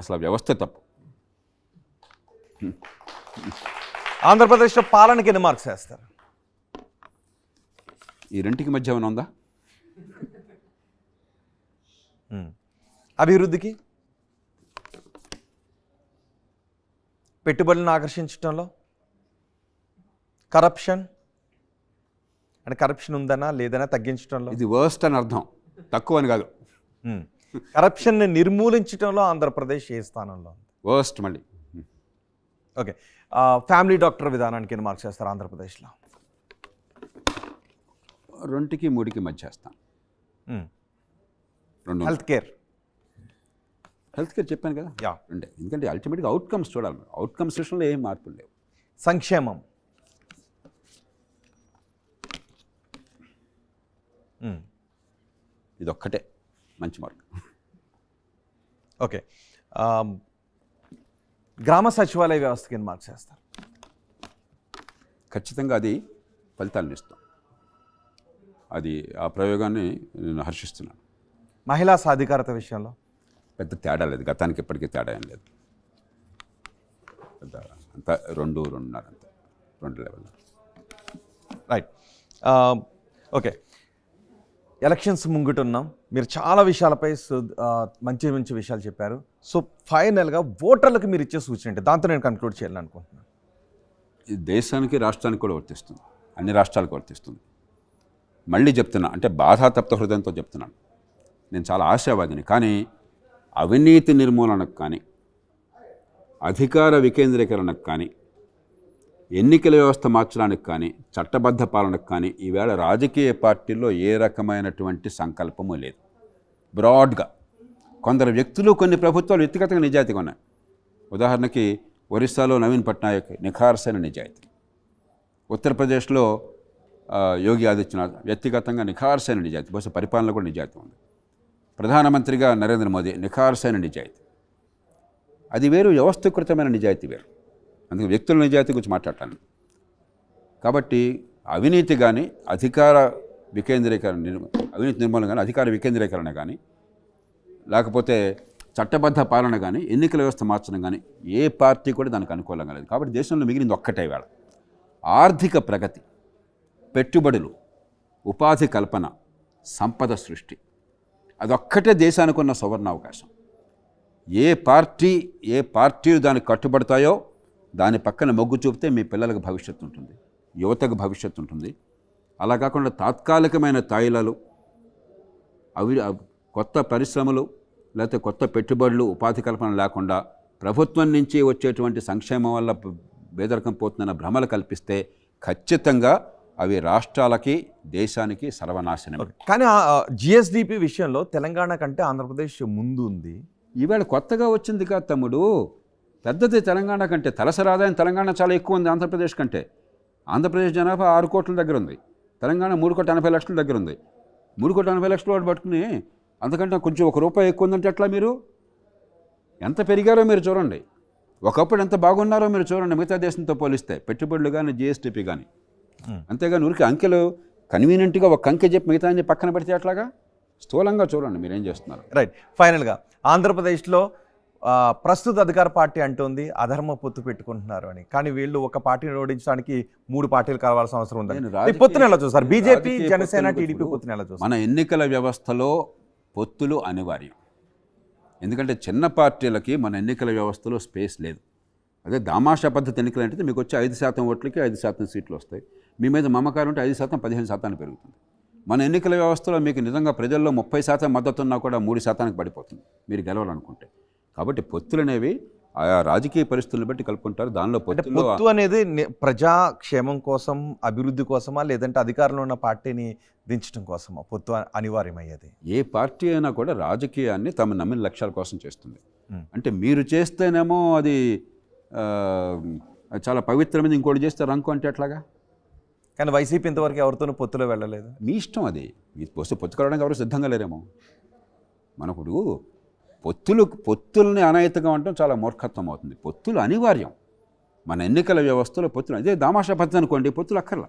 అసలు వ్యవస్థ తప్పు. ఆంధ్రప్రదేశ్లో పాలనకి ఎన్ని మార్క్స్ వేస్తారు? ఈ రెంటికి మధ్య ఏమైనా ఉందా? అభివృద్ధికి, పెట్టుబడులను ఆకర్షించడంలో, కరప్షన్ అంటే కరప్షన్ ఉందనా లేదనా తగ్గించడంలో, ఇది వర్స్ట్ అని అర్థం, తక్కువ అని కాదు. కరప్షన్ని నిర్మూలించడంలో ఆంధ్రప్రదేశ్ ఏ స్థానంలో ఉంది? వర్స్ట్. మళ్ళీ ఓకే, ఫ్యామిలీ డాక్టర్ విధానానికి ఎన్ని మార్క్స్ వేస్తారు ఆంధ్రప్రదేశ్లో? 2కి 3కి మధ్య వేస్తాను. హెల్త్ కేర్ చెప్పాను కదా. అంటే ఎందుకంటే అల్టిమేట్గా అవుట్కమ్స్ చూడాలి. అవుట్కమ్స్ విషయంలో ఏం మార్పులు లేవు. సంక్షేమం ఇదొక్కటే మంచి మార్క్. ఓకే, గ్రామ సచివాలయ వ్యవస్థకి ఎన్ని మార్క్స్ వేస్తారు? ఖచ్చితంగా అది ఫలితాలను ఇస్తాం. అది ఆ ప్రయోగాన్ని నేను హర్షిస్తున్నాను. మహిళా సాధికారత విషయంలో పెద్ద తేడా లేదు, గతానికి ఇప్పటికీ తేడా ఏం లేదు. పెద్ద అంతా 2.5 అంతే, 2 లెవెల్. రైట్, ఓకే, ఎలక్షన్స్ ముంగిటున్నాం. మీరు చాలా విషయాలపై మంచి మంచి విషయాలు చెప్పారు. సో ఫైనల్గా ఓటర్లకు మీరు ఇచ్చే సూచన ఏంటి? దాంతో నేను కన్క్లూడ్ చేయాలని అనుకుంటున్నాను. ఇది దేశానికి, రాష్ట్రానికి కూడా వర్తిస్తుంది, అన్ని రాష్ట్రాలకు వర్తిస్తుంది. మళ్ళీ చెప్తున్నా, అంటే బాధాతప్త హృదయంతో చెప్తున్నాను. నేను చాలా ఆశావాదిని, కానీ అవినీతి నిర్మూలనకు కానీ, అధికార వికేంద్రీకరణకు కానీ, ఎన్నికల వ్యవస్థ మార్చడానికి కానీ, చట్టబద్ధ పాలనకు కానీ ఈవేళ రాజకీయ పార్టీల్లో ఏ రకమైనటువంటి సంకల్పము లేదు. బ్రాడ్గా కొందరు వ్యక్తులు, కొన్ని ప్రభుత్వాలు వ్యక్తిగతంగా నిజాయితీగా ఉన్నాయి. ఉదాహరణకి ఒరిస్సాలో నవీన్ పట్నాయక్ నిఖార్సైన నిజాయితీ, ఉత్తరప్రదేశ్లో యోగి ఆదిత్యనాథ్ వ్యక్తిగతంగా నిఖార్సైన నిజాయితీ, బహుశా పరిపాలనలో కూడా నిజాయితీ ఉంది. ప్రధానమంత్రిగా నరేంద్ర మోదీ నిఖార్సైన నిజాయితీ. అది వేరు, వ్యవస్థీకృతమైన నిజాయితీ వేరు. అందుకే వ్యక్తుల నిజాయితీ గురించి మాట్లాడటాను. కాబట్టి అవినీతి కానీ, అధికార వికేంద్రీకరణ, అవినీతి నిర్మూలన కానీ, అధికార వికేంద్రీకరణ కానీ, లేకపోతే చట్టబద్ధ పాలన కానీ, ఎన్నికల వ్యవస్థ మార్చడం కానీ ఏ పార్టీ కూడా దానికి అనుకూలంగా లేదు. కాబట్టి దేశంలో మిగిలింది ఒక్కటే వేళ ఆర్థిక ప్రగతి, పెట్టుబడులు, ఉపాధి కల్పన, సంపద సృష్టి. అదొక్కటే దేశానికి ఉన్న సువర్ణ అవకాశం. ఏ పార్టీలు దానికి కట్టుబడతాయో దాని పక్కన మొగ్గు చూపితే మీ పిల్లలకు భవిష్యత్తు ఉంటుంది. యువతకు భవిష్యత్తు ఉంటుంది. అలా కాకుండా తాత్కాలికమైన తాయిలాలు, కొత్త పరిశ్రమలు లేకపోతే కొత్త పెట్టుబడులు, ఉపాధి కల్పన లేకుండా ప్రభుత్వం నుంచి వచ్చేటువంటి సంక్షేమం వల్ల పేదరికం పోతుందన్న భ్రమలు కల్పిస్తే ఖచ్చితంగా అవి రాష్ట్రాలకి, దేశానికి సర్వనాశనం. కానీ జిఎస్డిపి విషయంలో తెలంగాణ కంటే ఆంధ్రప్రదేశ్ ముందు ఉంది. ఈవేళ కొత్తగా వచ్చింది కాదు తమ్ముడు, పెద్దది తెలంగాణ కంటే. తలసరి ఆదాయం తెలంగాణ చాలా ఎక్కువ ఉంది ఆంధ్రప్రదేశ్ కంటే. ఆంధ్రప్రదేశ్ జనాభా 6 కోట్ల దగ్గర ఉంది, తెలంగాణ 3,80,00,000 దగ్గర ఉంది. 3,80,00,000 వాడు పట్టుకుని అంతకంటే కొంచెం ₹1 ఎక్కువ ఉందంటే ఎట్లా? మీరు ఎంత పెరిగారో మీరు చూడండి, ఒకప్పుడు ఎంత బాగున్నారో మీరు చూడండి మిగతా దేశంతో పోలిస్తే, పెట్టుబడులు కానీ జిఎస్టిపి కానీ. అంతేగాని ఊరికి అంకెలు కన్వీనియంట్గా ఒక అంకె చెప్పి మిగతా పక్కన పెడితే అట్లాగా స్థూలంగా చూడండి మీరేం చేస్తున్నారు. రైట్. ఫైనల్గా ఆంధ్రప్రదేశ్లో ప్రస్తుత అధికార పార్టీ అంటుంది అధర్మ పొత్తు పెట్టుకుంటున్నారు అని. కానీ వీళ్ళు ఒక పార్టీని ఓడించడానికి 3 పార్టీలు కావాల్సిన అవసరం ఉంది. పొత్తుని ఎలా చూస్తారు? బీజేపీ, జనసేన, టీడీపీ పొత్తుని ఎలా చూస్తారు? మన ఎన్నికల వ్యవస్థలో పొత్తులు అనివార్యం. ఎందుకంటే చిన్న పార్టీలకి మన ఎన్నికల వ్యవస్థలో స్పేస్ లేదు. అదే దామాషా పద్ధతి ఎన్నికలు అంటే మీకు వచ్చే 5% ఓట్లకి 5% సీట్లు వస్తాయి. మీ మీద మమకారం ఉంటే 5% 15% పెరుగుతుంది. మన ఎన్నికల వ్యవస్థలో మీకు నిజంగా ప్రజల్లో 30% మద్దతు ఉన్నా కూడా 3%కి పడిపోతుంది మీరు గెలవాలనుకుంటే. కాబట్టి పొత్తులు అనేవి ఆయా రాజకీయ పరిస్థితులను బట్టి కలుపుకుంటారు. దానిలో పొత్తు అనేది ప్రజాక్షేమం కోసం, అభివృద్ధి కోసమా, లేదంటే అధికారంలో ఉన్న పార్టీని దించడం కోసమా పొత్తు అనివార్యమయ్యేది? ఏ పార్టీ అయినా కూడా రాజకీయాన్ని తమ నమ్మిన లక్ష్యాల కోసం చేస్తుంది. అంటే మీరు చేస్తేనేమో అది చాలా పవిత్రమైనది, ఇంకోటి చేస్తే రంకు అంటే ఎట్లాగా? కానీ వైసీపీ ఇంతవరకు ఎవరితోనూ పొత్తులో వెళ్ళలేదు. మీ ఇష్టం అది. మీ వస్తే పొత్తు కలవడానికి ఎవరు సిద్ధంగా లేరేమో. మనకుడు పొత్తుల్ని అనాయత్తంగా ఉండటం చాలా మూర్ఖత్వం అవుతుంది. పొత్తులు అనివార్యం మన ఎన్నికల వ్యవస్థలో. పొత్తులు అదే దామాషా పద్ధతి అనుకోండి, పొత్తులు అక్కర్లా.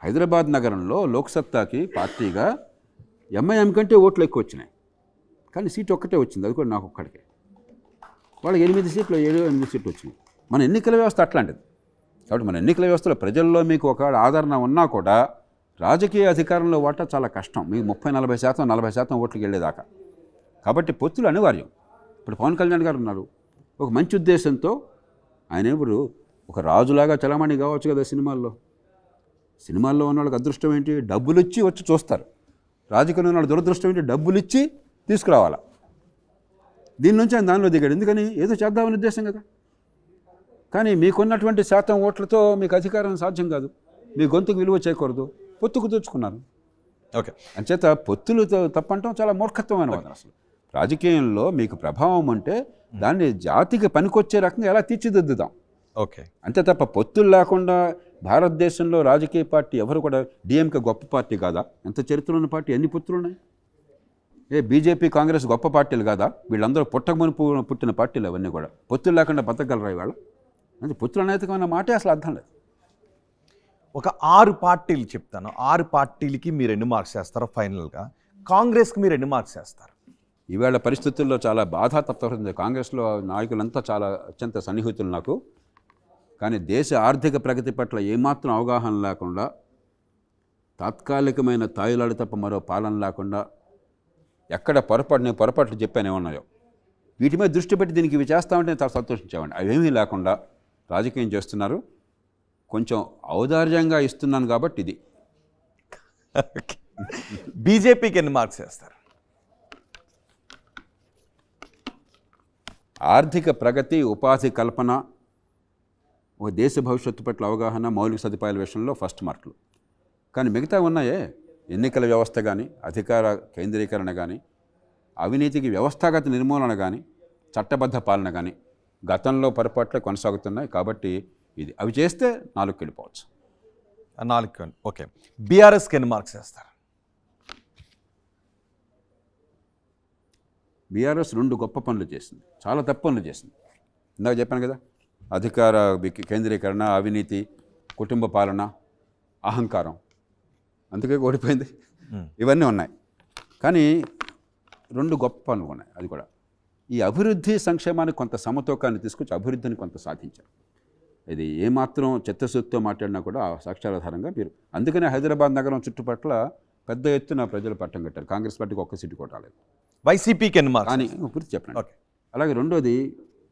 హైదరాబాద్ నగరంలో లోక్సత్తాకి పార్టీగా ఎంఐఎం కంటే ఓట్లు ఎక్కువ వచ్చినాయి, కానీ సీటు ఒక్కటే వచ్చింది, అది కూడా నాకు ఒక్కడికే. వాళ్ళకి 8 సీట్లు 7-8 సీట్లు వచ్చినాయి. మన ఎన్నికల వ్యవస్థ అట్లాంటిది. కాబట్టి మన ఎన్నికల వ్యవస్థలో ప్రజల్లో మీకు ఒక ఆదరణ ఉన్నా కూడా రాజకీయ అధికారంలో వాటా చాలా కష్టం. మీకు 30-40%, 40% ఓట్లకి వెళ్ళేదాకా. కాబట్టి పొత్తులు అనివార్యం. ఇప్పుడు పవన్ కళ్యాణ్ గారు ఉన్నారు, ఒక మంచి ఉద్దేశంతో ఆయన ఇప్పుడు ఒక రాజులాగా చలామణి కావచ్చు కదా సినిమాల్లో. సినిమాల్లో ఉన్న వాళ్ళకి అదృష్టం ఏంటి? డబ్బులు ఇచ్చి వచ్చి చూస్తారు. రాజకీయంలో ఉన్న వాళ్ళ దురదృష్టం ఏంటి? డబ్బులు ఇచ్చి తీసుకురావాలా. దీని నుంచి ఆయన దానిలో దిగాడు. ఎందుకని? ఏదో చేద్దామని ఉద్దేశం కదా. కానీ మీకున్నటువంటి శాతం ఓట్లతో మీకు అధికారం సాధ్యం కాదు, మీ గొంతుకు విలువ చేయకూడదు, పొత్తుకు తెచ్చుకున్నారు. ఓకే. అంచేత పొత్తులు తప్పంటాం చాలా మూర్ఖత్వమైన వాదన. అసలు రాజకీయంలో మీకు ప్రభావం ఉంటే దాన్ని జాతికి పనికొచ్చే రకంగా ఎలా తీర్చిదిద్దుదాం. ఓకే. అంతే తప్ప పొత్తులు లేకుండా భారతదేశంలో రాజకీయ పార్టీ ఎవరు కూడా, డిఎంకే గొప్ప పార్టీ కాదా? ఎంత చరిత్ర ఉన్న పార్టీ, ఎన్ని పొత్తులు ఉన్నాయి? బీజేపీ, కాంగ్రెస్ గొప్ప పార్టీలు కాదా? వీళ్ళందరూ పుట్టకమునుపు పుట్టిన పార్టీలు అవన్నీ కూడా. పొత్తులు లేకుండా బతకగలరా ఇవాళ? అంటే పొత్తులు అనైతికమైన మాటే అసలు అర్థం లేదు. ఒక 6 పార్టీలు చెప్తాను, 6 పార్టీలకి మీరు ఎన్ని మార్క్స్ చేస్తారో ఫైనల్గా? కాంగ్రెస్కి మీరు ఎన్ని మార్క్స్ చేస్తారు? ఈవేళ పరిస్థితుల్లో చాలా బాధాతప్తమవుతుంది. కాంగ్రెస్లో నాయకులంతా చాలా అత్యంత సన్నిహితులు నాకు. కానీ దేశ ఆర్థిక ప్రగతి పట్ల ఏమాత్రం అవగాహన లేకుండా, తాత్కాలికమైన తాయిలాడు తప్ప మరో పాలన లేకుండా, ఎక్కడ పొరపాట్లు చెప్పాను ఏమన్నాయో వీటి మీద దృష్టి పెట్టి దీనికి ఇవి చేస్తామంటే చాలా సంతోషించామండి. అవేమీ లేకుండా రాజకీయం చేస్తున్నారు. కొంచెం ఔదార్యంగా ఇస్తున్నాను కాబట్టి ఇది. బీజేపీకి ఎన్ని మార్క్స్ చేస్తారు? ఆర్థిక ప్రగతి, ఉపాధి కల్పన, ఒక దేశ భవిష్యత్తు పట్ల అవగాహన, మౌలిక సదుపాయాల విషయంలో ఫస్ట్ మార్కులు. కానీ మిగతా ఉన్నాయే, ఎన్నికల వ్యవస్థ కానీ, అధికార కేంద్రీకరణ కానీ, అవినీతికి వ్యవస్థాగత నిర్మూలన కానీ, చట్టబద్ధ పాలన కానీ గతంలో పొరపాట్లే కొనసాగుతున్నాయి. కాబట్టి ఇది అవి చేస్తే 4కి వెళ్ళిపోవచ్చు. 4. ఓకే. బీఆర్ఎస్కి ఎన్ని మార్క్స్ వేస్తారు? బీఆర్ఎస్ 2 గొప్ప పనులు చేసింది, చాలా తప్పు పనులు చేసింది. ఇందాక చెప్పాను కదా, అధికార కేంద్రీకరణ, అవినీతి, కుటుంబ పాలన, అహంకారం, అందుకే ఓడిపోయింది. ఇవన్నీ ఉన్నాయి. కానీ 2 గొప్ప పనులు ఉన్నాయి. అది కూడా ఈ అభివృద్ధి సంక్షేమానికి కొంత సమతూకాన్ని తీసుకొచ్చి అభివృద్ధిని కొంత సాధించారు. ఇది ఏమాత్రం చిత్తశుద్ధితో మాట్లాడినా కూడా ఆ సాక్ష్యాధారంగా మీరు, అందుకనే హైదరాబాద్ నగరం చుట్టుపట్ల పెద్ద ఎత్తున ప్రజలు పట్టం కట్టారు. కాంగ్రెస్ పార్టీకి ఒక్క సీటు కూడా రాలేదు. వైసీపీకి ఎన్ని మార్క్స్? కానీ పూర్తి చెప్పండి. ఓకే. అలాగే రెండోది,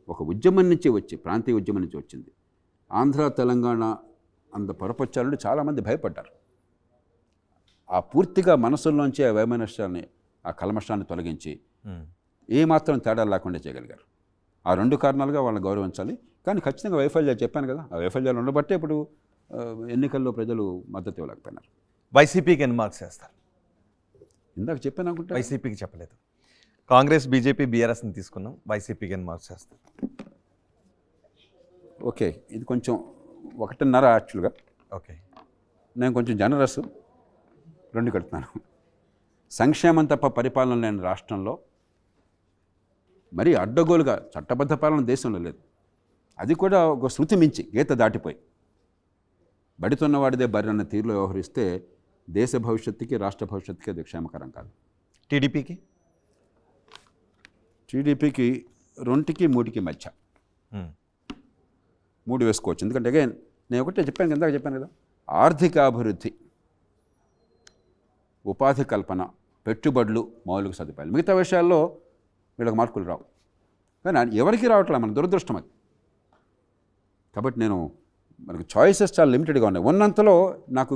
ఒక ఉద్యమం నుంచి వచ్చి, ప్రాంతీయ ఉద్యమం నుంచి వచ్చింది. ఆంధ్ర తెలంగాణ అంత పొరపచ్చాలని చాలామంది భయపడ్డారు. ఆ పూర్తిగా మనసుల్లోంచి ఆ వైమనస్యాన్ని, ఆ కల్మషాన్ని తొలగించి ఏమాత్రం తేడా లేకుండా చేయగలిగారు. ఆ 2 కారణాలుగా వాళ్ళని గౌరవించాలి. కానీ ఖచ్చితంగా వైఫల్యాలు చెప్పాను కదా, ఆ వైఫల్యాలు ఉండబట్టే ఇప్పుడు ఎన్నికల్లో ప్రజలు మద్దతు ఇవ్వలేకపోయినారు. వైసీపీకి ఎన్ని మార్క్స్ వేస్తారు? ఇందాక చెప్పాను అనుకుంటా. వైసీపీకి చెప్పలేదు. కాంగ్రెస్, బీజేపీ, బీఆర్ఎస్ని తీసుకున్నాం. వైసీపీకి ఎన్ని మార్క్స్ వేస్తారు? ఓకే, ఇది కొంచెం 1.5 యాక్చువల్గా. ఓకే, నేను కొంచెం జనరస్, 2 కడుతున్నాను. సంక్షేమం తప్ప పరిపాలన లేని రాష్ట్రంలో మరీ అడ్డగోలుగా చట్టబద్ధ పాలన దేశంలో లేదు. అది కూడా ఒక శృతి మించి గీత దాటిపోయి బడితున్నవాడిదే బర్రెన్న తీరులో వ్యవహరిస్తే దేశ భవిష్యత్తుకి, రాష్ట్ర భవిష్యత్తుకి అది క్షేమకరం కాదు. టీడీపీకి 2కి 3కి మధ్య 3 వేసుకోవచ్చు. ఎందుకంటే అగైన్ నేను ఒకటే చెప్పాను, ఇందాక చెప్పాను కదా, ఆర్థిక అభివృద్ధి, ఉపాధి కల్పన, పెట్టుబడులు, మౌలిక సదుపాయాలు, మిగతా విషయాల్లో వీళ్ళకి మార్కులు రావు. కానీ ఎవరికి రావట్లేదు, మన దురదృష్టం అది. కాబట్టి మనకు చాయిసెస్ చాలా లిమిటెడ్గా ఉన్నాయి. ఉన్నంతలో నాకు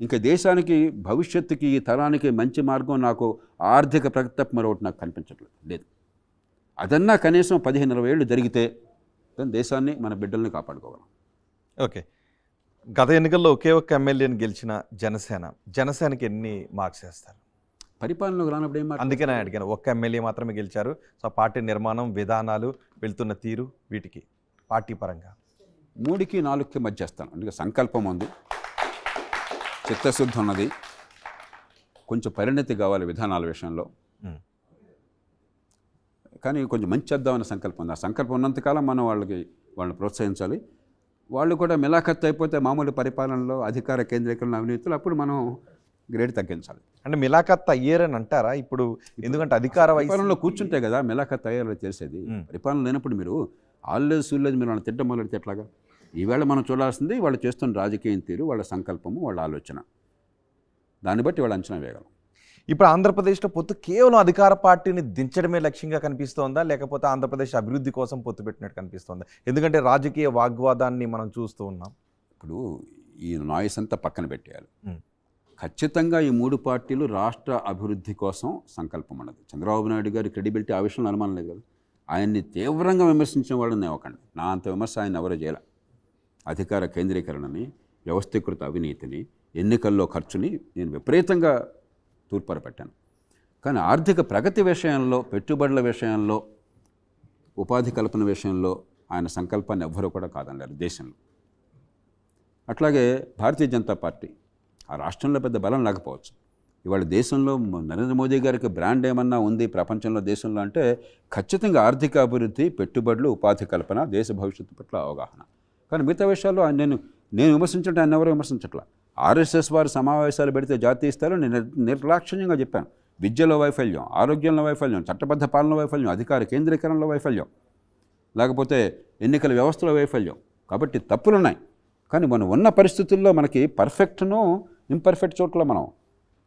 ఇంకా దేశానికి, భవిష్యత్తుకి, ఈ తరానికి మంచి మార్గం నాకు ఆర్థిక ప్రగతి తప్ప మరొకటి నాకు కనిపించట్లేదు, లేదు. అదన్నా కనీసం 15-20 ఏళ్ళు జరిగితే దేశాన్ని, మన బిడ్డల్ని కాపాడుకోగలం. ఓకే, గత ఎన్నికల్లో ఒకే ఒక్క ఎమ్మెల్యేని గెలిచిన జనసేనకి ఎన్ని మార్క్స్ వేస్తారు? పరిపాలనలోకి రానప్పుడు ఏం అందుకే నేను అడిగాను, ఒక్క ఎమ్మెల్యే మాత్రమే గెలిచారు. సో పార్టీ నిర్మాణం, విధానాలు, వెళ్తున్న తీరు, వీటికి పార్టీ పరంగా 3కి 4కి మధ్య చేస్తాను. అందుకే సంకల్పం ఉంది, చిత్తశుద్ధి ఉన్నది, కొంచెం పరిణతి కావాలి విధానాల విషయంలో. కానీ కొంచెం మంచి చేద్దామనే సంకల్పం ఉంది. ఆ సంకల్పం ఉన్నంతకాలం మనం వాళ్ళని ప్రోత్సహించాలి. వాళ్ళు కూడా మిలాఖత్తు అయిపోతే మామూలు పరిపాలనలో, అధికార కేంద్రీకరణ, అవినీతులు, అప్పుడు మనం గ్రేడ్ తగ్గించాలి. అంటే మిలాఖత్తు అయ్యారని అంటారా ఇప్పుడు? ఎందుకంటే అధికార పరిపాలనలో కూర్చుంటే కదా మిలాఖత్తు అయ్యారో తెలిసేది. పరిపాలన లేనప్పుడు మీరు ఆల్లేదు సూలేదు మీరు వాళ్ళని తిట్టం మొదలెడితే ఎట్లాగా? ఈవేళ మనం చూడాల్సింది వాళ్ళు చేస్తున్న రాజకీయం తీరు, వాళ్ళ సంకల్పము, వాళ్ళ ఆలోచన, దాన్ని బట్టి వాళ్ళు అంచనా వేయగలం. ఇప్పుడు ఆంధ్రప్రదేశ్లో పొత్తు కేవలం అధికార పార్టీని దించడమే లక్ష్యంగా కనిపిస్తోందా, లేకపోతే ఆంధ్రప్రదేశ్ అభివృద్ధి కోసం పొత్తు పెట్టినట్టు కనిపిస్తోందా? ఎందుకంటే రాజకీయ వాగ్వాదాన్ని మనం చూస్తూ ఉన్నాం. ఇప్పుడు ఈ నాయిస్ అంతా పక్కన పెట్టేయాలి. ఖచ్చితంగా ఈ 3 పార్టీలు రాష్ట్ర అభివృద్ధి కోసం సంకల్పం ఉన్నది. చంద్రబాబు నాయుడు గారి క్రెడిబిలిటీ ఆ విషయంలో అనుమానం లేదు కదా. ఆయన్ని తీవ్రంగా విమర్శించిన వాళ్ళని ఇవ్వకండి. నా అంత విమర్శ ఆయన ఎవరో చేయాల. అధికార కేంద్రీకరణని, వ్యవస్థీకృత అవినీతిని, ఎన్నికల్లో ఖర్చుని నేను విపరీతంగా తూర్పారపెట్టాను. కానీ ఆర్థిక ప్రగతి విషయంలో, పెట్టుబడుల విషయంలో, ఉపాధి కల్పన విషయంలో ఆయన సంకల్పాన్ని ఎవ్వరూ కూడా కాదనలేరు దేశంలో. అట్లాగే భారతీయ జనతా పార్టీ ఆ రాష్ట్రంలో పెద్ద బలం లేకపోవచ్చు. ఇవాళ దేశంలో నరేంద్ర మోదీ గారికి బ్రాండ్ ఏమన్నా ఉంది ప్రపంచంలో, దేశంలో అంటే ఖచ్చితంగా ఆర్థిక అభివృద్ధి, పెట్టుబడులు, ఉపాధి కల్పన, దేశ భవిష్యత్తు పట్ల అవగాహన. కానీ మిగతా విషయాల్లో నేను విమర్శించట్టు ఆయన ఎవరో విమర్శించట్లా. ఆర్ఎస్ఎస్ వారు సమావేశాలు పెడితే జాతీయ స్థాయిలో నేను నిర్లక్ష్యంగా చెప్పాను. విద్యలో వైఫల్యం, ఆరోగ్యంలో వైఫల్యం, చట్టబద్ధ పాలన వైఫల్యం, అధికార కేంద్రీకరణలో వైఫల్యం, లేకపోతే ఎన్నికల వ్యవస్థలో వైఫల్యం. కాబట్టి తప్పులున్నాయి. కానీ మనం ఉన్న పరిస్థితుల్లో మనకి పర్ఫెక్ట్ను, ఇంపర్ఫెక్ట్ చోట్ల మనం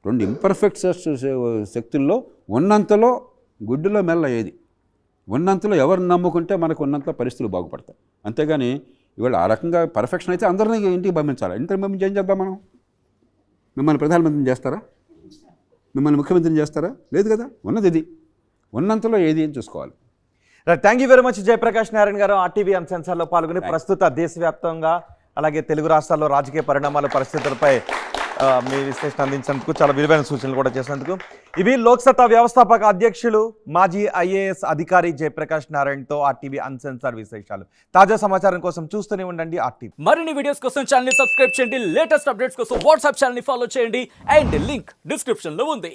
2 ఇంపర్ఫెక్ట్ శక్తుల్లో ఉన్నంతలో గుడ్డులో మెల్ల ఏది, ఉన్నంతలో ఎవరిని నమ్ముకుంటే మనకు ఉన్నంతలో పరిస్థితులు బాగుపడతాయి. అంతేగాని ఇవాళ ఆ రకంగా పర్ఫెక్షన్ అయితే అందరినీ ఇంటికి పంపించాలి. ఇంటికి పంపించి ఏం చేద్దాం మనం? మిమ్మల్ని ప్రధానమంత్రిని చేస్తారా? మిమ్మల్ని ముఖ్యమంత్రిని చేస్తారా? లేదు కదా. ఉన్నది ఇది, ఉన్నంతలో ఏది అని చూసుకోవాలి. Thank you very much Jayaprakash Narayana గారు ఆర్టీవీ అన్సెన్సర్లో పాల్గొని ప్రస్తుత దేశవ్యాప్తంగా అలాగే తెలుగు రాష్ట్రాల్లో రాజకీయ పరిణామాల పరిస్థితులపై మీ విశ్లేషణ అందించినందుకు, చాలా విలువైన సూచనలు కూడా చేసినందుకు. ఇవి లోక్సత్తా వ్యవస్థాపక అధ్యక్షులు, మాజీ ఐఏఎస్ అధికారి జయప్రకాష్ నారాయణతో ఆర్టీవీ అన్సెన్సర్ విశేషాలు. తాజా సమాచారం కోసం చూస్తూనే ఉండండి ఆర్టీవీ. మరిన్ని వీడియోస్ కోసం ఛానల్ ని సబ్స్క్రైబ్ చేయండి, లేటెస్ట్ అప్డేట్స్ కోసం వాట్సాప్ ఛానల్ ని ఫాలో చేయండి, అండ్ లింక్ డిస్క్రిప్షన్ లో ఉంది.